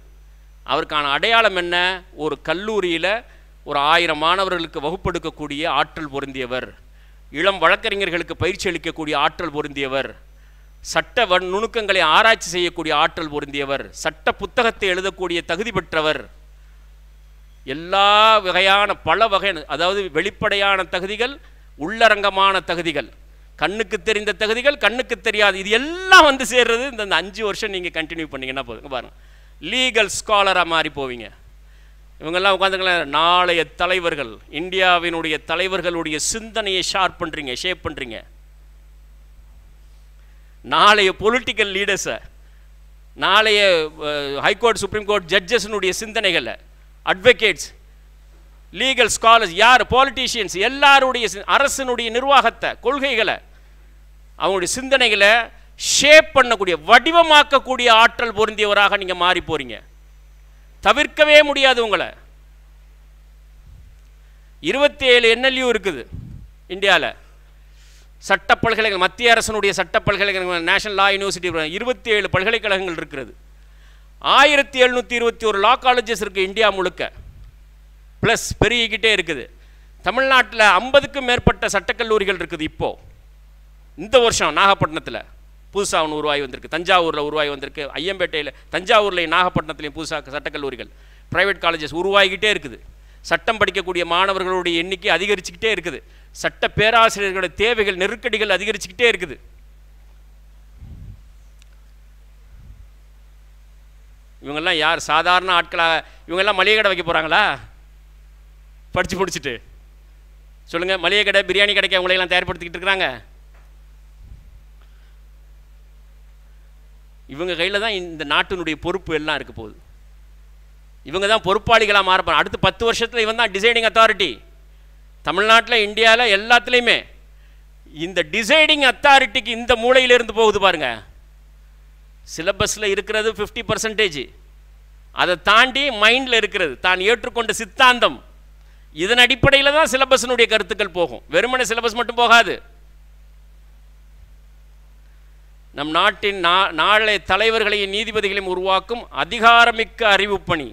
Speaker 1: அவருக்கான அடையாளம் என்ன? ஒரு கல்லூரியில் ஒரு 1000 மாணவர்களுக்கு வகுப்பெடுக்கக்கூடிய ஆற்றல் பொருந்தியவர், இளம் வழக்கறிஞர்களுக்கு பயிற்சி அளிக்கக்கூடிய ஆற்றல் பொருந்தியவர், சட்ட நுணுக்கங்களை ஆராய்ச்சி செய்யக்கூடிய ஆற்றல் பொருந்தியவர், சட்ட புத்தகத்தை எழுதக்கூடிய தகுதி பெற்றவர். எல்லா வகையான பல வகையான, அதாவது வெளிப்படையான தகுதிகள், உள்ளரங்கமான தகுதிகள், கண்ணுக்கு தெரிந்த தகுதிகள், கண்ணுக்கு தெரியாது, இது எல்லாம் வந்து சேர்றது இந்த 5 வருஷம் நீங்கள் கண்டினியூ பண்ணிங்கன்னா போதுங்க. பாருங்கள், லீகல் ஸ்காலராக மாறி போவீங்க. இவங்கெல்லாம் உட்காந்துக்கலாம் நாளைய தலைவர்கள், இந்தியாவினுடைய தலைவர்களுடைய சிந்தனையை ஷார்ப் பண்ணுறீங்க, ஷேப் பண்ணுறீங்க. நாளைய பொலிட்டிக்கல் லீடர்ஸை, நாளைய ஹைகோர்ட் சுப்ரீம் கோர்ட் ஜட்ஜஸ்னுடைய சிந்தனைகளை, அட்வொகேட்ஸ், லீகல் ஸ்காலர்ஸ், யார் பாலிட்டிஷியன்ஸ், எல்லாருடைய அரசனுடைய நிர்வாகத்தை, கொள்கைகளை, அவங்களுடைய சிந்தனைகளை ஷேப் பண்ணக்கூடிய, வடிவமாக்கக்கூடிய ஆற்றல் பொருந்தியவராக நீங்கள் மாறி போகிறீங்க. தவிர்க்கவே முடியாது உங்களை. 27 NLU இருக்குது இந்தியாவில், சட்ட பல்கலைக்கழகம், மத்திய அரசனுடைய சட்ட பல்கலைக்கழகம், நேஷனல் லா யூனிவர்சிட்டி, 27 பல்கலைக்கழகங்கள் இருக்கிறது. 1721 லா காலேஜஸ் இருக்குது இந்தியா முழுக்க, ப்ளஸ் பெருகிக்கிட்டே இருக்குது. தமிழ்நாட்டில் 50க்கும் மேற்பட்ட சட்டக்கல்லூரிகள் இருக்குது. இப்போது இந்த வருஷம் நாகப்பட்டினத்தில் புதுசாக ஒன்று உருவாகி வந்திருக்கு, தஞ்சாவூரில் உருவாகி வந்திருக்கு, ஐயம்பேட்டையில், தஞ்சாவூர்லையும் நாகப்பட்டினத்துலையும் புதுசாக சட்டக்கல்லூரிகள், ப்ரைவேட் காலேஜஸ் உருவாகிக்கிட்டே இருக்குது. சட்டம் படிக்கக்கூடிய மாணவர்களுடைய எண்ணிக்கை அதிகரிச்சுக்கிட்டே இருக்குது. சட்ட பேராசிரியர்களுடைய தேவைகள், நெருக்கடிகள் அதிகரிச்சுக்கிட்டே இருக்குது. இவங்கெல்லாம் யார்? சாதாரண ஆட்களாக? இவங்கெல்லாம் மளிகை கடை வைக்க போகிறாங்களா? படித்து பிடிச்சிட்டு சொல்லுங்கள். மளிகை கடை, பிரியாணி கடைக்கு அவங்களையெல்லாம் தயார்படுத்திக்கிட்டு இருக்கிறாங்க. இவங்க கையில் தான் இந்த நாட்டினுடைய பொறுப்பு எல்லாம் இருக்க போகுது. இவங்க தான் பொறுப்பாளிகளாக மாறப்பாங்க. அடுத்த 10 வருஷத்தில் இவன் தான் டிசைடிங் அத்தாரிட்டி. தமிழ்நாட்டில், இந்தியாவில், எல்லாத்துலேயுமே இந்த டிசைடிங் அத்தாரிட்டிக்கு இந்த மூலையிலிருந்து போகுது பாருங்கள். சிலபஸில் இருக்கிறது 50%, அதை தாண்டி மைண்டில் இருக்கிறது தான் ஏற்றுக்கொண்ட சித்தாந்தம். இதன் அடிப்படையில் தான் சிலபஸினுடைய கருத்துக்கள் போகும். வெறுமனே சிலபஸ் மட்டும் போகாது. நம் நாட்டின் நாளைய தலைவர்களையும் நீதிபதிகளையும் உருவாக்கும் அதிகாரமிக்க அறிவுப்பணி,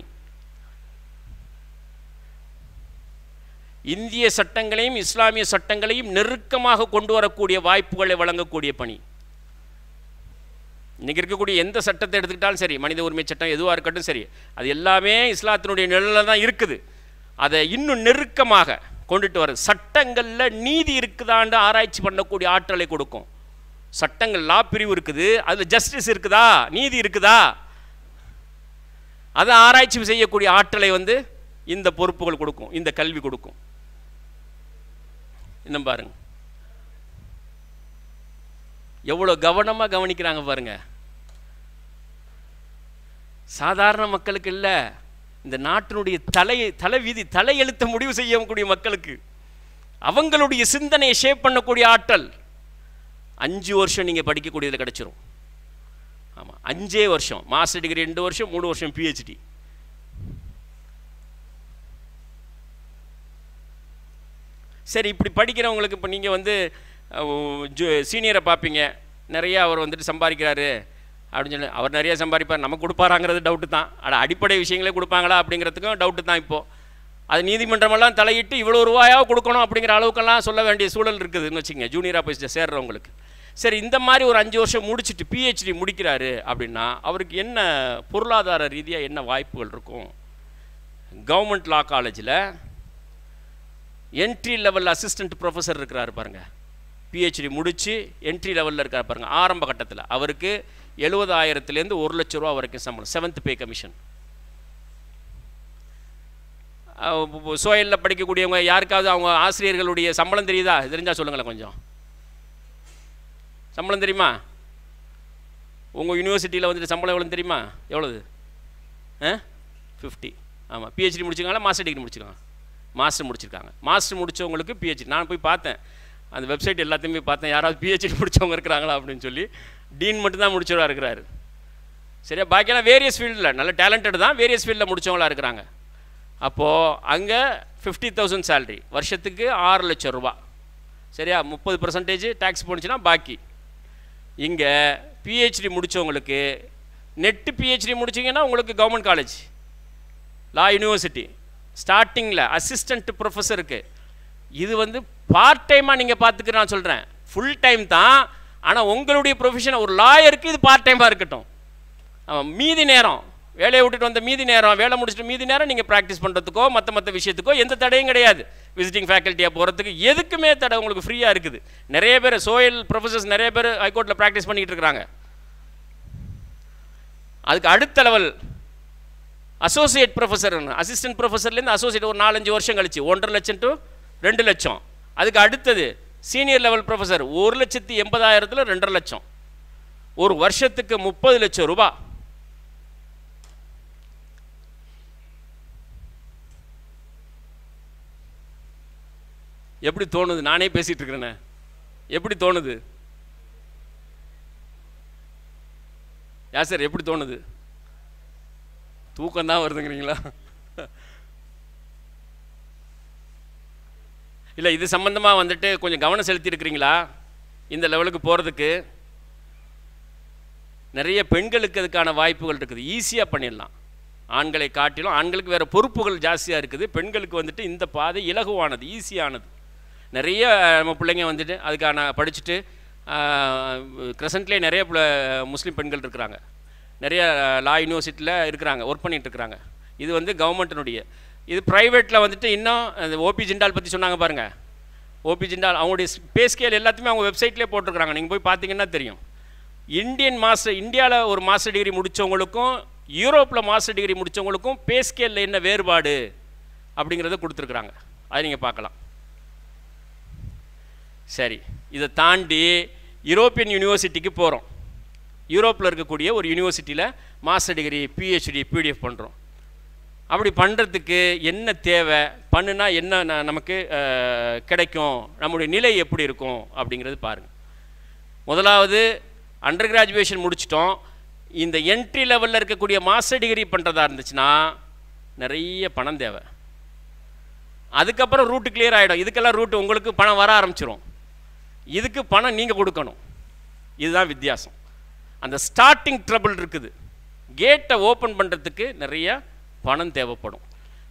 Speaker 1: இந்திய சட்டங்களையும் இஸ்லாமிய சட்டங்களையும் நெருக்கமாக கொண்டு வரக்கூடிய வாய்ப்புகளை வழங்கக்கூடிய பணி. இன்றைக்கி இருக்கக்கூடிய எந்த சட்டத்தை எடுத்துக்கிட்டாலும் சரி, மனித உரிமை சட்டம் எதுவாக இருக்கட்டும் சரி, அது எல்லாமே இஸ்லாத்தினுடைய நிழலில் தான் இருக்குது. அதை இன்னும் நெருக்கமாக கொண்டுட்டு வர, சட்டங்களில் நீதி இருக்குதான்னு ஆராய்ச்சி பண்ணக்கூடிய ஆற்றலை கொடுக்கும். சட்டங்கள், லா பிரிவு இருக்குது, அதில் ஜஸ்டிஸ் இருக்குதா, நீதி இருக்குதா, அதை ஆராய்ச்சி செய்யக்கூடிய ஆற்றலை வந்து இந்த பொறுப்புகள் கொடுக்கும், இந்த கல்வி கொடுக்கும். இன்னும் பாருங்க, எவ்வளோ கவனமாக கவனிக்கிறாங்க பாருங்க. சாதாரண மக்களுக்கு இல்லை, இந்த நாட்டினுடைய தலையெழுத்த முடிவு செய்யக்கூடிய மக்களுக்கு, அவங்களுடைய சிந்தனையை ஷேப் பண்ணக்கூடிய ஆற்றல் 5 வருஷம் நீங்கள் படிக்கக்கூடியதில் கிடச்சிரும். ஆமாம், 5 வருஷம் மாஸ்டர் டிகிரி, 2 வருஷம், 3 வருஷம் பிஹெச்டி. சரி, இப்படி படிக்கிறவங்களுக்கு இப்போ நீங்கள் வந்து சீனியரை பார்ப்பீங்க, நிறையா அவர் வந்துட்டு சம்பாதிக்கிறாரு அப்படின்னு சொல்லி, அவர் நிறையா சம்பாதிப்பார், நமக்கு கொடுப்பாராங்கிறது டவுட்டு தான். அடிப்படை விஷயங்களே கொடுப்பாங்களா அப்படிங்கிறதுக்கும் டவுட்டு தான். இப்போது அது நீதிமன்றமெல்லாம் தலையிட்டு இவ்வளோ ரூபாயாக கொடுக்கணும் அப்படிங்கிற அளவுக்கெல்லாம் சொல்ல வேண்டிய சூழல் இருக்குதுன்னு வச்சுங்க ஜூனியராக போய் சேர்றவங்களுக்கு. சரி, இந்த மாதிரி ஒரு 5 வருஷம் முடிச்சுட்டு பிஹெச்டி முடிக்கிறாரு அப்படின்னா அவருக்கு என்ன பொருளாதார ரீதியாக என்ன வாய்ப்புகள் இருக்கும்? கவர்மெண்ட் லா காலேஜில் என்ட்ரி லெவல் அசிஸ்டண்ட் ப்ரொஃபஸர் இருக்கிறாரு பாருங்கள், பிஹெச்டி முடித்து என்ட்ரி லெவலில் இருக்கார் பாருங்கள், ஆரம்ப கட்டத்தில் அவருக்கு 70,000 1 லட்ச ரூபா வரைக்கும் சம்பளம், 7th பே கமிஷன். சோயலில் படிக்கக்கூடியவங்க யாருக்காவது அவங்க ஆசிரியர்களுடைய சம்பளம் தெரியுதா? தெரிஞ்சால் சொல்லுங்களேன் கொஞ்சம். சம்பளம் தெரியுமா? உங்கள் யூனிவர்சிட்டியில் வந்துட்டு சம்பளம் எவ்வளோ தெரியுமா? எவ்வளவு? 50. ஆமாம். பிஹெச்டி முடிச்சிருக்காங்களா மாஸ்டர் டிகிரி முடிச்சிருக்காங்க? மாஸ்டர் முடிச்சிருக்காங்க. மாஸ்டர் முடித்தவங்களுக்கு பிஹெச்டி. நான் போய் பார்த்தேன் அந்த வெப்சைட் எல்லாத்தையுமே பார்த்தேன், யாராவது பிஹெச்டி முடித்தவங்க இருக்கிறாங்களா அப்படின்னு சொல்லி. டீன் மட்டும்தான் முடிச்சவராக இருக்கிறாரு. சரியா? பாக்கியெல்லாம் வேரியஸ் ஃபீல்டில் நல்ல டேலண்டட் தான், வேரியஸ் ஃபீல்டில் முடித்தவங்களாக இருக்கிறாங்க. அப்போது அங்கே 50,000 சேலரி, வருஷத்துக்கு 6 லட்சம் ரூபா. சரியா? 30% டேக்ஸ் போணுச்சுன்னா பாக்கி. இங்கே பிஹெச்டி முடித்தவங்களுக்கு நெட்டு பிஹெச்டி முடிச்சிங்கன்னா உங்களுக்கு கவர்மெண்ட் காலேஜ் லா யூனிவர்சிட்டி ஸ்டார்டிங்கில் அசிஸ்டண்ட் ப்ரொஃபஸருக்கு இது வந்து பார்ட் டைமாக நீங்கள் பார்த்துக்க நான் சொல்கிறேன், ஃபுல் டைம் தான். ஆனால் உங்களுடைய ப்ரொஃபஷன் ஒரு லாயருக்கு இது பார்ட் டைமாக இருக்கட்டும். மீதி நேரம் வேலையை விட்டுட்டு வந்த மீதி நேரம், வேலை முடிச்சுட்டு மீதி நேரம் நீங்கள் ப்ராக்டிஸ் பண்ணுறதுக்கோ மற்ற விஷயத்துக்கோ எந்த தடையும் கிடையாது. விசிட்டிங் ஃபேக்கல்ட்டியாக போகிறதுக்கு எதுக்குமே தடை உங்களுக்கு ஃப்ரீயாக இருக்குது. நிறைய பேர் சோயல் ப்ரொஃபஸர்ஸ் நிறைய பேர் ஹைகோர்ட்டில் ப்ராக்டிஸ் பண்ணிகிட்டு இருக்கிறாங்க. அதுக்கு அடுத்த லெவல் அசோசியேட் ப்ரொஃபஸர், அசிஸ்டன்ட் ப்ரொஃபஸர்லேருந்து அசோசியேட் ஒரு 4-5 வருஷம் கழிச்சு 1.5 லட்சம் to 2 லட்சம். அதுக்கு அடுத்தது சீனியர் லெவல் ப்ரொஃபஸர் 1,80,000 2.5 லட்சம். ஒரு வருஷத்துக்கு 30 லட்சம் ரூபா. எப்படி தோணுது? நானே பேசிகிட்டு இருக்கிறேனே, எப்படி தோணுது? சார் எப்படி தோணுது? தூக்கம் தான் வருதுங்கிறீங்களா? இல்லை, இது சம்பந்தமாக வந்துட்டு கொஞ்சம் கவனம் செலுத்தியிருக்கிறீங்களா? இந்த லெவலுக்கு போகிறதுக்கு நிறைய பெண்களுக்கு அதுக்கான வாய்ப்புகள் இருக்குது, ஈஸியாக பண்ணிடலாம். ஆண்களை காட்டிலும் ஆண்களுக்கு வேறு பொறுப்புகள் ஜாஸ்தியாக இருக்குது, பெண்களுக்கு வந்துட்டு இந்த பாதை இலகுவானது, ஈஸியானது. நிறைய நம்ம பிள்ளைங்க வந்துட்டு அதுக்கான படிச்சுட்டு க்ரெசன்ட்லேயே நிறைய முஸ்லீம் பெண்கள் இருக்கிறாங்க, நிறைய லா யூனிவர்சிட்டியில் இருக்கிறாங்க, ஒர்க் பண்ணிகிட்டு இருக்கிறாங்க. இது வந்து கவர்மெண்ட்டினுடைய. இது ப்ரைவேட்டில் வந்துட்டு இன்னும் அந்த ஓபி ஜிண்டால் பற்றி சொன்னாங்க பாருங்கள். ஓபி ஜிண்டால் அவங்களுடைய பே ஸ்கேல் எல்லாத்தையுமே அவங்க வெப்சைட்லேயே போட்டிருக்கிறாங்க, நீங்கள் போய் பார்த்தீங்கன்னா தெரியும். இந்தியாவில் ஒரு மாஸ்டர் டிகிரி முடித்தவங்களுக்கும் யூரோப்பில் மாஸ்டர் டிகிரி முடித்தவங்களுக்கும் பே ஸ்கேலில் என்ன வேறுபாடு அப்படிங்கிறத கொடுத்துருக்குறாங்க, அதை நீங்கள் பார்க்கலாம். சரி, இதை தாண்டி யூரோப்பியன் யூனிவர்சிட்டிக்கு போகிறோம். யூரோப்பில் இருக்கக்கூடிய ஒரு யூனிவர்சிட்டியில் மாஸ்டர் டிகிரி பிஹெச்டி பிடிஎஃப் பண்ணுறோம். அப்படி பண்ணுறதுக்கு என்ன தேவை, பண்ணுனா என்ன நமக்கு கிடைக்கும், நம்முடைய நிலை எப்படி இருக்கும் அப்படிங்கிறது பாருங்கள். முதலாவது அண்டர் கிராஜுவேஷன் முடிச்சிட்டோம். இந்த என்ட்ரி லெவலில் இருக்கக்கூடிய மாஸ்டர் டிகிரி பண்ணுறதா இருந்துச்சுன்னா நிறைய பணம் தேவை. அதுக்கப்புறம் ரூட்டு கிளியர் ஆகிடும். இதுக்கெல்லாம் ரூட்டு உங்களுக்கு பணம் வர ஆரம்பிச்சிடும். இதுக்கு பணம் நீங்கள் கொடுக்கணும். இதுதான் வித்தியாசம். அந்த ஸ்டார்டிங் ட்ரபிள் இருக்குது. கேட்டை ஓப்பன் பண்ணுறதுக்கு நிறைய பணம் தேவைப்படும்.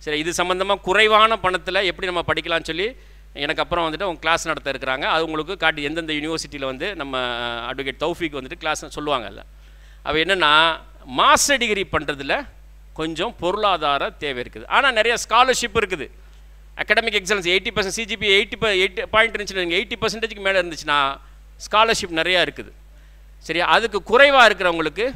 Speaker 1: சரி, இது சம்மந்தமாக குறைவான பணத்தில் எப்படி நம்ம படிக்கலாம்னு சொல்லி எனக்கு அப்புறம் வந்துட்டு அவங்க கிளாஸ் நடத்த இருக்கிறாங்க. அது உங்களுக்கு காட்டி எந்தெந்த யூனிவர்சிட்டியில் வந்து நம்ம அட்வொகேட் தௌஃபீக் வந்துட்டு கிளாஸ் சொல்லுவாங்கல்ல. அவள் என்னென்னா மாஸ்டர் டிகிரி பண்ணுறதுல கொஞ்சம் பொருளாதார தேவை இருக்குது. ஆனால் நிறைய ஸ்காலர்ஷிப் இருக்குது. அகாடமிக் எக்ஸலன்ஸ் 80% சிஜிபி 80 பாயிண்ட் இருந்துச்சுன்னா 80%க்கு மேலே இருந்துச்சுன்னா ஸ்காலர்ஷிப் நிறையா இருக்குது. சரியா? அதுக்கு குறைவாக இருக்கிறவங்களுக்கு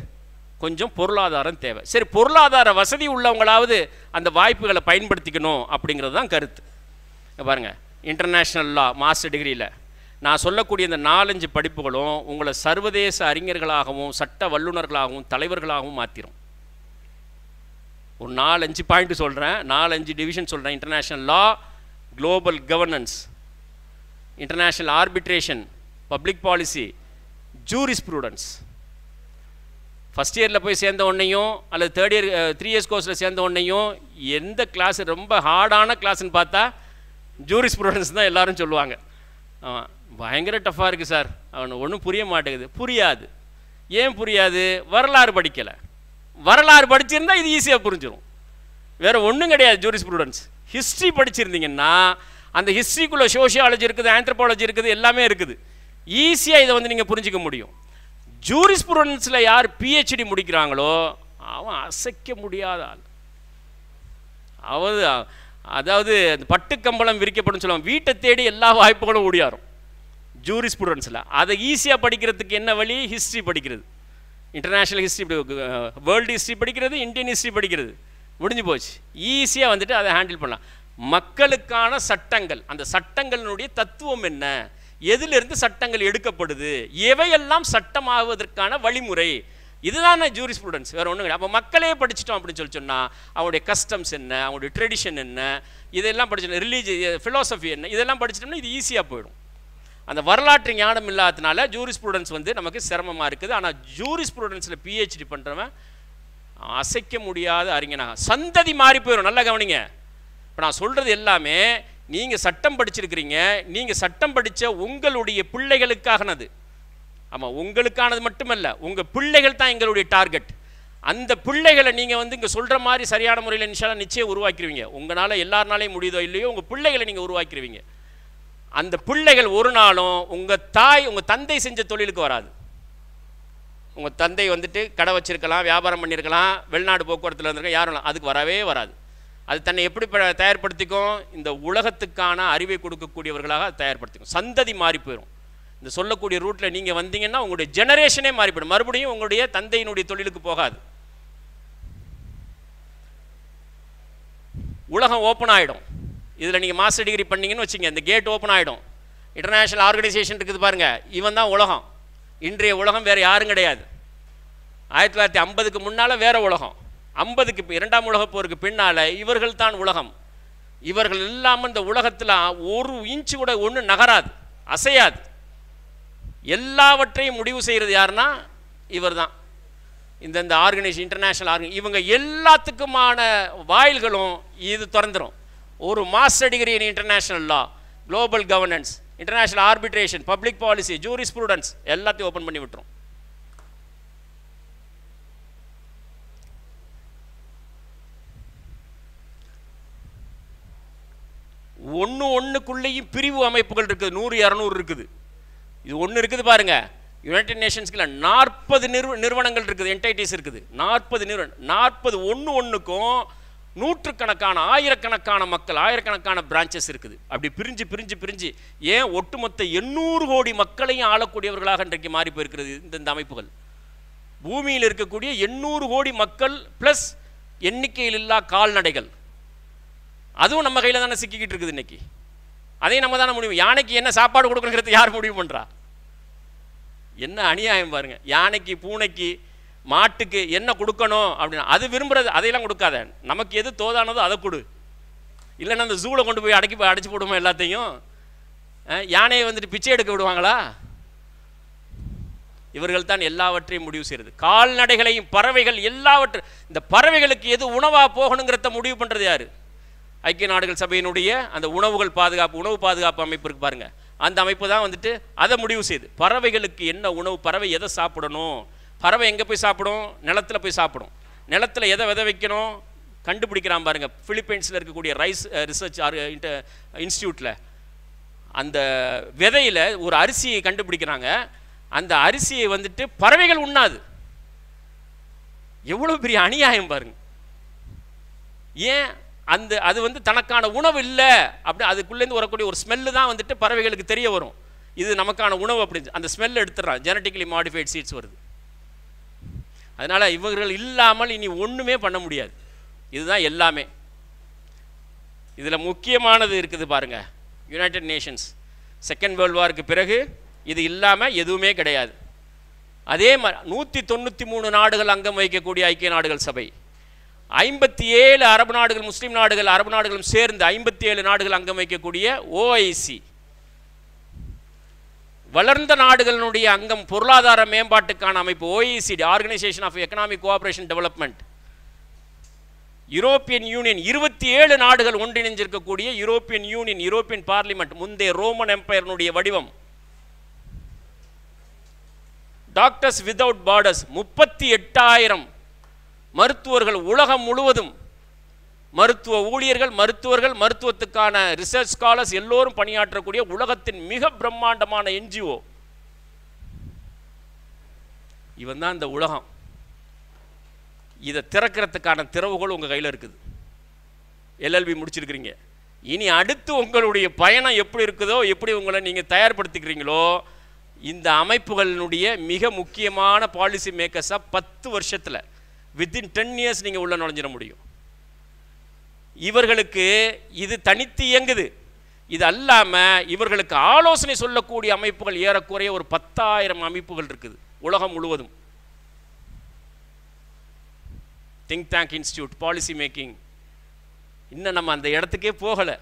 Speaker 1: கொஞ்சம் பொருளாதாரம் தேவை. சரி, பொருளாதார வசதி உள்ளவங்களாவது அந்த வாய்ப்புகளை பயன்படுத்திக்கணும் அப்படிங்கிறது தான் கருத்து. பாருங்கள், இன்டர்நேஷ்னல் லா மாஸ்டர் டிகிரியில் நான் சொல்லக்கூடிய இந்த 4-5 படிப்புகளும் உங்களை சர்வதேச அறிஞர்களாகவும் சட்ட வல்லுநர்களாகவும் தலைவர்களாகவும் மாற்றிடும். ஒரு 4-5 பாயிண்ட் சொல்கிறேன், 4-5 டிவிஷன் சொல்கிறேன். இன்டர்நேஷ்னல் லா, global governance, international arbitration, public policy, jurisprudence. First இயரில் போய் சேர்ந்த உடனேயும் அல்லது 3 இயர்ஸ் கோர்ஸில் சேர்ந்த உடனேயும் எந்த கிளாஸ் ரொம்ப ஹார்டான கிளாஸ்ன்னு பார்த்தா ஜூரிஸ்ப்ரூடன்ஸ் தான் எல்லோரும் சொல்லுவாங்க. பயங்கர டஃப்பாக இருக்குது சார், அவனுக்கு ஒன்றும் புரிய மாட்டேங்குது. புரியாது. ஏன் புரியாது? வரலாறு படிக்கலை. வரலாறு படிச்சிருந்தால் இது ஈஸியாக புரிஞ்சிடும். வேறு ஒன்றும் கிடையாது. ஜூரிஸ்ப்ரூடன்ஸ் ஹிஸ்ட்ரி படிச்சிருந்தீங்கன்னா அந்த ஹிஸ்ட்ரிக்குள்ளே சோஷியாலஜி இருக்குது, ஆந்த்ரோபாலஜி இருக்குது, எல்லாமே இருக்குது. ஈஸியாக இதை வந்து நீங்கள் புரிஞ்சிக்க முடியும். ஜூரிஸ்ப்ரூடன்ஸில் யார் பிஹெச்டி முடிக்கிறாங்களோ அவன் அசைக்க முடியாத ஆள். அதாவது பட்டுக்கம்பளம் விரிக்கப்படும் சொல்லுவாங்க, வீட்டை தேடி எல்லா வாய்ப்புகளும் ஓடியாரும் ஜூரிஸ்ப்ரூடன்ஸில். அதை ஈஸியாக படிக்கிறதுக்கு என்ன வழி? ஹிஸ்ட்ரி படிக்கிறது, இன்டர்நேஷ்னல் ஹிஸ்ட்ரி, வேர்ல்டு ஹிஸ்ட்ரி படிக்கிறது, இந்தியன் ஹிஸ்ட்ரி படிக்கிறது, முடிஞ்சு போச்சு. ஈஸியாக வந்துட்டு அதை ஹேண்டில் பண்ணலாம். மக்களுக்கான சட்டங்கள், அந்த சட்டங்களினுடைய தத்துவம் என்ன, எதிலிருந்து சட்டங்கள் எடுக்கப்படுது, எவையெல்லாம் சட்டமாகுவதற்கான வழிமுறை, இதுதான் ஜூரிஸ்ப்ரூடன்ஸ், வேறு ஒன்றும் கிடையாது. அப்போ மக்களே படிச்சிட்டோம் அப்படின்னு சொன்னால் அவங்களுடைய கஸ்டம்ஸ் என்ன, அவங்களுடைய ட்ரெடிஷன் என்ன, இதெல்லாம் படிச்சிட்டோம், ஃபிலாசபி என்ன, இதெல்லாம் படிச்சிட்டோம்னா இது ஈஸியாக போயிடும். அந்த வரலாற்று ஞானம் இல்லாததுனால ஜூரிஸ்ப்ரூடன்ஸ் வந்து நமக்கு சிரமமாக இருக்குது. ஆனால் ஜூரிஸ்ப்ரூடன்ஸில் பிஹெச்டி பண்ணுறவன் அசைக்க முடியாத அறிஞனாக, சந்ததி மாறி போயிடும். நல்லா கவனிங்க, இப்போ நான் சொல்கிறது எல்லாமே நீங்கள் சட்டம் படிச்சிருக்கிறீங்க, நீங்கள் சட்டம் படித்த உங்களுடைய பிள்ளைகளுக்கானது. ஆமாம், உங்களுக்கானது மட்டுமல்ல, உங்கள் பிள்ளைகள் தான் எங்களுடைய டார்கெட். அந்த பிள்ளைகளை நீங்கள் வந்து இங்கே சொல்கிற மாதிரி சரியான முறையில் நிச்சயம் உருவாக்கிடுவீங்க. உங்களால் எல்லாருனாலையும் முடியுதோ இல்லையோ உங்கள் பிள்ளைகளை நீங்கள் உருவாக்கிடுவீங்க. அந்த பிள்ளைகள் ஒரு நாளும் உங்கள் தந்தை செஞ்ச தொழிலுக்கு வராது. உங்கள் தந்தை வந்துட்டு கடை வச்சிருக்கலாம், வியாபாரம் பண்ணியிருக்கலாம், வெளிநாடு போக்குவரத்தில் இருந்திருக்கலாம், யாரும் அதுக்கு வரவே வராது. அது தன்னை எப்படி தயார்படுத்திக்கும்? இந்த உலகத்துக்கான அறிவை கொடுக்கக்கூடியவர்களாக தயார்படுத்திக்கும். சந்ததி மாறி போயிடும். இந்த சொல்லக்கூடிய ரூட்டில் நீங்கள் வந்தீங்கன்னா உங்களுடைய ஜெனரேஷனே மாறி போயிடும். மறுபடியும் உங்களுடைய தந்தையினுடைய தொழிலுக்கு போகாது. உலகம் ஓப்பன் ஆகிடும். இதில் நீங்கள் மாஸ்டர் டிகிரி பண்ணிங்கன்னு வச்சுங்க, இந்த கேட் ஓப்பன் ஆகிடும். இன்டர்நேஷ்னல் ஆர்கனைசேஷன் இருக்குது பாருங்கள், இவன் தான் உலகம். இன்றைய உலகம் வேறு யாரும் கிடையாது. 1950க்கு முன்னால் வேறு உலகம், 50க்கு இரண்டாம் உலகப் போருக்கு பின்னால் இவர்கள் தான் உலகம். இவர்கள் இல்லாமல் இந்த உலகத்தில் ஒரு இன்ச்சு கூட ஒன்று நகராது, அசையாது. எல்லாவற்றையும் முடிவு செய்கிறது யாருன்னா இவர் தான். இந்த ஆர்கனைசேஷன், இன்டர்நேஷ்னல் இவங்க எல்லாத்துக்குமான வாயில்களும் இது திறந்துடும். ஒரு master degree in international law, global governance, international arbitration, public policy, jurisprudence எல்லாத்தையும் ஓப்பன் பண்ணி விட்டுரும். ஒன்றுக்குள்ளேயும் பிரிவு அமைப்புகள் இருக்குது, 100-200 இருக்குது. இது ஒன்று இருக்குது பாருங்க, யுனைடெட் நேஷன்ஸ்க்குள்ள 40 நிறுவனங்கள் இருக்குது, என்டைட்டிஸ் இருக்குது. 40 நிறுவனம், 40 ஒன்றுக்கும் நூற்றுக்கணக்கான, ஆயிரக்கணக்கான மக்கள், ஆயிரக்கணக்கான பிரான்ச்சஸ் இருக்குது. அப்படி பிரிஞ்சு பிரிஞ்சு பிரிஞ்சு ஏன் ஒட்டுமொத்த 800 கோடி மக்களையும் ஆளக்கூடியவர்களாக இன்றைக்கு மாறி போயிருக்கிறது இந்த அமைப்புகள். பூமியில் இருக்கக்கூடிய 800 கோடி மக்கள் ப்ளஸ் எண்ணிக்கையில் இல்லா கால்நடைகள், அதுவும் நம்ம கையில் தானே சிக்கிக்கிட்டு இருக்குது இன்னைக்கு. அதையும் நம்ம தானே முடிவு. யானைக்கு என்ன சாப்பாடு கொடுக்கணுங்கிறது யார் முடிவு பண்ணுறா? என்ன அநியாயம் பாருங்க. யானைக்கு, பூனைக்கு, மாட்டுக்கு என்ன கொடுக்கணும் அப்படின்னா அது விரும்புறது, அதையெல்லாம் கொடுக்காத. நமக்கு எது தோதானதோ அதை கொடு. இல்லைன்னா அந்த ஜூவில் கொண்டு போய் அடைச்சி போடுவோம் எல்லாத்தையும். யானையை வந்துட்டு பிச்சை எடுக்க விடுவாங்களா? இவர்கள் தான் எல்லாவற்றையும் முடிவு செய்கிறது. கால்நடைகளையும், பறவைகள் எல்லாவற்றையும். இந்த பறவைகளுக்கு எது உணவாக போகணுங்கிறத முடிவு பண்ணுறது யார்? ஐக்கிய நாடுகள் சபையினுடைய அந்த உணவு பாதுகாப்பு அமைப்பு இருக்கு பாருங்க, அந்த அமைப்பு தான் வந்துட்டு அதை முடிவு செய்யுது. பறவைகளுக்கு என்ன உணவு, பறவை எதை சாப்பிடணும், பறவை எங்கே போய் சாப்பிடும்? நிலத்தில் போய் சாப்பிடும். நிலத்தில் எதை விதை வைக்கணும் கண்டுபிடிக்கிறான் பாருங்க. பிலிப்பைன்ஸில் இருக்கக்கூடிய ரைஸ் ரிசர்ச் இன்ஸ்டியூட்டில் அந்த விதையில் ஒரு அரிசியை கண்டுபிடிக்கிறாங்க. அந்த அரிசியை வந்துட்டு பறவைகள் உண்ணாது. எவ்வளோ பெரிய அநியாயம் பாருங்க. ஏன்? அது வந்து தனக்கான உணவு இல்லை அப்படி, அதுக்குள்ளேருந்து வரக்கூடிய ஒரு ஸ்மெல்லு தான் வந்துட்டு பறவைகளுக்கு தெரிய வரும், இது நமக்கான உணவு அப்படின்னு. அந்த ஸ்மெல் எடுத்துடுறான், ஜெனட்டிக்கலி மாடிஃபைட் சீட்ஸ் வருது. அதனால் இவர்கள் இல்லாமல் இனி ஒன்றுமே பண்ண முடியாது. இதுதான் எல்லாமே. இதில் முக்கியமானது இருக்குது பாருங்கள், யுனைடெட் நேஷன்ஸ் செகண்ட் வேர்ல்டு வாருக்கு பிறகு இது இல்லாமல் எதுவுமே கிடையாது. அதே மாதிரி 193 நாடுகள் அங்கம் வகிக்கக்கூடிய ஐக்கிய நாடுகள் சபை, 57 அரபு நாடுகள், முஸ்லீம் நாடுகள், அரபு நாடுகளும் சேர்ந்து 57 நாடுகள் அங்கம் வைக்கக்கூடிய ஓஐசி, வளர்ந்த நாடுகளினுடைய அங்கம் பொருளாதார மேம்பாட்டுக்கான அமைப்பு OECD, organisation of economic cooperation development, European Union, 27 நாடுகள் ஒன்றிணைஞ்சிருக்கக்கூடிய யூரோப்பியன் யூனியன், யூரோப்பியன் பார்லிமெண்ட், முந்தைய ரோமன் எம்பையர்னுடைய வடிவம், டாக்டர்ஸ் வித்தவுட் பார்டர்ஸ், 38,000 மருத்துவர்கள் உலகம் முழுவதும் மருத்துவ ஊழியர்கள், மருத்துவத்துக்கான ரிசர்ச் ஸ்காலர்ஸ் எல்லோரும் பணியாற்றக்கூடிய உலகத்தின் மிக பிரம்மாண்டமான NGO. இவன் தான் இந்த உலகம். இதை திறக்கிறதுக்கான திறவுகோல் உங்கள் கையில் இருக்குது. LLB முடிச்சிருக்கிறீங்க. இனி அடுத்து உங்களுடைய பயணம் எப்படி இருக்குதோ, எப்படி உங்களை நீங்கள் தயார்படுத்திக்கிறீங்களோ, இந்த அமைப்புகளினுடைய மிக முக்கியமான பாலிசி மேக்கர்ஸாக 10 வருஷத்தில் வித்தின் 10 இயர்ஸ் நீங்கள் உள்ள நுழைஞ்சிட முடியும். இவர்களுக்கு இது தனித்து இயங்குது. இது அல்லாமல் இவர்களுக்கு ஆலோசனை சொல்லக்கூடிய அமைப்புகள் ஏறக்குறைய ஒரு 10,000 அமைப்புகள் இருக்குது உலகம் முழுவதும். Think tank institute, policy making. இன்னும் நம்ம அந்த இடத்துக்கே போகலை.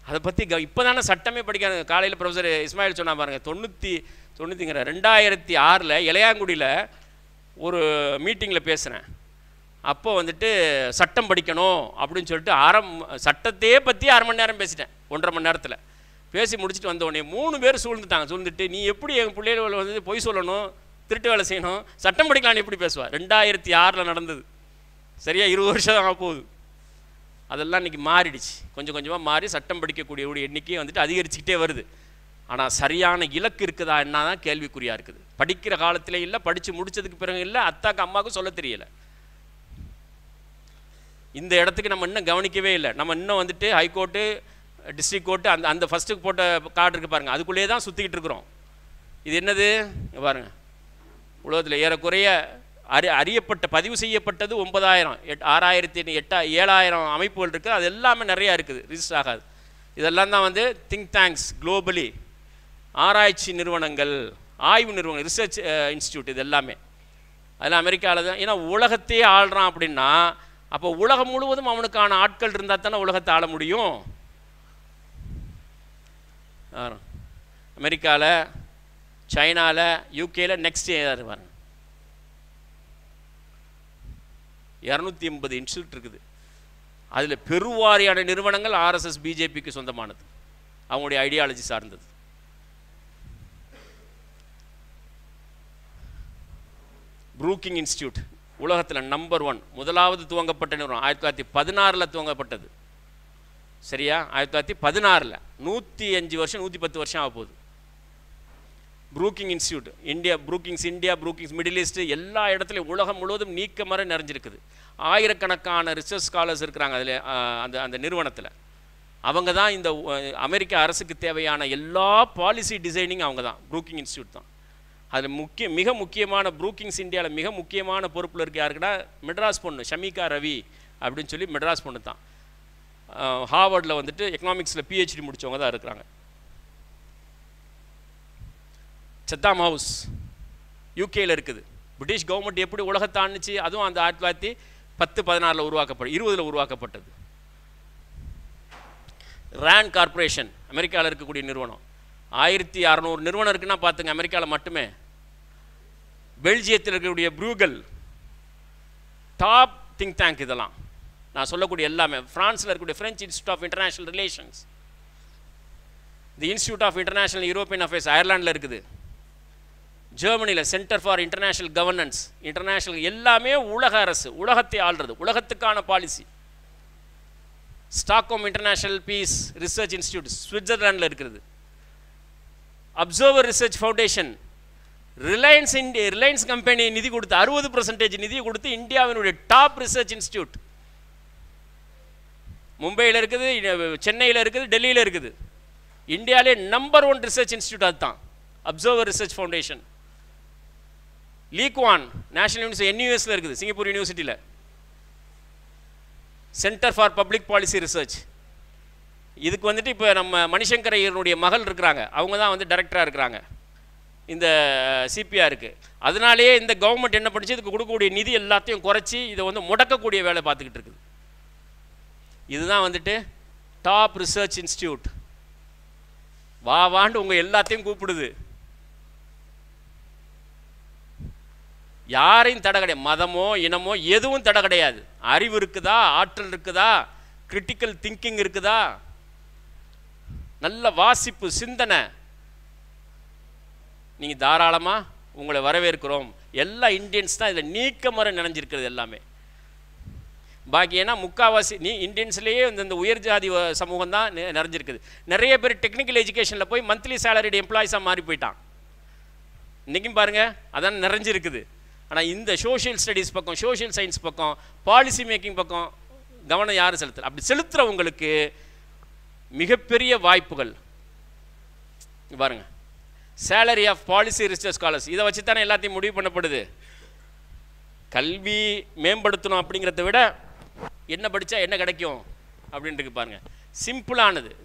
Speaker 1: அதை பற்றி இப்போ தானே சட்டமே படிக்காது. காலையில் ப்ரொஃபஸர் இஸ்மாயில் சொன்னா பாருங்கள், 2006 இளையாங்குடியில் ஒரு மீட்டிங்கில் பேசுகிறேன். அப்போ வந்துட்டு சட்டம் படிக்கணும் அப்படின்னு சொல்லிட்டு சட்டத்தையே பற்றி 1/2 மணி நேரம் பேசிட்டேன். 1.5 மணி நேரத்தில் பேசி முடிச்சுட்டு வந்தோடனே 3 பேர் சூழ்ந்துட்டு நீ எப்படி எங்கள் பிள்ளைகள் வந்து பொய் சொல்லணும், திருட்டு வேலை செய்யணும், சட்டம் படிக்கலான்னு எப்படி பேசுவா? 2006 நடந்தது. சரியா 20 வருஷம் தான் போகுது. அதெல்லாம் இன்றைக்கி மாறிடுச்சு. கொஞ்சம் கொஞ்சமாக மாறி சட்டம் படிக்கக்கூடிய எண்ணிக்கையை வந்துட்டு அதிகரிச்சுக்கிட்டே வருது. ஆனால் சரியான இலக்கு இருக்குதா என்ன தான் கேள்விக்குறியாக இருக்குது. படிக்கிற காலத்திலே இல்லை, படித்து முடித்ததுக்கு பிறகு இல்லை, அத்தாக்கு அம்மாவுக்கும் சொல்ல தெரியலை. இந்த இடத்துக்கு நம்ம இன்னும் கவனிக்கவே இல்லை. நம்ம இன்னும் வந்துட்டு ஹைகோர்ட்டு, டிஸ்ட்ரிக்ட் கோர்ட்டு, அந்த ஃபஸ்ட்டுக்கு போட்ட கார்டு இருக்குது பாருங்கள், அதுக்குள்ளேயே தான் சுற்றிக்கிட்டு இருக்கிறோம். இது என்னது பாருங்கள், உலகத்தில் ஏறக்குறைய அறியப்பட்ட பதிவு செய்யப்பட்டது 9,000, 7,000 அமைப்புகள் இருக்குது. அது எல்லாமே நிறையா இருக்குது, ரிஜிஸ்டர் ஆகாது. இதெல்லாம் தான் வந்து திங்க் டேங்க்ஸ் குளோபலி, ஆராய்ச்சி நிறுவனங்கள், ஆய்வு நிறுவனங்கள், ரிசர்ச் இன்ஸ்டியூட். இது எல்லாமே அதெல்லாம் அமெரிக்காவில் தான். ஏன்னா உலகத்தையே ஆள்றான் அப்படின்னா அப்போ உலகம் முழுவதும் அவனுக்கான ஆட்கள் இருந்தால் தானே உலகத்தை ஆள முடியும். அமெரிக்காவில், சைனாவில், யூகேயில் நெக்ஸ்ட் இயர் வரும் 280 இன்ஸ்டியூட் இருக்குது. அதில் பெருவாரியான நிறுவனங்கள் RSS BJPக்கு சொந்தமானது, அவங்களுடைய ஐடியாலஜி சார்ந்தது. ப்ரூக்கிங் இன்ஸ்டியூட் உலகத்தில் நம்பர் 1, முதலாவது துவங்கப்பட்ட நிறுவனம் 1916 துவங்கப்பட்டது. சரியா 1916, 105 வருஷம் 110 வருஷம் ஆக போகுது. ப்ரூக்கிங் இன்ஸ்டியூட் இந்தியா, ப்ரூக்கிங்ஸ் மிடில் ஈஸ்ட், எல்லா இடத்துலையும் உலகம் முழுவதும் நீக்கமர நிறைஞ்சிருக்குது. ஆயிரக்கணக்கான ரிசர்ச் ஸ்காலர்ஸ் இருக்கிறாங்க அதில், அந்த நிறுவனத்தில். அவங்க தான் இந்த அமெரிக்க அரசுக்கு தேவையான எல்லா பாலிசி டிசைனிங் அவங்க தான், ப்ரூக்கிங் இன்ஸ்டியூட் தான். அதில் மிக முக்கியமான ப்ரூக்கிங்ஸ் இந்தியாவில் மிக முக்கியமான பொறுப்பில் இருக்க யாருக்குன்னா மெட்ராஸ் பொண்ணு ஷமிகா ரவி அப்படின்னு சொல்லி மெட்ராஸ் பொண்ணு தான். ஹார்வர்டில் வந்துட்டு எக்கனாமிக்ஸில் PhD முடித்தவங்க தான் இருக்கிறாங்க. சத்தாம் ஹவுஸ் யூகேயில் இருக்குது. பிரிட்டிஷ் கவர்மெண்ட் எப்படி உலகத்தை ஆணுச்சு, அதுவும் அந்த 1910-16 உருவாக்கப்பட்டது, 20 உருவாக்கப்பட்டது. ரேண்ட் கார்பரேஷன் அமெரிக்காவில் இருக்கக்கூடிய நிறுவனம், 1600 நிறுவனம் இருக்குன்னா பார்த்துங்க அமெரிக்காவில் மட்டுமே. பெல்ஜியத்தில் இருக்கக்கூடிய ப்ரூகல், டாப் திங்க் டேங்க். இதெல்லாம் நான் சொல்லக்கூடிய எல்லாமே. ஃப்ரான்ஸில் இருக்கக்கூடிய French Institute of International Relations, the Institute of International European Affairs அயர்லாண்டில் இருக்குது. ஜெர்மனியில் Centre for International Governance, international எல்லாமே உலக அரசு, உலகத்தை ஆள்றது, உலகத்துக்கான policy. Stockholm International Peace Research Institute சுவிட்சர்லாண்டில் இருக்கிறது. Observer Research Foundation, Reliance company நிதி கொடுத்து 60% நிதியை கொடுத்து இந்தியாவினுடைய டாப் ரிசர்ச் இன்ஸ்டியூட். மும்பையில் இருக்குது, சென்னையில் இருக்குது, டெல்லியில் இருக்குது. இந்தியாவிலே நம்பர் 1 ரிசர்ச் இன்ஸ்டியூட் அதுதான், Observer Research Foundation. Lee Kuan National University NUSல இருக்குது, சிங்கப்பூர் யூனிவர்சிட்டியில். Centre for Public Policy Research. இதுக்கு வந்துட்டு இப்போ நம்ம மணிசங்கர் ஐயருடைய மகள் இருக்கிறாங்க, அவங்க தான் வந்து டைரக்டராக இருக்கிறாங்க இந்த CPRக்கு. அதனாலேயே இந்த கவர்மெண்ட் என்ன பண்ணிச்சு, இதுக்கு கொடுக்கக்கூடிய நிதி எல்லாத்தையும் குறைச்சி இதை வந்து முடக்கக்கூடிய வேலை பார்த்துக்கிட்டு இருக்குது. இதுதான் வந்துட்டு டாப் ரிசர்ச் இன்ஸ்டியூட். வாண்டு உங்கள் எல்லாத்தையும் கூப்பிடுது. யாரையும் தடை கிடையாது, மதமோ இனமோ எதுவும் தடை கிடையாது. அறிவு இருக்குதா, ஆற்றல் இருக்குதா, கிரிட்டிக்கல் திங்கிங் இருக்குதா, நல்ல வாசிப்பு சிந்தனை, நீங்கள் தாராளமாக உங்களை வரவேற்கிறோம். எல்லா இந்தியன்ஸ் தான் இதில் நீக்கமர நினைஞ்சிருக்கிறது எல்லாமே. பாக்கி ஏன்னா முக்கால்வாசி இந்தியன்ஸ்லேயே இந்த உயர் ஜாதி சமூகம் தான் நிறைஞ்சிருக்குது. நிறைய பேர் டெக்னிக்கல் எஜுகேஷனில் போய் மந்த்லி சேலரிடு எம்ப்ளாயிஸாக மாறி போயிட்டான். இன்றைக்கும் பாருங்கள் அதான் நிறைஞ்சிருக்குது. ஆனால் இந்த சோஷியல் ஸ்டடீஸ் பக்கம், சோஷியல் சயின்ஸ் பக்கம், பாலிசி மேக்கிங் பக்கம் கவனம் யாரும் செலுத்தல. அப்படி செலுத்துகிறவங்களுக்கு மிகப்பெரிய வாய்ப்புகள் பாருங்க. Salary of policy research scholars, இதை வச்சு தானே எல்லாத்தையும் முடிவு பண்ணப்படுது. கல்வி மேம்படுத்தணும் அப்படிங்கிறத விட என்ன படித்தா என்ன கிடைக்கும் அப்படின்ட்டு பாருங்கள்.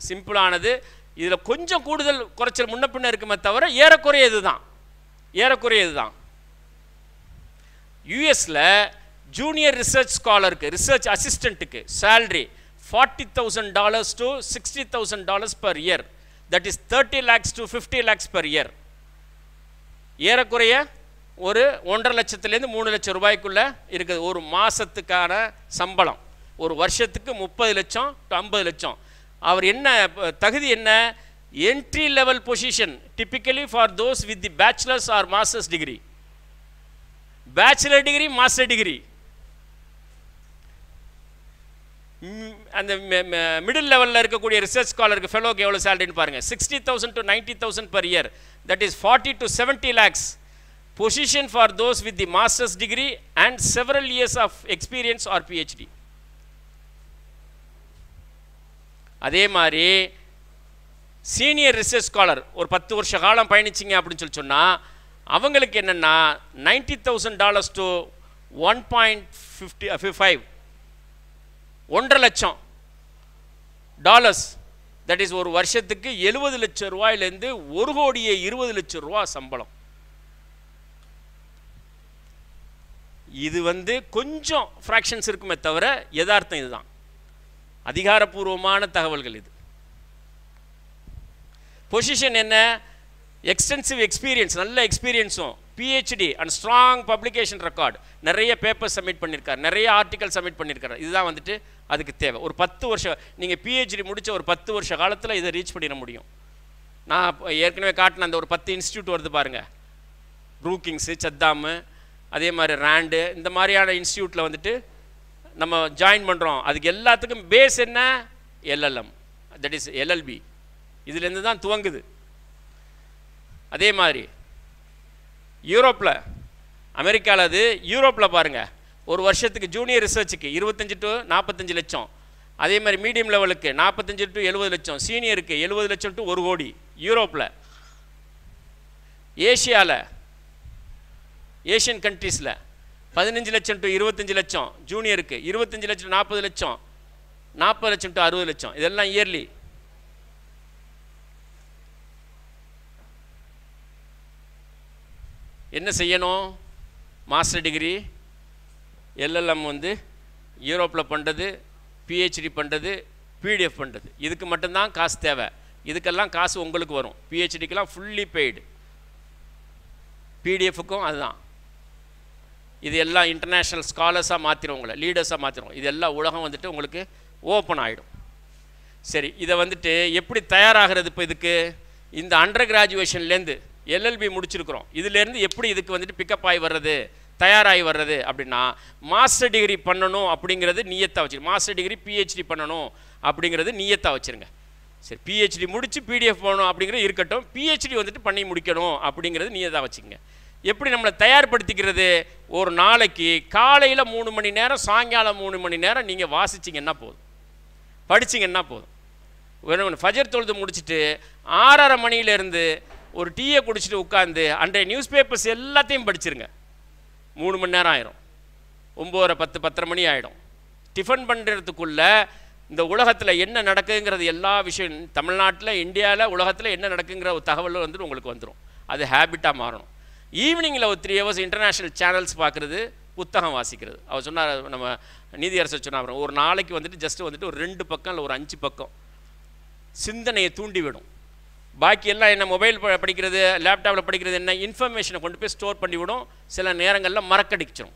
Speaker 1: சிம்பிளானது. இதில் கொஞ்சம் கூடுதல் குறைச்சல் முன்ன பின்ன இருக்குமே தவிர ஏறக்குறைய இதுதான். யூஎஸில் ஜூனியர் ரிசர்ச் ஸ்காலருக்கு, ரிசர்ச் அசிஸ்டண்ட்டுக்கு salary $40,000 to $60,000 per year. That is 30 lakhs to 50 lakhs per year. ஏறக்குறைய ஒரு 1.5 லட்சத்துலேருந்து 3 லட்சம் ரூபாய்க்குள்ளே இருக்குது ஒரு மாதத்துக்கான சம்பளம். ஒரு வருஷத்துக்கு 30 லட்சம் டு 50 லட்சம். அவர் என்ன தகுதி என்ன? Entry level position typically for those with the bachelor's or master's degree. Bachelor degree, master degree. அந்த மிடில் லெவலில் இருக்கக்கூடிய ரிசர்ச் ஸ்காலருக்கு ஃபெலோக்கு எவ்வளோ சேலரின்னு பாருங்கள். 60,000 to 90,000 per year. That is 40 to 70 lakhs. Position for those with the master's degree and several years of experience or PhD. அதே மாதிரி senior research scholar ஒரு 10 வருஷ காலம் பயணிச்சிங்க அப்படின்னு சொல்லி சொன்னால் அவங்களுக்கு என்னென்னா $90,000 to 1.55 1.5 லட்சம் டாலர்ஸ். தட் இஸ் ஒரு வருஷத்துக்கு 70 லட்சம் ரூபாயிலேருந்து 1,20 லட்சம் ரூபா சம்பளம். இது கொஞ்சம் ஃப்ராக்ஷன்ஸ் இருக்குமே தவிர யதார்த்தம் இதுதான். அதிகாரப்பூர்வமான தகவல்கள் இது. பொசிஷன் என்ன? எக்ஸ்டென்சிவ் எக்ஸ்பீரியன்ஸ், நல்ல எக்ஸ்பீரியன்ஸும், PhD and strong publication record, நிறைய பேப்பர் சப்மிட் பண்ணியிருக்காரு, நிறைய ஆர்டிக்கல் சப்மிட் பண்ணியிருக்காரு. இதுதான் அதுக்கு தேவை. ஒரு 10 வருஷம் நீங்கள் பிஹெச்டி முடித்த ஒரு 10 வருஷ காலத்தில் இதை ரீச் பண்ணிட முடியும். நான் ஏற்கனவே காட்டின அந்த ஒரு 10 இன்ஸ்டியூட் வருது பாருங்கள். ப்ரூக்கிங்ஸு, சத்தாமு, அதே மாதிரி ரேண்டு, இந்த மாதிரியான இன்ஸ்டியூட்டில் நம்ம ஜாயின் பண்ணுறோம். அதுக்கு எல்லாத்துக்கும் பேஸ் என்ன? LLM, that is LLB. இதுலேருந்து தான் துவங்குது. அதே மாதிரி யூரோப்பில், அமெரிக்காவில் யூரோப்பில் பாருங்கள், ஒரு வருஷத்துக்கு ஜூனியர் ரிசர்ச்சுக்கு 25 to 45 லட்சம். அதே மாதிரி மீடியம் லெவலுக்கு 45 to 70 லட்சம், சீனியருக்கு 70 லட்சம் to 1 கோடி யூரோப்பில். ஏஷியாவில், ஏஷியன் கண்ட்ரீஸில் 15 லட்சம் to 25 லட்சம் ஜூனியருக்கு, 25 லட்சம் to 40 லட்சம், 40 லட்சம் to 60 லட்சம். இதெல்லாம் இயர்லி. என்ன செய்யணும்? மாஸ்டர் டிகிரி, எல்எல்எம் யூரோப்பில் பண்ணுறது, பிஹெச்டி பண்ணுறது, பிடிஎஃப் பண்ணுறது. இதுக்கு மட்டும்தான் காசு தேவை. இதுக்கெல்லாம் காசு உங்களுக்கு வரும். பிஹெச்டிக்கெல்லாம் ஃபுல்லி பெய்டு. பிடிஎஃப்க்கும் அதுதான். இது எல்லாம் இன்டர்நேஷ்னல் ஸ்காலர்ஸாக மாற்றிடும், உங்களை லீடர்ஸாக மாற்றிடும். இது எல்லாம் உலகம் உங்களுக்கு ஓப்பன் ஆகிடும். சரி, இதை எப்படி தயாராகிறது? இப்போ இதுக்கு இந்த அண்டர் கிராஜுவேஷன்லேருந்து எல்எல்பி முடிச்சிருக்கிறோம். இதுலேருந்து எப்படி இதுக்கு பிக்கப் ஆகி வர்றது, தயாராகி வர்றது அப்படின்னா, மாஸ்டர் டிகிரி பண்ணணும் அப்படிங்கிறது நியத்தாக வச்சுருங்க. மாஸ்டர் டிகிரி பிஹெச்டி பண்ணணும் அப்படிங்கிறது நியத்தாக வச்சுருங்க. சரி, பிஹெச்டி முடித்து பிடிஎஃப் போகணும் அப்படிங்கிறது இருக்கட்டும். பிஹெச்டி பண்ணி முடிக்கணும் அப்படிங்கிறது நியத்தாக வச்சுக்கோங்க. எப்படி நம்மளை தயார்படுத்திக்கிறது? ஒரு நாளைக்கு காலையில் 3 மணி நேரம், சாயங்காலம் 3 மணி நேரம் நீங்கள் வாசிச்சிங்கன்னா போதும், படிச்சிங்கன்னா போதும். வேணும் ஃபஜர் தொழுது முடிச்சுட்டு 6:30 மணியிலேருந்து ஒரு டீயை குடிச்சிட்டு உட்காந்து அன்றைய நியூஸ் பேப்பர்ஸ் எல்லாத்தையும் படிச்சிருங்க. 3 மணி நேரம் ஆயிரும். 9:30, 10, 10:30 மணி ஆகிடும். டிஃபன் பண்ணுறதுக்குள்ளே இந்த உலகத்தில் என்ன நடக்குங்கிறது எல்லா விஷயம், தமிழ்நாட்டில், இந்தியாவில், உலகத்தில் என்ன நடக்குங்கிற ஒரு தகவல் உங்களுக்கு வந்துடும். அது ஹேபிட்டாக மாறணும். ஈவினிங்கில் ஒரு 3 hours இன்டர்நேஷ்னல் சேனல்ஸ் பார்க்குறது, புத்தகம் வாசிக்கிறது. அவர் சொன்னார், நம்ம நீதியரசர் சொன்னார், ஒரு நாளைக்கு ஜஸ்ட் ஒரு 2 பக்கம் இல்லை ஒரு 5 பக்கம் சிந்தனையை தூண்டிவிடும். பாக்கி எல்லாம் என்ன, மொபைல் படிக்கிறது, லேப்டாப்பில் படிக்கிறது என்ன, இன்ஃபர்மேஷனை கொண்டு போய் ஸ்டோர் பண்ணிவிடும். சில நேரங்களில் மறக்கடிச்சிடும்.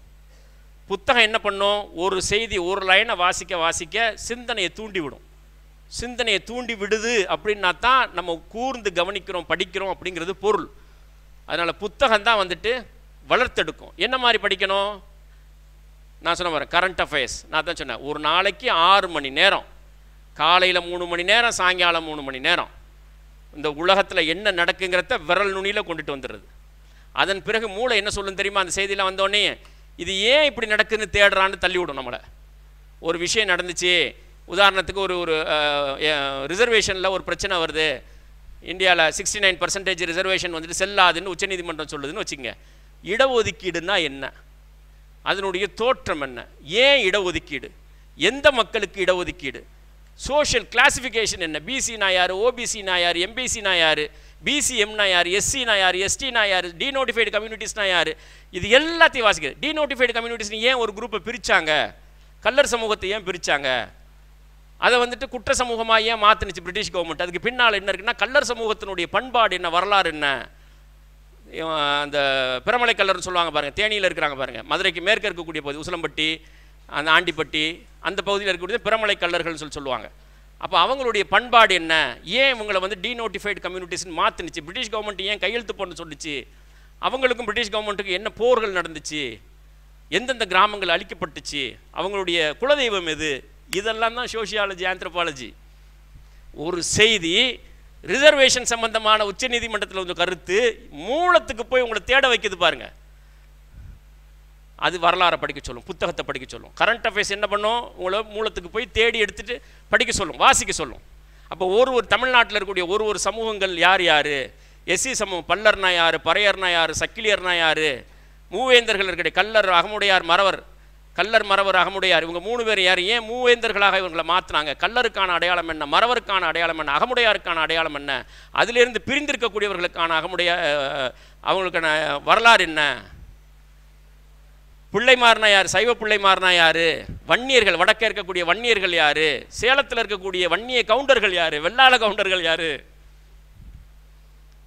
Speaker 1: புத்தகம் என்ன பண்ணும்? ஒரு செய்தி, ஒரு லைனை வாசிக்க சிந்தனையை தூண்டிவிடும். சிந்தனையை தூண்டி விடுது அப்படின்னா தான் நம்ம கூர்ந்து கவனிக்கிறோம், படிக்கிறோம் அப்படிங்கிறது பொருள். அதனால் புத்தகம் தான் வளர்த்தெடுக்கும். என்ன மாதிரி படிக்கணும்? நான் சொன்ன பாருங்க கரண்ட் அஃபேர்ஸ், நான் தான் சொன்னேன் ஒரு நாளைக்கு 6 மணி நேரம், காலையில் 3 மணி நேரம், சாயங்காலம் 3 மணி நேரம் இந்த உலகத்தில் என்ன நடக்குங்கிறத விரல் நுனியில் கொண்டுட்டு வந்துடுறது. அதன் பிறகு மூளை என்ன சொல்லுன்னு தெரியுமா? அந்த செய்தியெலாம் வந்தோடனே இது ஏன் இப்படி நடக்குதுன்னு தேடுறான்னு தள்ளி விடும் நம்மளை. ஒரு விஷயம் நடந்துச்சு, உதாரணத்துக்கு ஒரு ரிசர்வேஷனில் ஒரு பிரச்சனை வருது, இந்தியாவில் 69% ரிசர்வேஷன் வந்துட்டு செல்லாதுன்னு உச்சநீதிமன்றம் சொல்லுதுன்னு வச்சுங்க. இடஒதுக்கீடுன்னா என்ன, அதனுடைய தோற்றம் என்ன, ஏன் இடஒதுக்கீடு, எந்த மக்களுக்கு இடஒதுக்கீடு, சோஷியல் கிளாசிஃபிகேஷன் என்ன, பிசினா யார், ஓபிசினா யார், எம்பிசினா யார், பிசிஎம்னா யார், எஸ்சினா யார், எஸ்டினா யார், டீநோட்டிஃபைடு கம்யூனிட்டிஸ்னா யார், இது எல்லாத்தையும் வாசிக்கிறது. டீநோட்டிஃபைடு கம்யூனிட்டிஸ்னு ஏன் ஒரு குரூப்பை பிரித்தாங்க, கல்லர் சமூகத்தை ஏன் பிரித்தாங்க, அதை வந்துட்டு குற்ற சமூகமாக ஏன் மாற்றினுச்சு பிரிட்டிஷ் கவர்மெண்ட், அதுக்கு பின்னால் என்ன இருக்குன்னா கல்லர் சமூகத்தினுடைய பண்பாடு என்ன, வரலாறு என்ன. அந்த பிரமலை கல்லர்னு சொல்லுவாங்க பாருங்கள், தேனியில் இருக்கிறாங்க பாருங்கள், மதுரைக்கு மேற்க இருக்கக்கூடிய பகுதி உசிலம்பட்டி, அந்த ஆண்டிப்பட்டி, அந்த பகுதியில் இருக்கக்கூடிய பிரமலை கல்லர்கள்னு சொல்லுவாங்க. அப்போ அவங்களுடைய பண்பாடு என்ன, ஏன் இவங்களை வந்து டீநோட்டிஃபைடு கம்யூனிட்டிஸ்ன்னு மாற்றினுச்சு, பிரிட்டிஷ் கவர்மெண்ட் ஏன் கையெழுத்து போட்டு சொல்லிச்சு, அவங்களுக்கும் பிரிட்டிஷ் கவர்மெண்ட்டுக்கு என்ன போர்கள் நடந்துச்சு, எந்தெந்த கிராமங்கள் அழிக்கப்பட்டுச்சு, அவங்களுடைய குலதெய்வம் எது, இதெல்லாம் தான் சோஷியாலஜி, ஆந்த்ரோபாலஜி. ஒரு செய்தி ரிசர்வேஷன் சம்பந்தமான உச்சநீதிமன்றத்தில் வந்து கருத்து மூலத்துக்கு போய் உங்களை தேட வைக்குது பாருங்க. அது வரலாறை படிக்க சொல்லும், புத்தகத்தை படிக்க சொல்லும். கரண்ட் அஃபேர்ஸ் என்ன பண்ணும், உங்களை மூலத்துக்கு போய் தேடி எடுத்துட்டு படிக்க சொல்லும், வாசிக்க சொல்லும். அப்போ ஒரு தமிழ்நாட்டில் இருக்கக்கூடிய ஒரு சமூகங்கள் யார் யார், எஸ்சி சமூகம், பல்லர்னா யார், பறையர்னா யார், சக்கிலியர்னா யார், மூவேந்தர்கள் இருக்கக்கூடிய கல்லர், அகமுடையார், மறவர், கல்லர், மறவர், அகமுடையார், இவங்க 3 பேர் யார், ஏன் மூவேந்தர்களாக இவங்களை மாற்றினாங்க, கல்லருக்கான அடையாளம் என்ன, மறவருக்கான அடையாளம் என்ன, அகமுடையாருக்கான அடையாளம் என்ன, அதிலிருந்து பிரிந்திருக்கக்கூடியவர்களுக்கான அவங்களுக்கான வரலாறு என்ன, பிள்ளைமார்னா யார், சைவ பிள்ளைமார்னா யார், வன்னியர்கள், வடக்கே இருக்கக்கூடிய வன்னியர்கள் யார், சேலத்தில் இருக்கக்கூடிய வன்னிய கவுண்டர்கள் யார், வெள்ளாள கவுண்டர்கள் யார்.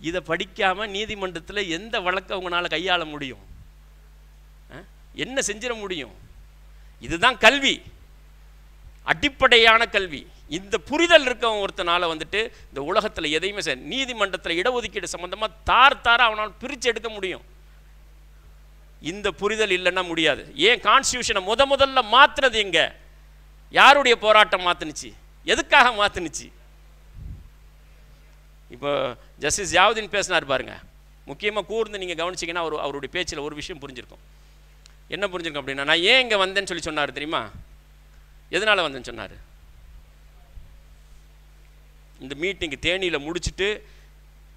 Speaker 1: இதை படிக்காமல் நீதிமன்றத்தில் எந்த வழக்கை அவங்களால கையாள முடியும், என்ன செஞ்சிட முடியும்? இதுதான் கல்வி, அடிப்படையான கல்வி. இந்த புரிதல் இருக்கவன் ஒருத்தனால வந்துட்டு இந்த உலகத்தில் எதையுமே நீதிமன்றத்தில் இடஒதுக்கீடு சம்பந்தமாக தார அவனால் பிரித்து எடுக்க முடியும். இந்த புரிதல் இல்லைன்னா முடியாது. ஏன் கான்ஸ்டியூஷனை முதல்ல மாற்றினது எங்க, யாருடைய போராட்டம் மாற்றினுச்சு, எதுக்காக மாற்றினுச்சு? இப்போ ஜஸ்டிஸ் ஜியாவுதீன் பேசினார் பாருங்க, முக்கியமாக கூர்ந்து நீங்கள் கவனிச்சிங்கன்னா அவருடைய பேச்சில் ஒரு விஷயம் புரிஞ்சிருக்கும். என்ன புரிஞ்சிருக்கும் அப்படின்னா, நான் ஏன் இங்கே வந்தேன்னு சொன்னார் தெரியுமா? எதனால் வந்தேன்னு சொன்னார்? இந்த மீட்டிங்கு தேனியில் முடிச்சுட்டு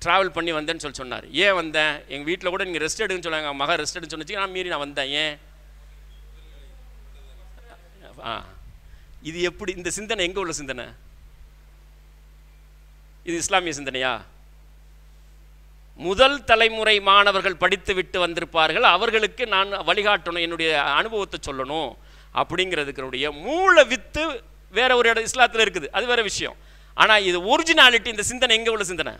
Speaker 1: ட்ராவல் பண்ணி வந்தேன்னு சொன்னார். ஏன் வந்தேன், எங்கள் வீட்டில் கூட நீங்கள் ரெஸ்ட் எடுன்னு சொன்னாங்க, மகன் ரெஸ்ட் எடுன்னு சொன்னிச்சு, நான் மீறி நான் வந்தேன். ஏன்? இது எப்படி, இந்த சிந்தனை எங்கே உள்ள சிந்தனை? இது இஸ்லாமிய சிந்தனையா? முதல் தலைமுறை மாணவர்கள் படித்து விட்டு வந்திருப்பார்கள், அவர்களுக்கு நான் வழிகாட்டணும், என்னுடைய அனுபவத்தை சொல்லணும் அப்படிங்கிறதுக்குடைய மூல வித்து வேற ஒரு இடம் இஸ்லாத்தில் இருக்குது, அது வேற விஷயம். ஆனால் இது ஒரிஜினாலிட்டி, இந்த சிந்தனை எங்கே உள்ள சிந்தனை?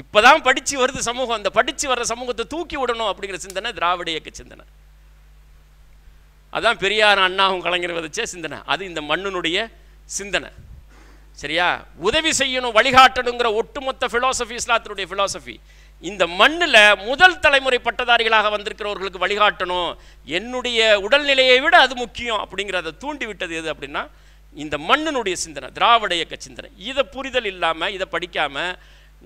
Speaker 1: இப்போதான் படித்து வருது சமூகம், அந்த படித்து வர்ற சமூகத்தை தூக்கி விடணும் அப்படிங்கிற சிந்தனை திராவிட இயக்க சிந்தனை. அதான் பெரியார், அண்ணாவும் கலைஞர் விதைச்ச சிந்தனை, அது இந்த மண்ணினுடைய சிந்தனை. சரியா? உதவி செய்யணும், வழிகாட்டணுங்கிற ஒட்டுமொத்த ஃபிலாசபி இஸ்லாத்தினுடைய ஃபிலாசபி. இந்த மண்ணில் முதல் தலைமுறை பட்டதாரிகளாக வந்திருக்கிறவர்களுக்கு வழிகாட்டணும், என்னுடைய உடல்நிலையை விட அது முக்கியம் அப்படிங்கிறத தூண்டி விட்டது எது அப்படின்னா இந்த மண்ணினுடைய சிந்தனை, திராவிட இயக்க சிந்தனை. இதை புரிதல் இல்லாமல், இதை படிக்காமல்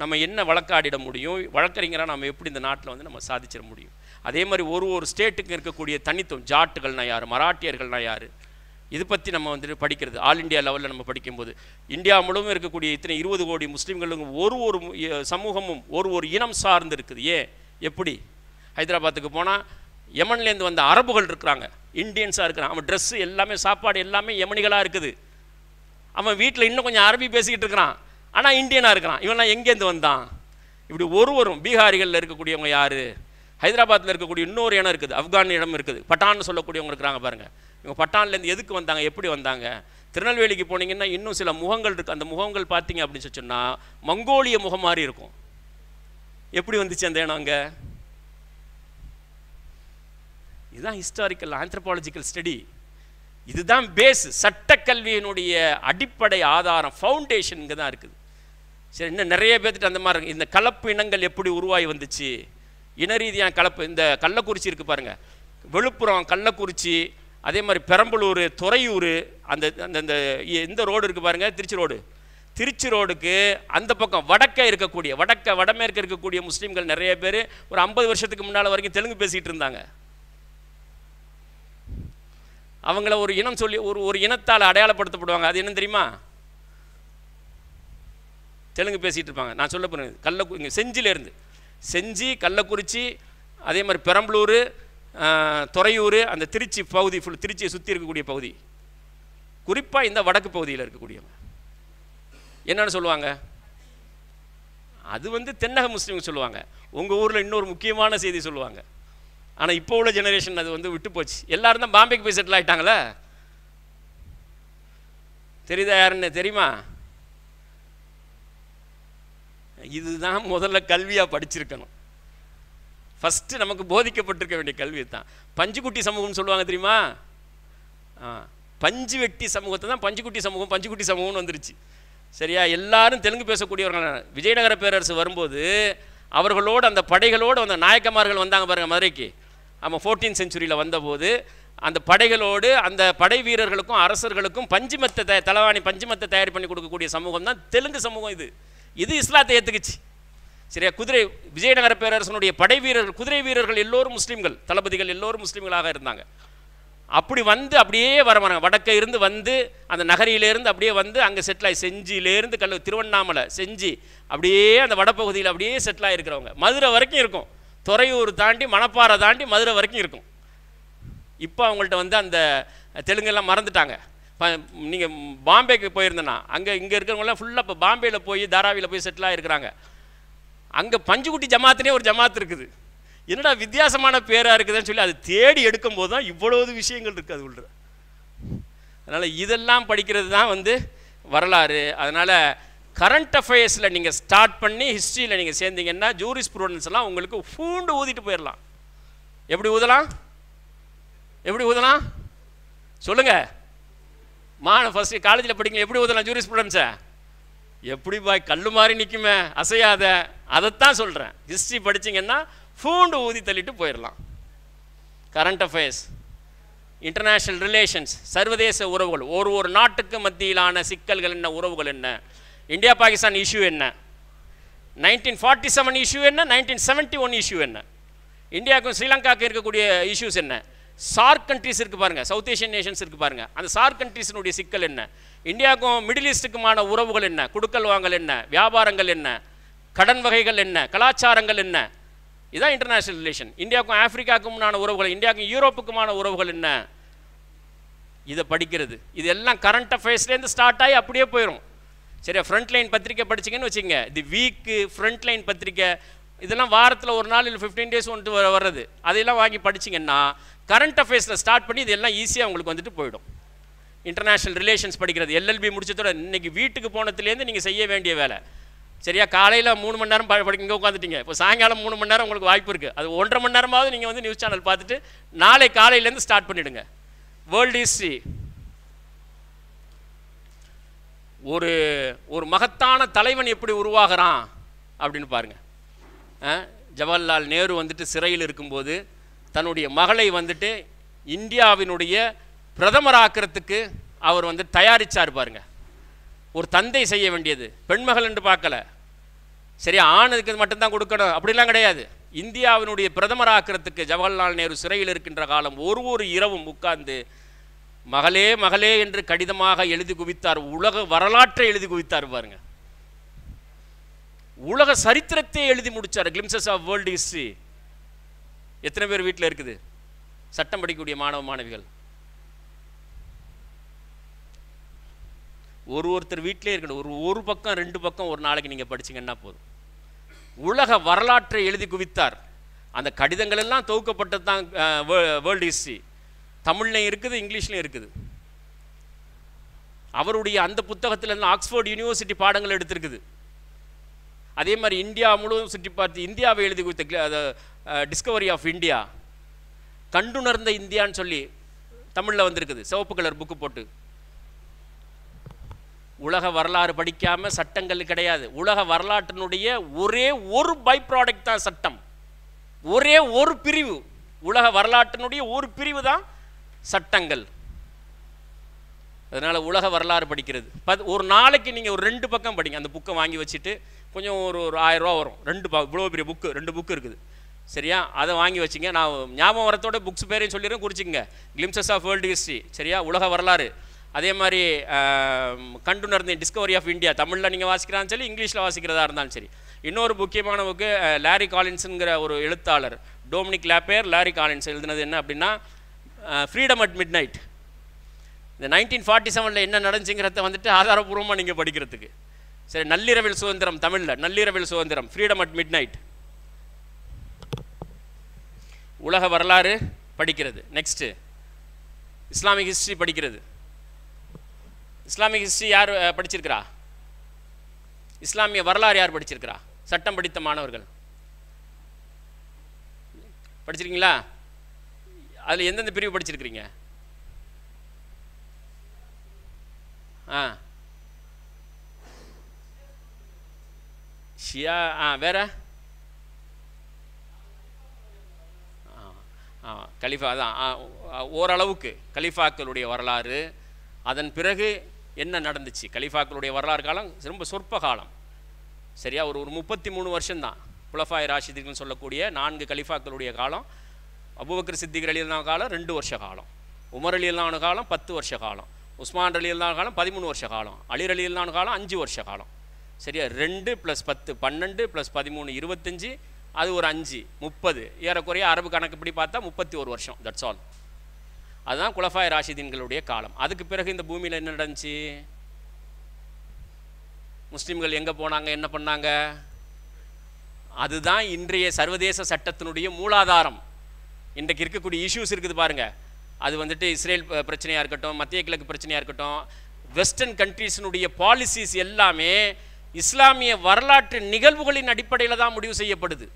Speaker 1: நம்ம என்ன வழக்காடிட முடியும், வழக்கறிஞராக நம்ம எப்படி இந்த நாட்டில் வந்து நம்ம சாதிச்சிட முடியும்? அதே மாதிரி ஒரு ஸ்டேட்டுக்கு இருக்கக்கூடிய தனித்துவம், ஜாட்டுகள்னா யார், மராட்டியர்கள்னா யார், இது பற்றி நம்ம வந்துட்டு படிக்கிறது ஆல் இண்டியா லெவலில் நம்ம படிக்கும்போது, இந்தியா முழுவதும் இருக்கக்கூடிய இத்தனை 20 கோடி முஸ்லீம்களும் ஒரு சமூகமும் ஒரு இனம் சார்ந்து இருக்குது. ஏன், எப்படி? ஹைதராபாத்துக்கு போனால் யமன்லேருந்து வந்த அரபுகள் இருக்கிறாங்க, இந்தியன்ஸாக இருக்கிறான், அவன் ட்ரெஸ்ஸு எல்லாமே, சாப்பாடு எல்லாமே யமனிகளாக இருக்குது. அவன் வீட்டில் இன்னும் கொஞ்சம் அரபி பேசிக்கிட்டு இருக்கிறான், ஆனால் இந்தியனாக இருக்கிறான். இவன்லாம் எங்கேருந்து வந்தான்? இப்படி ஒருவரும் பீகாரிகளில் இருக்கக்கூடியவங்க யார், ஹைதராபாத்தில் இருக்கக்கூடிய இன்னொரு இடம் இருக்குது, ஆப்கான் இடம் இருக்குது, பட்டான்னு சொல்லக்கூடியவங்க இருக்கிறாங்க பாருங்கள். இவங்க பட்டான்லேருந்து எதுக்கு வந்தாங்க, எப்படி வந்தாங்க? திருநெல்வேலிக்கு போனீங்கன்னா இன்னும் சில முகங்கள் இருக்குது, அந்த முகங்கள் பார்த்தீங்க அப்படின்னு சொன்னால் மங்கோலிய முகம் மாதிரி இருக்கும். எப்படி வந்துச்சு அந்த இடம் அங்கே? இதுதான் ஹிஸ்டாரிக்கல் ஆந்த்ரோபாலஜிக்கல் ஸ்டடி. இதுதான் பேஸ், சட்டக்கல்வியினுடைய அடிப்படை ஆதாரம், ஃபவுண்டேஷன் இங்கே தான் இருக்குது. சரி, இன்னும் நிறைய பேர்த்துட்டு அந்த மாதிரி இந்த கலப்பு இனங்கள் எப்படி உருவாகி வந்துச்சு, இன ரீதியான கலப்பு. இந்த கள்ளக்குறிச்சி இருக்குது பாருங்கள், விழுப்புரம், கள்ளக்குறிச்சி, அதே மாதிரி பெரம்பலூர், துறையூர், அந்த அந்த இந்த ரோடு இருக்குது பாருங்கள், திருச்சி ரோடு. திருச்சி ரோடுக்கு அந்த பக்கம் வடக்கே இருக்கக்கூடிய வடமேற்கு இருக்கக்கூடிய முஸ்லீம்கள் நிறைய பேர் ஒரு 50 வருஷத்துக்கு முன்னால் வரைக்கும் தெலுங்கு பேசிகிட்டு இருந்தாங்க. அவங்கள ஒரு இனம் சொல்லி ஒரு இனத்தால் அடையாளப்படுத்தப்படுவாங்க. அது என்னன்னு தெரியுமா? தெலுங்கு பேசிகிட்டு இருப்பாங்க. நான் சொல்ல போகிறேன், இங்கே செஞ்சிலேருந்து செஞ்சி, கள்ளக்குறிச்சி, அதே மாதிரி பெரம்பலூர், துறையூர், அந்த திருச்சி பகுதி ஃபுல், திருச்சியை சுற்றி இருக்கக்கூடிய பகுதி, குறிப்பாக இந்த வடக்கு பகுதியில் இருக்கக்கூடியவங்க என்னென்னு சொல்லுவாங்க? அது தென்னக முஸ்லீம் சொல்லுவாங்க. உங்கள் ஊரில் இன்னொரு முக்கியமான செய்தி சொல்லுவாங்க. ஆனால் இப்போ உள்ள ஜெனரேஷன் அது விட்டு போச்சு. எல்லாரும் தான் பாம்பேக்கு போய் செட்டில் ஆகிட்டாங்களே. தெரியுதா யாருன்னு? தெரியுமா? இதுதான் முதல்ல கல்வியாக படிச்சிருக்கணும். ஃபஸ்ட்டு நமக்கு போதிக்கப்பட்டிருக்க வேண்டிய கல்வி தான். பஞ்சுக்குட்டி சமூகம்னு சொல்லுவாங்க, தெரியுமா? பஞ்சு வெட்டி சமூகத்தை தான் பஞ்சுக்குட்டி சமூகம்னு வந்துருச்சு. சரியா? எல்லாரும் தெலுங்கு பேசக்கூடியவர்கள். விஜயநகர பேரரசு வரும்போது அவர்களோடு அந்த படைகளோடு வந்த நாயக்கமார்கள் வந்தாங்க பாருங்கள் மதுரைக்கு. ஆமாம், 14th century வந்தபோது அந்த படைகளோடு அந்த படை வீரர்களுக்கும் அரசர்களுக்கும் தலைவாணி பஞ்சுமத்தை தயார் பண்ணி கொடுக்கக்கூடிய சமூகம் தான் தெலுங்கு சமூகம். இது இஸ்லாத்தை ஏற்றுக்குச்சு. சரியா? விஜயநகர பேரரசனுடைய படை வீரர்கள், குதிரை வீரர்கள் எல்லோரும் முஸ்லீம்கள், தளபதிகள் எல்லோரும் முஸ்லீம்களாக இருந்தாங்க. அப்படி அப்படியே வரமாட்டாங்க. வடக்கே இருந்து அந்த நகரியிலேருந்து அப்படியே அங்கே செட்டில் ஆகி, செஞ்சியிலேருந்து திருவண்ணாமலை, செஞ்சி, அப்படியே அந்த வடப்பகுதியில் அப்படியே செட்டில் ஆகிருக்கிறவங்க மதுரை வரைக்கும் இருக்கும். துறையூர் தாண்டி, மணப்பாறை தாண்டி மதுரை வரைக்கும் இருக்கும். இப்போ அவங்கள்ட்ட அந்த தெலுங்கெல்லாம் மறந்துட்டாங்க. நீங்கள் பாம்பேக்கு போயிருந்தேன்னா இங்கே இருக்கிறவங்களாம் ஃபுல்லாக இப்போ பாம்பேயில் போய் தாராவியில் போய் செட்டில் ஆகிருக்கிறாங்க. அங்கே பஞ்சுக்குட்டி ஜமாத்துனே ஒரு ஜமாத் இருக்குது. என்னடா வித்தியாசமான பேராக இருக்குதுன்னு சொல்லி அது தேடி எடுக்கும்போது தான் இவ்வளவு விஷயங்கள் இருக்குது அது உள்ள. அதனால் இதெல்லாம் படிக்கிறது தான் வரலாறு. அதனால் கரண்ட் அஃபேர்ஸில் நீங்கள் ஸ்டார்ட் பண்ணி ஹிஸ்ட்ரியில் நீங்கள் சேர்ந்தீங்கன்னா ஜூரிஸ்ப்ரூடன்ஸ் எல்லாம் உங்களுக்கு பூண்டு ஊதிட்டு போயிடலாம். எப்படி ஊதலாம் சொல்லுங்கள். ஃபஸ்ட்டு காலேஜில் படிங்க, எப்படி ஊதலாம் ஜூரிஸ்ப்ரூடன்ஸை? எப்படி பாய் கல்லு மாதிரி நிற்குமே, அசையாத, அதைத்தான் சொல்கிறேன். ஹிஸ்ட்ரி படிச்சிங்கன்னா பூண்டு ஊதி தள்ளிட்டு போயிடலாம். கரண்ட் அஃபேர்ஸ், இன்டர்நேஷ்னல் ரிலேஷன்ஸ், சர்வதேச உறவுகள், ஒரு நாட்டுக்கு மத்தியிலான சிக்கல்கள் என்ன, உறவுகள் என்ன, இந்தியா பாகிஸ்தான் இஷ்யூ என்ன, 1947 இஷ்யூ என்ன, 1971 இஷ்யூ என்ன, இந்தியாவுக்கும் ஸ்ரீலங்காவுக்கும் இருக்கக்கூடிய இஷ்யூஸ் என்ன, சார்க் கண்ட்ரிஸ் இருக்குது பாருங்கள், சவுத் ஏஷியன் நேஷன்ஸ் இருக்குது பாருங்கள், அந்த சார்க் கண்ட்ரிஸினுடைய சிக்கல் என்ன, இந்தியாவுக்கும் மிடில் ஈஸ்ட்டுக்குமான உறவுகள் என்ன, குடுக்கல் வாங்கல் என்ன, வியாபாரங்கள் என்ன, கடன் வகைகள் என்ன, கலாச்சாரங்கள் என்ன, இதுதான் இன்டர்நேஷ்னல் ரிலேஷன். இந்தியாவுக்கும் ஆப்பிரிக்காவுக்குமான உறவுகள், இந்தியாவுக்கும் யூரோப்புக்குமான உறவுகள் என்ன, இதை படிக்கிறது. இது எல்லாம் கரண்ட் அஃபேர்ஸ்லேருந்து ஸ்டார்ட் ஆகி அப்படியே போயிடும். சரியா? ஃப்ரண்ட் லைன் பத்திரிக்கை படிச்சிங்கன்னு வச்சுங்க, தி வீக்கு ஃப்ரண்ட் லைன் பத்திரிக்கை, இதெல்லாம் வாரத்தில் ஒரு நாள் இல்லை 15 days வர்றது, அதையெல்லாம் வாங்கி படிச்சிங்கன்னா கரண்ட் அஃபேர்ஸில் ஸ்டார்ட் பண்ணி இதெல்லாம் ஈஸியாக உங்களுக்கு போயிடும். இன்டர்நேஷ்னல் ரிலேஷன்ஸ் படிக்கிறது, எல்எல்பி முடிச்சதோட இன்றைக்கி வீட்டுக்கு போனதுலேருந்து நீங்கள் செய்ய வேண்டிய வேலை. சரியா? காலையில் 3 மணி நேரம் இங்கே உட்காந்துட்டீங்க, இப்போ சாயங்காலம் 3 மணி நேரம் உங்களுக்கு வாய்ப்பு இருக்குது. அது 1.5 மணி நேரமாவது நீங்கள் நியூஸ் சேனல் பார்த்துட்டு நாளை காலையிலேருந்து ஸ்டார்ட் பண்ணிவிடுங்க. வேர்ல்டு ஹிஸ்ட்ரி, ஒரு மகத்தான தலைவன் எப்படி உருவாகிறான் அப்படின்னு பாருங்கள். ஜவஹர்லால் நேரு சிறையில் இருக்கும்போது தன்னுடைய மகளை இந்தியாவினுடைய பிரதமராக்கிறதுக்கு அவர் தயாரித்தார் பாருங்க. ஒரு தந்தை செய்ய வேண்டியது, பெண்மகள் என்று பார்க்கல. சரியா? ஆணுக்கு மட்டும்தான் கொடுக்கணும் அப்படிலாம் கிடையாது. இந்தியாவினுடைய பிரதமராக்கிறதுக்கு ஜவஹர்லால் நேரு சிறையில் இருக்கின்ற காலம் ஒரு இரவும் உட்கார்ந்து மகளே மகளே என்று கடிதமாக எழுதி குவித்தார். உலக வரலாற்றை எழுதி குவித்தார் பாருங்க. உலக சரித்திரத்தை எழுதி முடிச்சார். Glimpses of World History. எத்தனை பேர் வீட்டில் இருக்குது சட்டம் படிக்கக்கூடிய மாணவ மாணவிகள்? ஒருத்தர் வீட்டிலே இருக்கணும். ஒரு பக்கம் 2 பக்கம் ஒரு நாளைக்கு நீங்கள் படிச்சிங்கன்னா போதும். உலக வரலாற்றை எழுதி குவித்தார். அந்த கடிதங்கள் எல்லாம் தொகுக்கப்பட்டது தான் வேர்ல்டு ஹிஸ்ட்ரி. தமிழ்லையும் இருக்குது, இங்கிலீஷ்லையும் இருக்குது. அவருடைய அந்த புத்தகத்தில் எல்லாம் ஆக்ஸ்போர்ட் யூனிவர்சிட்டி பாடங்கள் எடுத்திருக்குது. அதே மாதிரி இந்தியா முழுவதும் சுற்றி பார்த்து இந்தியாவை எழுதி கொடுத்த டிஸ்கவரி ஆஃப் இந்தியா, கண்டுணர்ந்த இந்தியான்னு சொல்லி தமிழில் வந்திருக்குது, சிவப்பு கலர் புக்கு போட்டு. உலக வரலாறு படிக்காமல் சட்டங்கள் கிடையாது. உலக வரலாற்றினுடைய ஒரே ஒரு பை ப்ராடக்ட் தான் சட்டம். ஒரே ஒரு பிரிவு, உலக வரலாற்றினுடைய ஒரு பிரிவு தான் சட்டங்கள். அதனால் உலக வரலாறு படிக்கிறது ஒரு நாளைக்கு நீங்கள் ஒரு 2 பக்கம் படிங்க. அந்த புக்கை வாங்கி வச்சுட்டு கொஞ்சம் ஒரு 1000 ரூபா வரும், 2 இவ்வளோ பெரிய புக்கு, 2 புக்கு இருக்குது சரியா, அதை வாங்கி வச்சுங்க. நான் ஞாபகம் வரத்தோட புக்ஸ் பேரையும் சொல்லிடுறேன், குறிச்சிங்க. கிளிம்சஸ் ஆஃப் வேர்ல்டு ஹிஸ்ட்ரி சரியா, உலக வரலாறு. அதே மாதிரி கண்டுணர்ந்த டிஸ்கவரி ஆஃப் இந்தியா, தமிழில் நீங்கள் வாசிக்கிறான்னு சொல்லி இங்கிலீஷில் வாசிக்கிறதா இருந்தாலும் சரி. இன்னொரு முக்கியமான புக்கு லாரி காலின்ஸுங்கிற ஒரு எழுத்தாளர், டொமினிக் லாப்பேர் லாரி காலின்ஸ் எழுதுனது என்ன அப்படின்னா ஃப்ரீடம் அட் மிட் நைட். இந்த 1947 என்ன நடந்துச்சுங்கிறத வந்துட்டு ஆதாரபூர்வமாக நீங்கள் படிக்கிறதுக்கு சரி. நள்ளிரவில் சுதந்திரம், தமிழில் நள்ளிரவில் சுதந்திரம், ஃப்ரீடம் அட் மிட் நைட். உலக வரலாறு படிக்கிறது. நெக்ஸ்ட்டு இஸ்லாமிக் ஹிஸ்ட்ரி படிக்கிறது. இஸ்லாமிக் ஹிஸ்ட்ரி யார் படிச்சிருக்கிறா? இஸ்லாமிய வரலாறு யார் படிச்சிருக்கிறா? சட்டம் படித்த மாணவர்கள் படிச்சிருக்கீங்களா? அதில் எந்தெந்த பிரிவு படிச்சிருக்கிறீங்க? ஷியா, வேற கலிஃபா தான் ஓரளவுக்கு கலிஃபாக்களுடைய வரலாறு. அதன் பிறகு என்ன நடந்துச்சு? கலிஃபாக்களுடைய வரலாறு காலம் ரொம்ப சொற்ப காலம் சரியா, ஒரு 33 வருஷம்தான். குலஃபாய் ராஷிதீன் சொல்லக்கூடிய 4 கலிஃபாக்களுடைய காலம். அபூபக்கர் சித்திக் ரலியல்லாஹு அன்ஹு காலம் 2 வருஷ காலம், உமர் ரலியல்லாஹு அன்ஹு காலம் 10 வருஷ காலம், உஸ்மான் ரலியல்லாஹு அன்ஹு காலம் 13 வருஷ காலம், அலி ரலியல்லாஹு அன்ஹு காலம் 5 வருஷ காலம் சரியா. 2 + 10 12 + 13 25, அது ஒரு 5 30, ஏறக்குறைய அரபு கணக்குப்படி பார்த்தா 31 வருஷம். That's all. அதுதான் குலஃபாய் ராஷிதீன்களுடைய காலம். அதுக்கு பிறகு இந்த பூமியில் என்ன நடந்துச்சு? முஸ்லீம்கள் எங்கே போனாங்க, என்ன பண்ணாங்க? அதுதான் இன்றைய சர்வதேச சட்டத்தினுடைய மூலாதாரம். இன்றைக்கு இருக்கக்கூடிய இஷ்யூஸ் இருக்குது பாருங்கள், அது வந்துட்டு இஸ்ரேல் பிரச்சனையாக இருக்கட்டும், மத்திய கிழக்கு பிரச்சனையாக இருக்கட்டும், வெஸ்டர்ன் கண்ட்ரீஸினுடைய பாலிசிஸ் எல்லாமே இஸ்லாமிய வரலாற்று நிகழ்வுகளின் அடிப்படையில் தான் முடிவு செய்யப்படுது.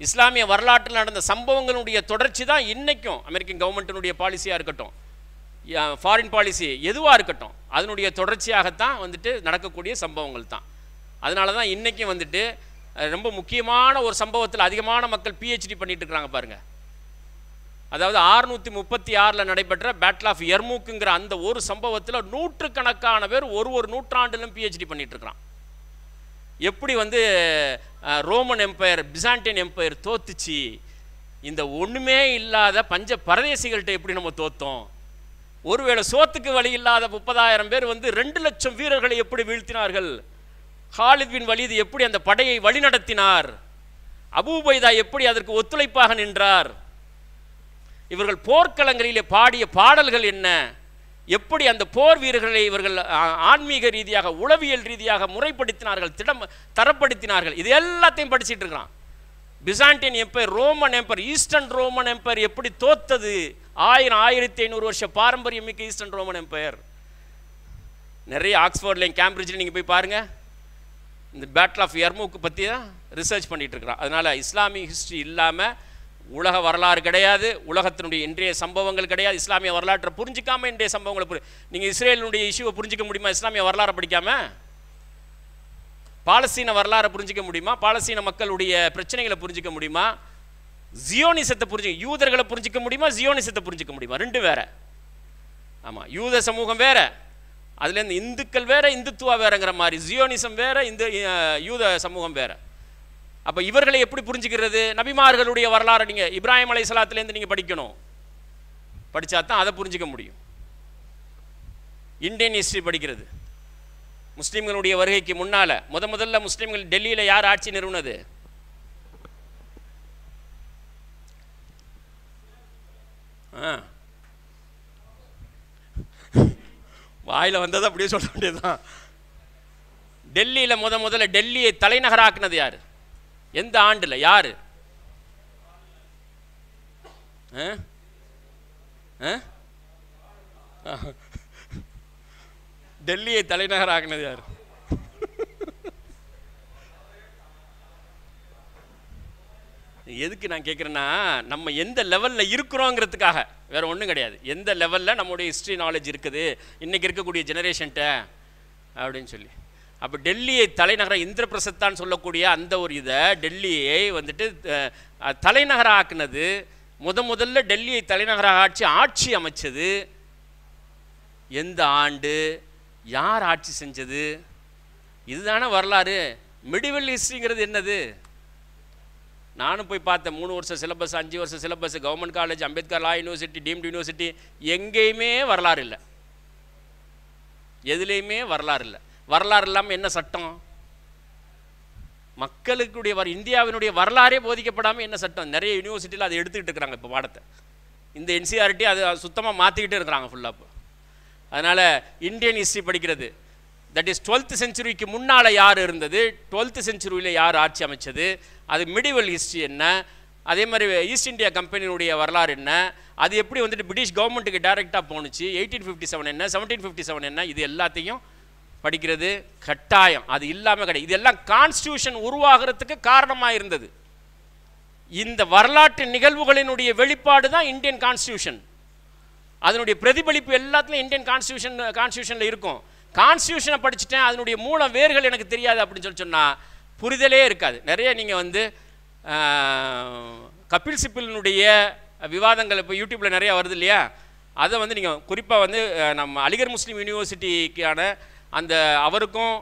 Speaker 1: இஸ்லாமிய வரலாற்றில் நடந்த சம்பவங்களுடைய தொடர்ச்சி தான் இன்றைக்கும் அமெரிக்கன் கவர்மெண்ட்டினுடைய பாலிசியாக இருக்கட்டும், ஃபாரின் பாலிசி எதுவாக இருக்கட்டும், அதனுடைய தொடர்ச்சியாகத்தான் வந்துட்டு நடக்கக்கூடிய சம்பவங்கள் தான். அதனால தான் இன்றைக்கும் வந்துட்டு ரொம்ப முக்கியமான ஒரு சம்பவத்தில் அதிகமான மக்கள் பிஹெச்டி பண்ணிட்டு இருக்கிறாங்க பாருங்கள். அதாவது 636 நடைபெற்ற பேட்டில் ஆஃப் எர்மூக்குங்கிற அந்த ஒரு சம்பவத்தில் நூற்றுக்கணக்கான பேர் ஒரு நூற்றாண்டிலும் பிஹெச்டி பண்ணிட்டு இருக்கிறான். எப்படி வந்து ரோமன் எம்பையர், பிசாண்டியன் எம்பையர் தோத்துச்சு, இந்த ஒன்றுமே இல்லாத பஞ்ச பரதேசிகள்கிட்ட எப்படி நம்ம தோத்தோம், ஒருவேளை சோத்துக்கு வழி இல்லாத 30,000 பேர் வந்து 2 லட்சம் வீரர்களை எப்படி வீழ்த்தினார்கள், ஹாலித் பின் வலீத் எப்படி அந்த படையை வழிநடத்தினார், அபூ உபைதா எப்படி அதற்கு ஒத்துழைப்பாக நின்றார், இவர்கள் போர்க்களங்களிலே பாடிய பாடல்கள் என்ன, எப்படி அந்த போர் வீரர்களை இவர்கள் ஆன்மீக ரீதியாக உளவியல் ரீதியாக முறைப்படுத்தினார்கள், தரப்படுத்தினார்கள், இது எல்லாத்தையும் படிச்சுட்டு இருக்கிறான். Byzantine Empire, Roman Empire, Eastern Roman Empire எப்படி தோத்தது, 1500 வருஷ பாரம்பரியம் மிக்க ஈஸ்டர்ன் ரோமன் எம்பையர். நிறைய ஆக்ஸ்போர்ட்லையும் கேம்பிரிட்ஜில் நீங்கள் போய் பாருங்கள், இந்த பேட்டில் ஆஃப் எர்மூக்கு பற்றி தான் ரிசர்ச் பண்ணிகிட்டு இருக்கிறான். அதனால் இஸ்லாமிக் ஹிஸ்ட்ரி இல்லாமல் உலக வரலாறு கிடையாது, உலகத்தினுடைய இன்றைய சம்பவங்கள் கிடையாது. இஸ்லாமிய வரலாற்றை புரிஞ்சிக்காமல் இன்றைய சம்பவங்களை நீங்கள் இஸ்ரேலினுடைய இஷ்யூவை புரிஞ்சிக்க முடியுமா? இஸ்லாமிய வரலாறை படிக்காமல் பாலஸ்தீன வரலாறை புரிஞ்சிக்க முடியுமா? பாலஸ்தீன மக்களுடைய பிரச்சனைகளை புரிஞ்சிக்க முடியுமா? ஜியோனிசத்தை யூதர்களை புரிஞ்சிக்க முடியுமா? ஜியோனிசத்தை புரிஞ்சிக்க முடியுமா? 2 வேற. ஆமாம், யூத சமூகம் வேற, அதுலேருந்து இந்துக்கள் வேற, இந்துத்துவா வேறங்கிற மாதிரி ஜியோனிசம் வேற, இந்த யூத சமூகம் வேற. அப்போ இவர்களை எப்படி புரிஞ்சுக்கிறது? நபிமார்களுடைய வரலாறு நீங்கள் இப்ராஹிம் அலைஹிஸ்ஸலாத்துலேருந்து நீங்கள் படிக்கணும், படித்தா தான் அதை புரிஞ்சிக்க முடியும். இந்தியன் ஹிஸ்ட்ரி படிக்கிறது. முஸ்லீம்களுடைய வருகைக்கு முன்னால் முதல்ல முஸ்லீம்கள் டெல்லியில் யார் ஆட்சி நிறுவனது? வாயில் வந்தது அப்படியே சொல்ல வேண்டியதுதான். டெல்லியில் முதல்ல டெல்லியை தலைநகராக்குனது யார்? எந்த ஆண்டில்? யாரு? டெல்லியை தலைநகராக்குனது யார்? எதுக்கு நான் கேட்குறேன்னா, நம்ம எந்த லெவலில் இருக்கிறோங்கிறதுக்காக, வேறு ஒன்றும் கிடையாது. எந்த லெவலில் நம்முடைய ஹிஸ்ட்ரி நாலேஜ் இருக்குது இன்றைக்கி இருக்கக்கூடிய ஜெனரேஷன்ட்ட அப்படின்னு சொல்லி. அப்போ டெல்லியை தலைநகரம் இந்திரபிரசத்தான்னு சொல்லக்கூடிய அந்த ஒரு இதை டெல்லியை வந்துட்டு தலைநகராக ஆக்குனது, முதல்ல டெல்லியை தலைநகராக ஆட்சி அமைச்சது எந்த ஆண்டு, யார் ஆட்சி செஞ்சது, இதுதானே வரலாறு. மிடிவல் ஹிஸ்ட்ரிங்கிறது என்னது? நானும் போய் பார்த்தேன். 3 வருஷம் சிலபஸ், 5 வருஷம் சிலபஸ், கவர்மெண்ட் காலேஜ், அம்பேத்கர் லா யூனிவர்சிட்டி, டீம்டு யூனிவர்சிட்டி, எங்கேயுமே வரலாறு இல்லை, எதுலேயுமே வரலாறு இல்லை. வரலாறு இல்லாமல் என்ன சட்டம்? மக்களுக்குடைய இந்தியாவினுடைய வரலாறே போதிக்கப்படாமல் என்ன சட்டம்? நிறைய யூனிவர்சிட்டியில் அதை எடுத்துக்கிட்டு இருக்கிறாங்க இப்போ பாடத்தை. இந்த என்சிஆர்டி அது சுத்தமாக மாற்றிக்கிட்டு இருக்கிறாங்க ஃபுல்லாக. இப்போ அதனால் இந்தியன் ஹிஸ்ட்ரி படிக்கிறது, தட் இஸ் 12th செஞ்சுரிக்கு முன்னால் யார் இருந்தது, 12th செஞ்சுரியில் யார் ஆட்சி அமைச்சது, அது மிடிவல் ஹிஸ்ட்ரி என்ன, அதே மாதிரி ஈஸ்ட் இந்தியா கம்பெனியினுடைய வரலாறு என்ன, அது எப்படி வந்துட்டு பிரிட்டிஷ் கவர்மெண்ட்டுக்கு டைரெக்டாக போணுச்சு, 1857 என்ன, 1757 என்ன, இது எல்லாத்தையும் படிக்கிறது கட்டாயம். அது இல்லாமல் கிடையாது. இதெல்லாம் கான்ஸ்டியூஷன் உருவாகிறதுக்கு காரணமாக இருந்தது. இந்த வரலாற்று நிகழ்வுகளினுடைய வெளிப்பாடு தான் இந்தியன் கான்ஸ்டியூஷன். அதனுடைய பிரதிபலிப்பு எல்லாத்துலையும் இந்தியன் கான்ஸ்டியூஷனில் இருக்கும். கான்ஸ்டியூஷனை படிச்சுட்டேன், அதனுடைய மூல வேர்கள் எனக்கு தெரியாது அப்படின்னு சொன்னால் புரிதலே இருக்காது. நிறைய நீங்கள் வந்து கபில் சிபிலினுடைய விவாதங்கள் இப்போ யூடியூப்பில் நிறையா வருது இல்லையா, அதை வந்து நீங்கள் குறிப்பாக வந்து நம்ம அலிகர் முஸ்லீம் யூனிவர்சிட்டிக்கான அந்த அவருக்கும்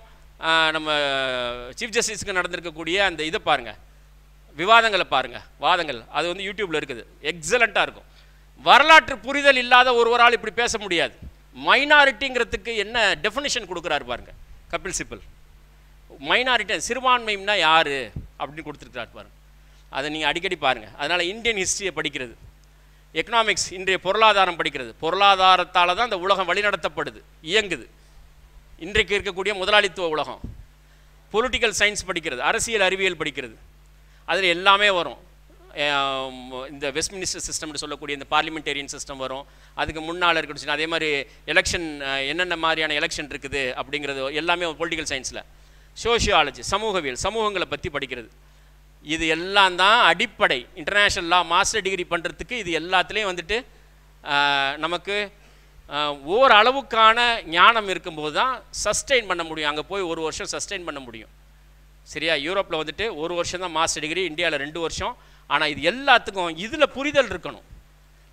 Speaker 1: நம்ம சீஃப் ஜஸ்டிஸுக்கு நடந்திருக்கக்கூடிய அந்த இதை பாருங்கள், விவாதங்களை பாருங்கள், வாதங்கள், அது வந்து யூடியூப்பில் இருக்குது, எக்ஸலண்ட்டாக இருக்கும். வரலாற்று புரிதல் இல்லாத ஒருவரால் இப்படி பேச முடியாது. மைனாரிட்டிங்கிறதுக்கு என்ன டெஃபினிஷன் கொடுக்குறாரு பாருங்கள் கபில் சிபல். மைனாரிட்டி சிறுபான்மைன்னா யார் அப்படின்னு கொடுத்துருக்கிறாரு பாருங்கள். அதை நீங்கள் அடிக்கடி பாருங்கள். அதனால் இந்தியன் ஹிஸ்ட்ரியை படிக்கிறது, எக்கனாமிக்ஸ் இன்றைய பொருளாதாரம் படிக்கிறது, பொருளாதாரத்தால் தான் இந்த உலகம் வழிநடத்தப்படுது, இயங்குது. இன்றைக்கு இருக்கக்கூடிய முதலாளித்துவ உலகம். பொலிட்டிக்கல் சயின்ஸ் படிக்கிறது, அரசியல் அறிவியல் படிக்கிறது, அதில் எல்லாமே வரும். இந்த வெஸ்ட்மினிஸ்டர் சிஸ்டம்னு சொல்லக்கூடிய இந்த பார்லிமெண்டேரியன் சிஸ்டம் வரும். அதுக்கு முன்னால் இருக்கணும். அதே மாதிரி எலெக்ஷன், என்னென்ன மாதிரியான எலெக்ஷன் இருக்குது அப்படிங்கிறது எல்லாமே பொலிட்டிக்கல் சயின்ஸில். சோஷியாலஜி, சமூகவியல், சமூகங்களை பற்றி படிக்கிறது. இது எல்லாம் தான் அடிப்படை. இன்டர்நேஷ்னல் லா மாஸ்டர் டிகிரி பண்ணுறதுக்கு இது எல்லாத்துலேயும் வந்துட்டு நமக்கு ஓரளவுக்கான ஞானம் இருக்கும்போது தான் சஸ்டெயின் பண்ண முடியும். அங்கே போய் 1 வருஷம் சஸ்டெயின் பண்ண முடியும். சரியா? யூரோப்பில் வந்துட்டு 1 வருஷம் தான் மாஸ்டர் டிகிரி, இந்தியாவில் 2 வருஷம். ஆனால் இது எல்லாத்துக்கும் இதில் புரிதல் இருக்கணும்.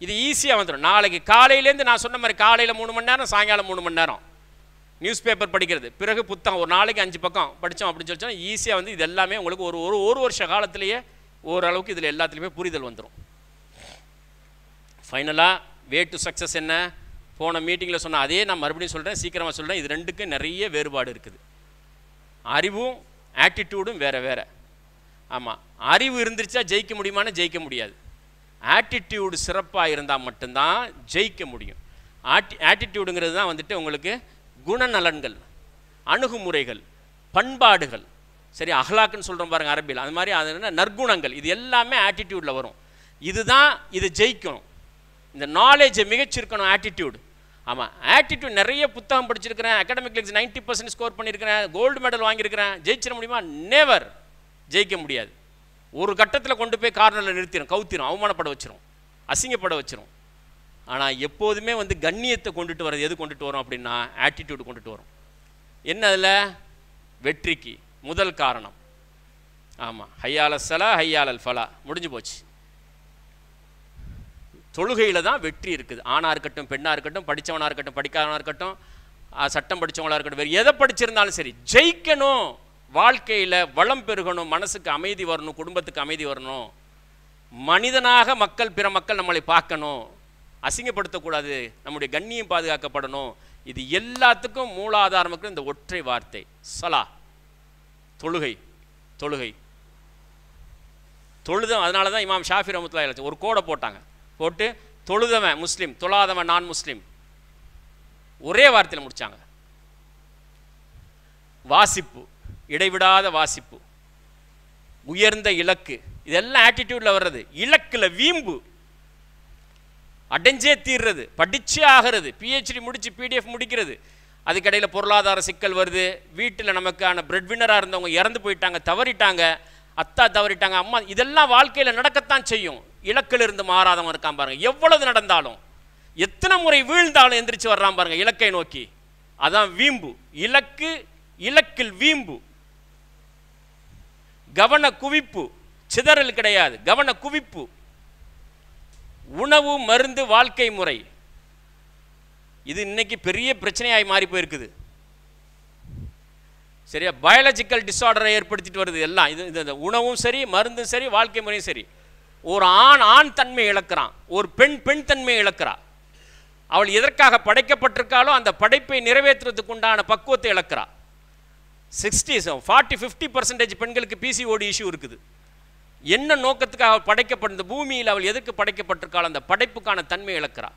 Speaker 1: இது ஈஸியாக வந்துடும். நாளைக்கு காலையிலேருந்து நான் சொன்ன மாதிரி காலையில் 3 மணி நேரம், சாயங்காலம் 3 மணி நேரம் நியூஸ் பேப்பர் படிக்கிறது, பிறகு புத்தகம் ஒரு நாளைக்கு 5 பக்கம் படித்தோம் அப்படின்னு சொல்லிச்சோம். ஈஸியாக வந்து இது எல்லாமே உங்களுக்கு ஒரு வருஷ காலத்திலேயே ஓரளவுக்கு இதில் எல்லாத்துலேயுமே புரிதல் வந்துடும். ஃபைனலாக வே டு சக்ஸஸ் என்ன? போன மீட்டிங்கில் சொன்ன அதே நான் மறுபடியும் சொல்கிறேன், சீக்கிரமாக சொல்கிறேன். இது ரெண்டுக்கும் நிறைய வேறுபாடு இருக்குது. அறிவும் ஆட்டிடியூடும் வேறு வேறு. ஆமாம், அறிவு இருந்துருச்சா ஜெயிக்க முடியுமான்னு ஜெயிக்க முடியாது. ஆட்டிடியூடு சிறப்பாக இருந்தால் மட்டும்தான் ஜெயிக்க முடியும். ஆட்டிடியூடுங்கிறது தான் வந்துட்டு உங்களுக்கு குணநலன்கள், அணுகுமுறைகள், பண்பாடுகள். சரி, அஹ்லாக்குன்னு சொல்கிறோம் பாருங்கள் அரபியில், அது மாதிரி அது என்ன நற்குணங்கள், இது எல்லாமே ஆட்டிடியூடில் வரும். இதுதான் இது ஜெயிக்கணும். இந்த நாலேஜை மிகச்சிருக்கணும் ஆட்டிடியூடு. ஆமாம், ஆட்டிடியூட் நிறைய புத்தகம் படிச்சிருக்கிறேன், அகாடமிக் 90% ஸ்கோர் பண்ணியிருக்கிறேன், கோல்டு மெடல் வாங்கியிருக்கிறேன், ஜெயிச்சிட முடியுமா? நெவர். ஜெயிக்க முடியாது. ஒரு கட்டத்தில் கொண்டு போய் கார்னரில் நிறுத்திடும், கவுத்திரும், அவமானப்பட வச்சிரும், அசிங்கப்பட வச்சிரும். ஆனால் எப்போதுமே வந்து கண்ணியத்தை கொண்டுட்டு வர்றது எது கொண்டுட்டு வரும் அப்படின்னா ஆட்டிடியூடு கொண்டுட்டு வரும். என்ன அதில் வெற்றிக்கு முதல் காரணம்? ஆமாம், ஹையால சலா ஹையாலல் ஃபலா, முடிஞ்சு போச்சு. தொழுகையில் தான் வெற்றி இருக்குது. ஆணாக இருக்கட்டும், பெண்ணாக இருக்கட்டும், படித்தவனாக இருக்கட்டும், படிக்காதவனாக இருக்கட்டும், சட்டம் படித்தவங்களாக இருக்கட்டும், வேறு எதை படிச்சிருந்தாலும் சரி, ஜெயிக்கணும். வாழ்க்கையில் வளம் பெருகணும், மனசுக்கு அமைதி வரணும், குடும்பத்துக்கு அமைதி வரணும், மனிதனாக மக்கள் பிற மக்கள் நம்மளை பார்க்கணும், அசிங்கப்படுத்தக்கூடாது, நம்முடைய கண்ணியம் பாதுகாக்கப்படணும். இது எல்லாத்துக்கும் மூலாதாரமுக்கு இந்த ஒற்றை வார்த்தை சலா, தொழுகை. தொழுகை தொழுதம். அதனால தான் இமாம் ஷாஃபி ரஹ்மத்துல்லாஹி அலைஹி ஒரு கோடை போட்டு தொழுதவன் முஸ்லீம், தொழாதவன் நான் முஸ்லீம், ஒரே வார்த்தையில் முடித்தாங்க. வாசிப்பு, இடைவிடாத வாசிப்பு, உயர்ந்த இலக்கு, இதெல்லாம் ஆட்டிடியூடில் வர்றது. இலக்கில் வீம்பு, அடைஞ்சே தீர்றது, படிச்சே ஆகிறது, பிஹெச்டி முடித்து பிடிஎஃப் முடிக்கிறது. அதுக்கடையில் பொருளாதார சிக்கல் வருது, வீட்டில் நமக்கான பிரெட் வின்னராக இருந்தவங்க இறந்து போயிட்டாங்க, தவறிட்டாங்க, அத்தா தவறிட்டாங்க, அம்மா, இதெல்லாம் வாழ்க்கையில் நடக்கத்தான் செய்யும். இலக்கில் இருந்து மாறாதவன் இருக்கான் பாருங்க. எவ்வளவு நடந்தாலும், எத்தனை முறை வீழ்ந்தாலும் எந்திரிச்சு வர்றான் பாருங்க இலக்கை நோக்கி. அதான் வீம்பு. இலக்கு இலக்கில் வீம்பு, கவன குவிப்பு, சிதறல் கிடையாது, கவன குவிப்பு. உணவு, மருந்து, வாழ்க்கை முறை, இது இன்னைக்கு பெரிய பிரச்சனையாய் மாறி போயிருக்குது. சரியா? பயாலஜிக்கல் டிஸார்டரை ஏற்படுத்திட்டு வருது எல்லாம். இது உணவும் சரி, மருந்தும் சரி, வாழ்க்கை முறையும் சரி. ஒரு ஆண் ஆண் தன்மை இழக்கிறான், ஒரு பெண் பெண் தன்மை இழக்கிறான். அவள் எதற்காக படைக்கப்பட்டிருக்காளோ அந்த படைப்பை நிறைவேற்றுறதுக்கு உண்டான பக்குவத்தை இழக்கிறாள். 40-50% பெண்களுக்கு பிசிஓடி இஷ்யூ இருக்குது. என்ன நோக்கத்துக்காக அவள் படைக்கப்பட்ட பூமியில் அவள் எதுக்கு படைக்கப்பட்டிருக்காளோ அந்த படைப்புக்கான தன்மை இழக்கிறாள்.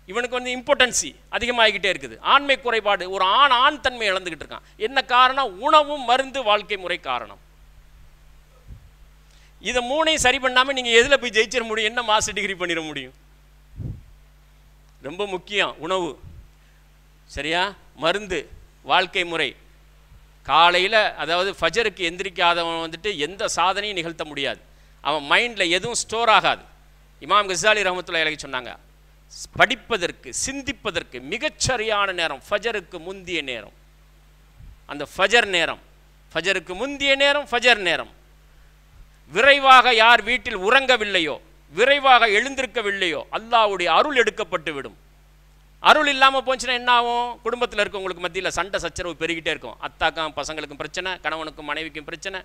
Speaker 1: இவனுக்கு வந்து இம்பார்ட்டன்சி அதிகமாகிக்கிட்டே இருக்குது. ஆண்மை குறைபாடு, ஒரு ஆண் தன்மை இழந்துக்கிட்டு இருக்கான். என்ன காரணம்? உணவும் மருந்து வாழ்க்கை முறை காரணம். இதை மூணையும் சரி பண்ணாமல் நீங்கள் எதில் போய் ஜெயிச்சிட முடியும்? என்ன மாஸ்டர் டிகிரி பண்ணிட முடியும்? ரொம்ப முக்கியம் உணவு, சரியா? மருந்து, வாழ்க்கை முறை. காலையில் அதாவது ஃபஜருக்கு எந்திரிக்காதவன் வந்துட்டு எந்த சாதனையும் நிகழ்த்த முடியாது. அவன் மைண்டில் எதுவும் ஸ்டோர் ஆகாது. இமாம் கசாலி ரஹ்மத்துல்லாஹி அலைஹி சொன்னாங்க, படிப்பதற்கு சிந்திப்பதற்கு மிகச்சரியான நேரம் ஃபஜருக்கு முந்திய நேரம். அந்த ஃபஜர் நேரம், ஃபஜருக்கு முந்திய நேரம் ஃபஜர் நேரம். விரைவாக யார் வீட்டில் உறங்கவில்லையோ, விரைவாக எழுந்திருக்கவில்லையோ அல்லாஹ்வுடைய அருள் எடுக்கப்பட்டு விடும். அருள் இல்லாமல் போச்சுன்னா என்ன ஆகும்? குடும்பத்தில் இருக்கவங்களுக்கு மத்தியில் சண்டை சச்சரவு பெருகிட்டே இருக்கும். அத்தாக்கும் பசங்களுக்கும் பிரச்சனை, கணவனுக்கும் மனைவிக்கும் பிரச்சனை,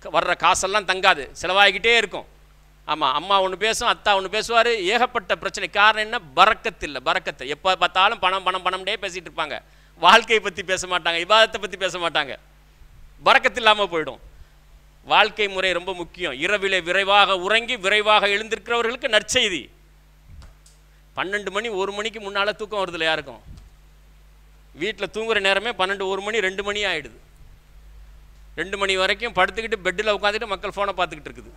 Speaker 1: வர்ற காசெல்லாம் தங்காது, செலவாகிக்கிட்டே இருக்கும். ஆமாம், அம்மா ஒன்று பேசும், அத்தா ஒன்று பேசுவார், ஏகப்பட்ட பிரச்சனை. காரணம் என்ன? பரக்கத்து இல்லை. பரக்கத்து எப்போ பார்த்தாலும் பணம் பணம் பணம்டே பேசிகிட்டு இருப்பாங்க. வாழ்க்கையை பற்றி பேச மாட்டாங்க, இபாதத்தை பற்றி பேச மாட்டாங்க. பரக்கத்து இல்லாமல் போயிடும். வாழ்க்கை முறை ரொம்ப முக்கியம். இரவிலே விரைவாக உறங்கி விரைவாக எழுந்திருக்கிறவர்களுக்கு நற்செய்தி. 12 மணி 1 மணிக்கு முன்னால் தூக்கம் வருதில்ல யாருக்கும்? வீட்டில் தூங்குகிற நேரமே 12, 1 மணி 2 மணி ஆகிடுது. 2 மணி வரைக்கும் படுத்துக்கிட்டு பெட்டில் உட்காந்துட்டு மக்கள் ஃபோனை பார்த்துக்கிட்டு இருக்குது.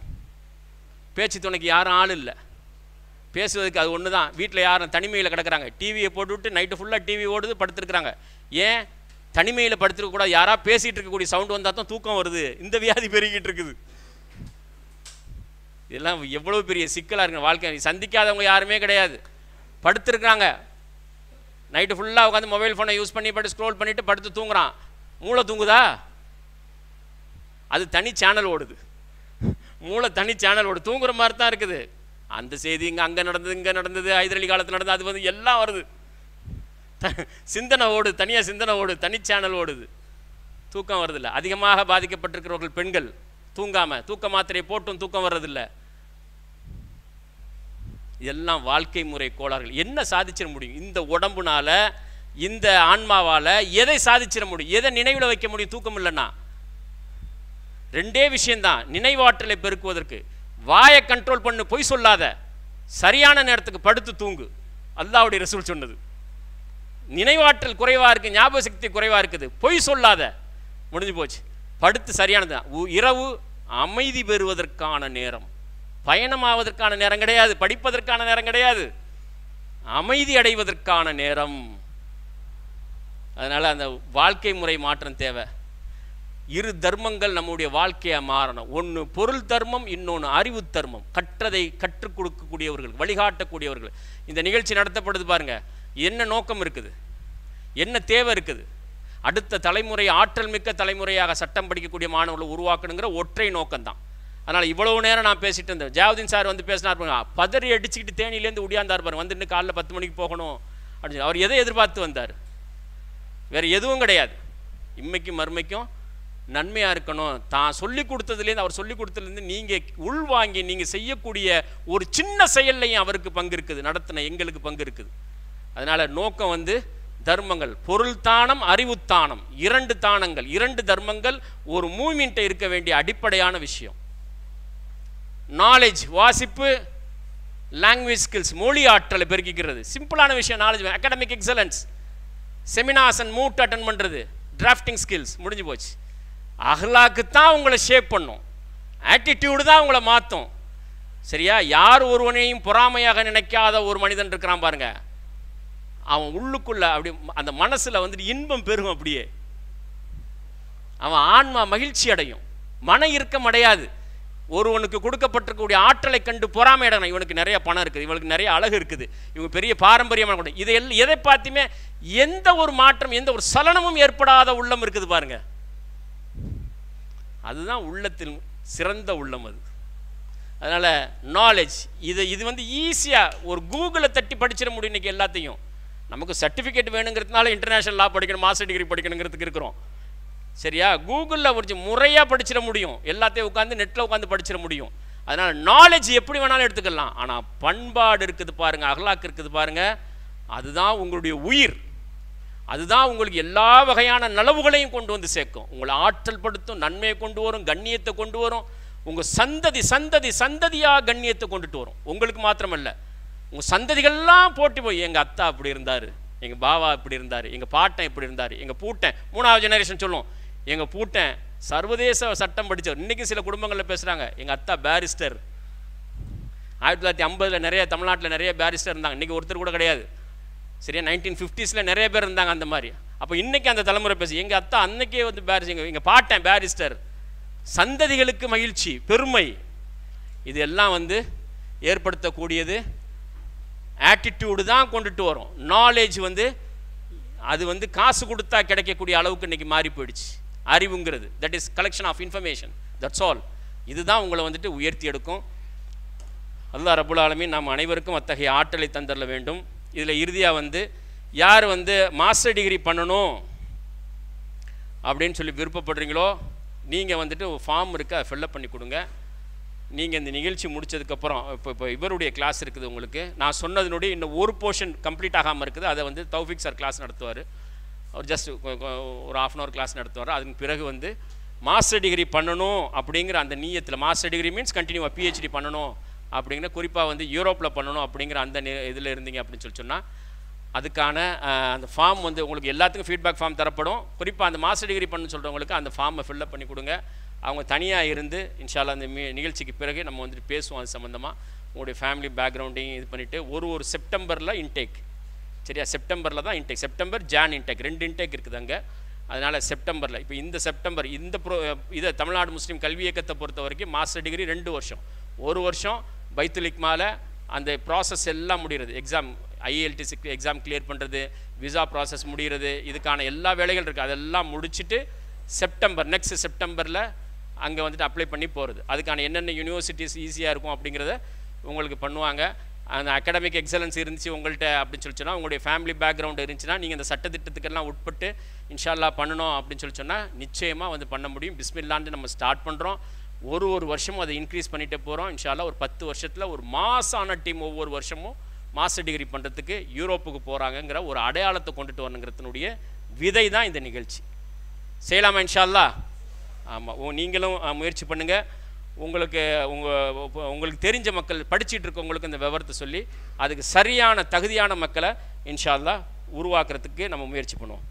Speaker 1: பேச்சு துணைக்கு யாரும் ஆள் இல்லை, பேசுவதுக்கு அது ஒன்று தான். வீட்டில் யாரும் தனிமையில் கிடக்கிறாங்க, டிவியை போட்டுவிட்டு நைட்டு ஃபுல்லாக டிவி ஓடுது, படுத்துருக்குறாங்க. ஏன்? தனிமையில் படுத்துருக்கக்கூடாது, யாராக பேசிகிட்டு இருக்கக்கூடிய சவுண்டு வந்தால் தான் தூக்கம் வருது. இந்த வியாதி பெருகிட்டு இருக்குது. இதெல்லாம் எவ்வளோ பெரிய சிக்கலாக இருக்குங்க. வாழ்க்கை சந்திக்காதவங்க யாருமே கிடையாது. படுத்துருக்குறாங்க, நைட்டு ஃபுல்லாக உட்காந்து மொபைல் ஃபோனை யூஸ் பண்ணி பட்டு ஸ்க்ரோல் பண்ணிவிட்டு படுத்து தூங்குறான். மூளை தூங்குதா? அது தனி சேனல் ஓடுது. மூளை தனி சேனல் ஓடுது, தூங்குற மாதிரி தான் இருக்குது. அந்த செய்தி அங்கே நடந்தது, இங்கே நடந்தது, ஹைதர் அலி காலத்தில் நடந்தது, அது வந்து எல்லாம் வருது. சிந்தனை ஓடுது, தனியாக சிந்தனை ஓடுது, தனி சேனல் ஓடுது. தூக்கம் வருதில்லை. அதிகமாக பாதிக்கப்பட்டிருக்கிறவர்கள் பெண்கள் தூங்காமல், தூக்க மாத்திரை போட்டும் தூக்கம் வர்றதில்லை. இதெல்லாம் வாழ்க்கை முறை கோளாறுகள். என்ன சாதிச்சிட முடியும் இந்த உடம்புனால, இந்த ஆன்மாவால்? எதை சாதிச்சிட முடியும்? எதை நினைவில் வைக்க முடியும் தூக்கம் இல்லைன்னா? ரெண்டே விஷயந்தான் நினைவாற்றலை பெருக்குவதற்கு. வாயை கண்ட்ரோல் பண்ணு, பொய் சொல்லாத, சரியான நேரத்துக்கு படுத்து தூங்கு. அல்லாஹ்வுடைய ரசூல் சொன்னது. நினைவாற்றல் குறைவாக இருக்குது, ஞாபக சக்தி குறைவாக இருக்குது, பொய் சொல்லாத, முடிஞ்சு போச்சு. படுத்து சரியானது. இரவு அமைதி பெறுவதற்கான நேரம், பயணமாவதற்கான நேரம் கிடையாது, படிப்பதற்கான நேரம் கிடையாது, அமைதி அடைவதற்கான நேரம். அதனால் அந்த வாழ்க்கை முறை மாற்றம் தேவை. இரு தர்மங்கள் நம்முடைய வாழ்க்கையை மாறணும். ஒன்று பொருள் தர்மம், இன்னொன்று அறிவு தர்மம். கற்றதை கற்றுக் கொடுக்கக்கூடியவர்கள், வழிகாட்டக்கூடியவர்கள். இந்த நிகழ்ச்சி நடத்தப்படுது பாருங்க, என்ன நோக்கம் இருக்குது, என்ன தேவை இருக்குது? அடுத்த தலைமுறை ஆற்றல் மிக்க தலைமுறையாக சட்டம் படிக்கக்கூடிய மாணவர்களை உருவாக்கணுங்கிற ஒற்றை நோக்கம்தான். அதனால் இவ்வளவு நேரம் நான் பேசிட்டு இருந்தேன். ஜாவுதீன் சார் வந்து பேசினார் பாருங்க, பதறி அடிச்சுக்கிட்டு தேனியிலேருந்து உடியாந்தார் பாருங்க, வந்துட்டு காலைல 10 மணிக்கு போகணும் அப்படின்னு. அவர் எதை எதிர்பார்த்து வந்தார்? வேறு எதுவும் கிடையாது. இம்மைக்கும் மறுமைக்கும் நன்மையாக இருக்கணும். தான் சொல்லி கொடுத்ததுலேருந்து, அவர் சொல்லி கொடுத்ததுலேருந்து நீங்கள் உள்வாங்கி நீங்கள் செய்யக்கூடிய ஒரு சின்ன செயல்லையும் அவருக்கு பங்கு இருக்குது, நடத்தின எங்களுக்கு பங்கு இருக்குது. அதனால் நோக்கம் வந்து தர்மங்கள், பொருள் தானம், அறிவு தானம், 2 தானங்கள், 2 தர்மங்கள் ஒரு மூமெண்ட்டை இருக்க வேண்டிய அடிப்படையான விஷயம். நாலேஜ், வாசிப்பு, லாங்குவேஜ் ஸ்கில்ஸ், மொழி ஆற்றலை பெருக்கிக்கிறது. சிம்பிளான விஷயம் knowledge. Academic excellence, seminars and mood attend பண்ணுறது, டிராஃப்டிங் ஸ்கில்ஸ், முடிஞ்சு போச்சு. அஹ்லாக்கு தான் உங்களை ஷேப் பண்ணும், ஆட்டிடியூடு தான் உங்களை மாற்றும். சரியா? யார் ஒருவனையும் பொறாமையாக நினைக்காத ஒரு மனிதன் இருக்கிறான் பாருங்க, அவன் உள்ளுக்குள்ள அப்படி அந்த மனசில் வந்துட்டு இன்பம் பெருகும். அப்படியே அவன் ஆன்மா மகிழ்ச்சி அடையும், மன இறுக்கம் அடையாது. ஒருவனுக்கு கொடுக்கப்பட்டிருக்கக்கூடிய ஆற்றலை கண்டு பொறாமையிடணும். இவனுக்கு நிறைய பணம் இருக்குது, இவனுக்கு நிறைய அழகு இருக்குது, இவங்க பெரிய பாரம்பரியமான கூட இதை எதை பார்த்துமே எந்த ஒரு மாற்றம் எந்த ஒரு சலனமும் ஏற்படாத உள்ளம் இருக்குது பாருங்க. அதுதான் உள்ளத்தில் சிறந்த உள்ளம் அது. அதனால் நாலேஜ் இது வந்து ஈஸியாக ஒரு கூகுளை தட்டி படிச்சிட முடியும். இன்றைக்கி எல்லாத்தையும் நமக்கு சர்டிஃபிகேட் வேணுங்கிறதுனால இன்டர்நேஷ்னல் லா படிக்கணும், மாஸ்டர் டிகிரி படிக்கணுங்கிறதுக்கு இருக்கிறோம். சரியா? கூகுளில் ஒரு முறையாக படிச்சிட முடியும், எல்லாத்தையும் உட்காந்து நெட்டில் உட்காந்து படிச்சிட முடியும். அதனால் நாலேஜ் எப்படி வேணாலும் எடுத்துக்கலாம். ஆனால் பண்பாடு இருக்குது பாருங்கள், அகலாக்கு இருக்குது பாருங்கள், அதுதான் உங்களுடைய உயிர். அதுதான் உங்களுக்கு எல்லா வகையான நலவுகளையும் கொண்டு வந்து சேர்க்கும், உங்களை ஆற்றல் படுத்தும், நன்மையை கொண்டு வரும், கண்ணியத்தை கொண்டு வரும். உங்கள் சந்ததி சந்ததி சந்ததியாக கண்ணியத்தை கொண்டுட்டு வரும். உங்களுக்கு மாத்திரமல்ல, உங்கள் சந்ததிகள்லாம் போட்டி போய் எங்கள் அத்தா அப்படி இருந்தார், எங்கள் பாவா இப்படி இருந்தார், எங்கள் பாட்டன் இப்படி இருந்தார், எங்கள் பூட்டன் 3வது ஜெனரேஷன் சொல்லுவோம், எங்கள் பூட்டன் சர்வதேச சட்டம் படித்தவர். இன்றைக்கும் சில குடும்பங்களில் பேசுகிறாங்க, எங்கள் அத்தா பேரிஸ்டர். 1950 நிறைய தமிழ்நாட்டில் நிறைய பேரிஸ்டர் இருந்தாங்க, இன்றைக்கி ஒருத்தர் கூட கிடையாது. சரியா? 1950s நிறைய பேர் இருந்தாங்க அந்த மாதிரி. அப்போ இன்றைக்கி அந்த தலைமுறை பேசி எங்கள் அத்தா அன்னைக்கே வந்து எங்கள் பாட்டன் பேரிஸ்டர். சந்ததிகளுக்கு மகிழ்ச்சி, பெருமை, இது எல்லாம் வந்து ஏற்படுத்தக்கூடியது ஆட்டிடியூடு தான் கொண்டுட்டு வரும். நாலேஜ் வந்து அது வந்து காசு கொடுத்தா கிடைக்கக்கூடிய அளவுக்கு இன்றைக்கி மாறி போயிடுச்சு. அறிவுங்கிறது that is collection of information, that's all. இதுதான் உங்களை வந்துட்டு உயர்த்தி எடுக்கும். அல்லாஹ் ரப்புல் ஆலமீன் நாம் அனைவருக்கும் அத்தகைய ஆற்றலை தந்தரல வேண்டும். இதில் இறுதியாக வந்து யார் வந்து மாஸ்டர் டிகிரி பண்ணணும் அப்படின்னு சொல்லி விருப்பப்படுறீங்களோ நீங்கள் வந்துட்டு ஒரு ஃபார்ம் இருக்குது, அதை ஃபில்லப் பண்ணி கொடுங்க. நீங்கள் இந்த நிகழ்ச்சி முடித்ததுக்கப்புறம் இப்போ இவருடைய கிளாஸ் இருக்குது உங்களுக்கு, நான் சொன்னதுனுடைய இன்னும் ஒரு போர்ஷன் கம்ப்ளீட் ஆகாமல் இருக்குது, அதை வந்து தௌஃபிக் சார் கிளாஸ் நடத்துவார். அவர் ஜஸ்ட் ஒரு 1/2 hour கிளாஸ் நடத்துவார். அதுக்கு பிறகு வந்து மாஸ்டர் டிகிரி பண்ணணும் அப்படிங்கிற அந்த நீயத்தில், மாஸ்டர் டிகிரி மீன்ஸ் கண்டினியூவாக பிஹெச்டி பண்ணணும் அப்படிங்கிற, குறிப்பாக வந்து யூரோப்பில் பண்ணணும் அப்படிங்கிற அந்த இதில் இருந்தீங்க அப்படின்னு சொன்னால் அதுக்கான அந்த ஃபார்ம் வந்து உங்களுக்கு எல்லாத்துக்கும் ஃபீட்பேக் ஃபார்ம் தரப்படும். குறிப்பாக அந்த மாஸ்டர் டிகிரி பண்ணு சொல்கிறவங்களுக்கு அந்த ஃபார்மை ஃபில்லப் பண்ணி கொடுங்க. அவங்க தனியாக இருந்து இன்ஷால்லா அந்த நிகழ்ச்சிக்கு பிறகு நம்ம வந்துட்டு பேசுவோம் அது சம்மந்தமாக. உங்களுடைய ஃபேமிலி பேக்ரவுண்டையும் இது பண்ணிவிட்டு ஒரு செப்டம்பரில் இன்டேக். சரியா? செப்டம்பரில் தான் intake, September John intake, 2 intake இருக்குது அங்கே. அதனால் செப்டம்பரில் இப்போ இந்த செப்டம்பர் இதை தமிழ்நாடு முஸ்லீம் கல்வி இயக்கத்தை பொறுத்த வரைக்கும் மாஸ்டர் டிகிரி 2 வருஷம். 1 வருஷம் பைத்துல் இக்மால அந்த ப்ராசஸ் எல்லாம் முடிகிறது. எக்ஸாம் IELTS எக்ஸாம் கிளியர் பண்ணுறது, விசா ப்ராசஸ் முடிகிறது, இதுக்கான எல்லா வேலைகள் இருக்குது. அதெல்லாம் முடிச்சுட்டு நெக்ஸ்ட் செப்டம்பரில் அங்கே வந்துட்டு அப்ளை பண்ணி போகிறது. அதுக்கான என்னென்ன யூனிவர்சிட்டிஸ் ஈஸியாக இருக்கும் அப்படிங்கிறத உங்களுக்கு பண்ணுவாங்க. அந்த அகாடமிக் எக்ஸலன்ஸ் இருந்துச்சு உங்கள்கிட்ட அப்படின்னு சொல்லி சொன்னால், உங்களுடைய ஃபேமிலி பேக்ரவுண்ட் இருந்துச்சுன்னா நீங்கள் இந்த சட்டத்திட்டத்துக்கெல்லாம் உட்பட்டு இன்ஷா அல்லாஹ் பண்ணணும் அப்படின்னு சொல்லி சொன்னால் நிச்சயமாக வந்து பண்ண முடியும். பிஸ்மில்லான்னு நம்ம ஸ்டார்ட் பண்ணுறோம். ஒரு வருஷமும் அதை இன்க்ரீஸ் பண்ணிகிட்டே போகிறோம். இன்ஷா அல்லாஹ் ஒரு 10 வருஷத்தில் ஒரு மாசான டீம் ஒவ்வொரு வருஷமும் மாஸ்டர் டிகிரி பண்ணுறதுக்கு யூரோப்புக்கு போகிறாங்கங்கிற ஒரு அடையாளத்தை கொண்டுட்டு வரணுங்கிறதுனுடைய விதை தான் இந்த நிகழ்ச்சி. செய்யலாமா இன்ஷா அல்லாஹ்? ஆமாம், நீங்களும் முயற்சி பண்ணுங்கள். உங்களுக்கு தெரிஞ்ச மக்கள் படிச்சுட்டு இருக்கவங்களுக்கு இந்த விவரத்தை சொல்லி அதுக்கு சரியான தகுதியான மக்களை இன்ஷா அல்லாஹ் உருவாக்குறதுக்கு நம்ம முயற்சி பண்ணுவோம்.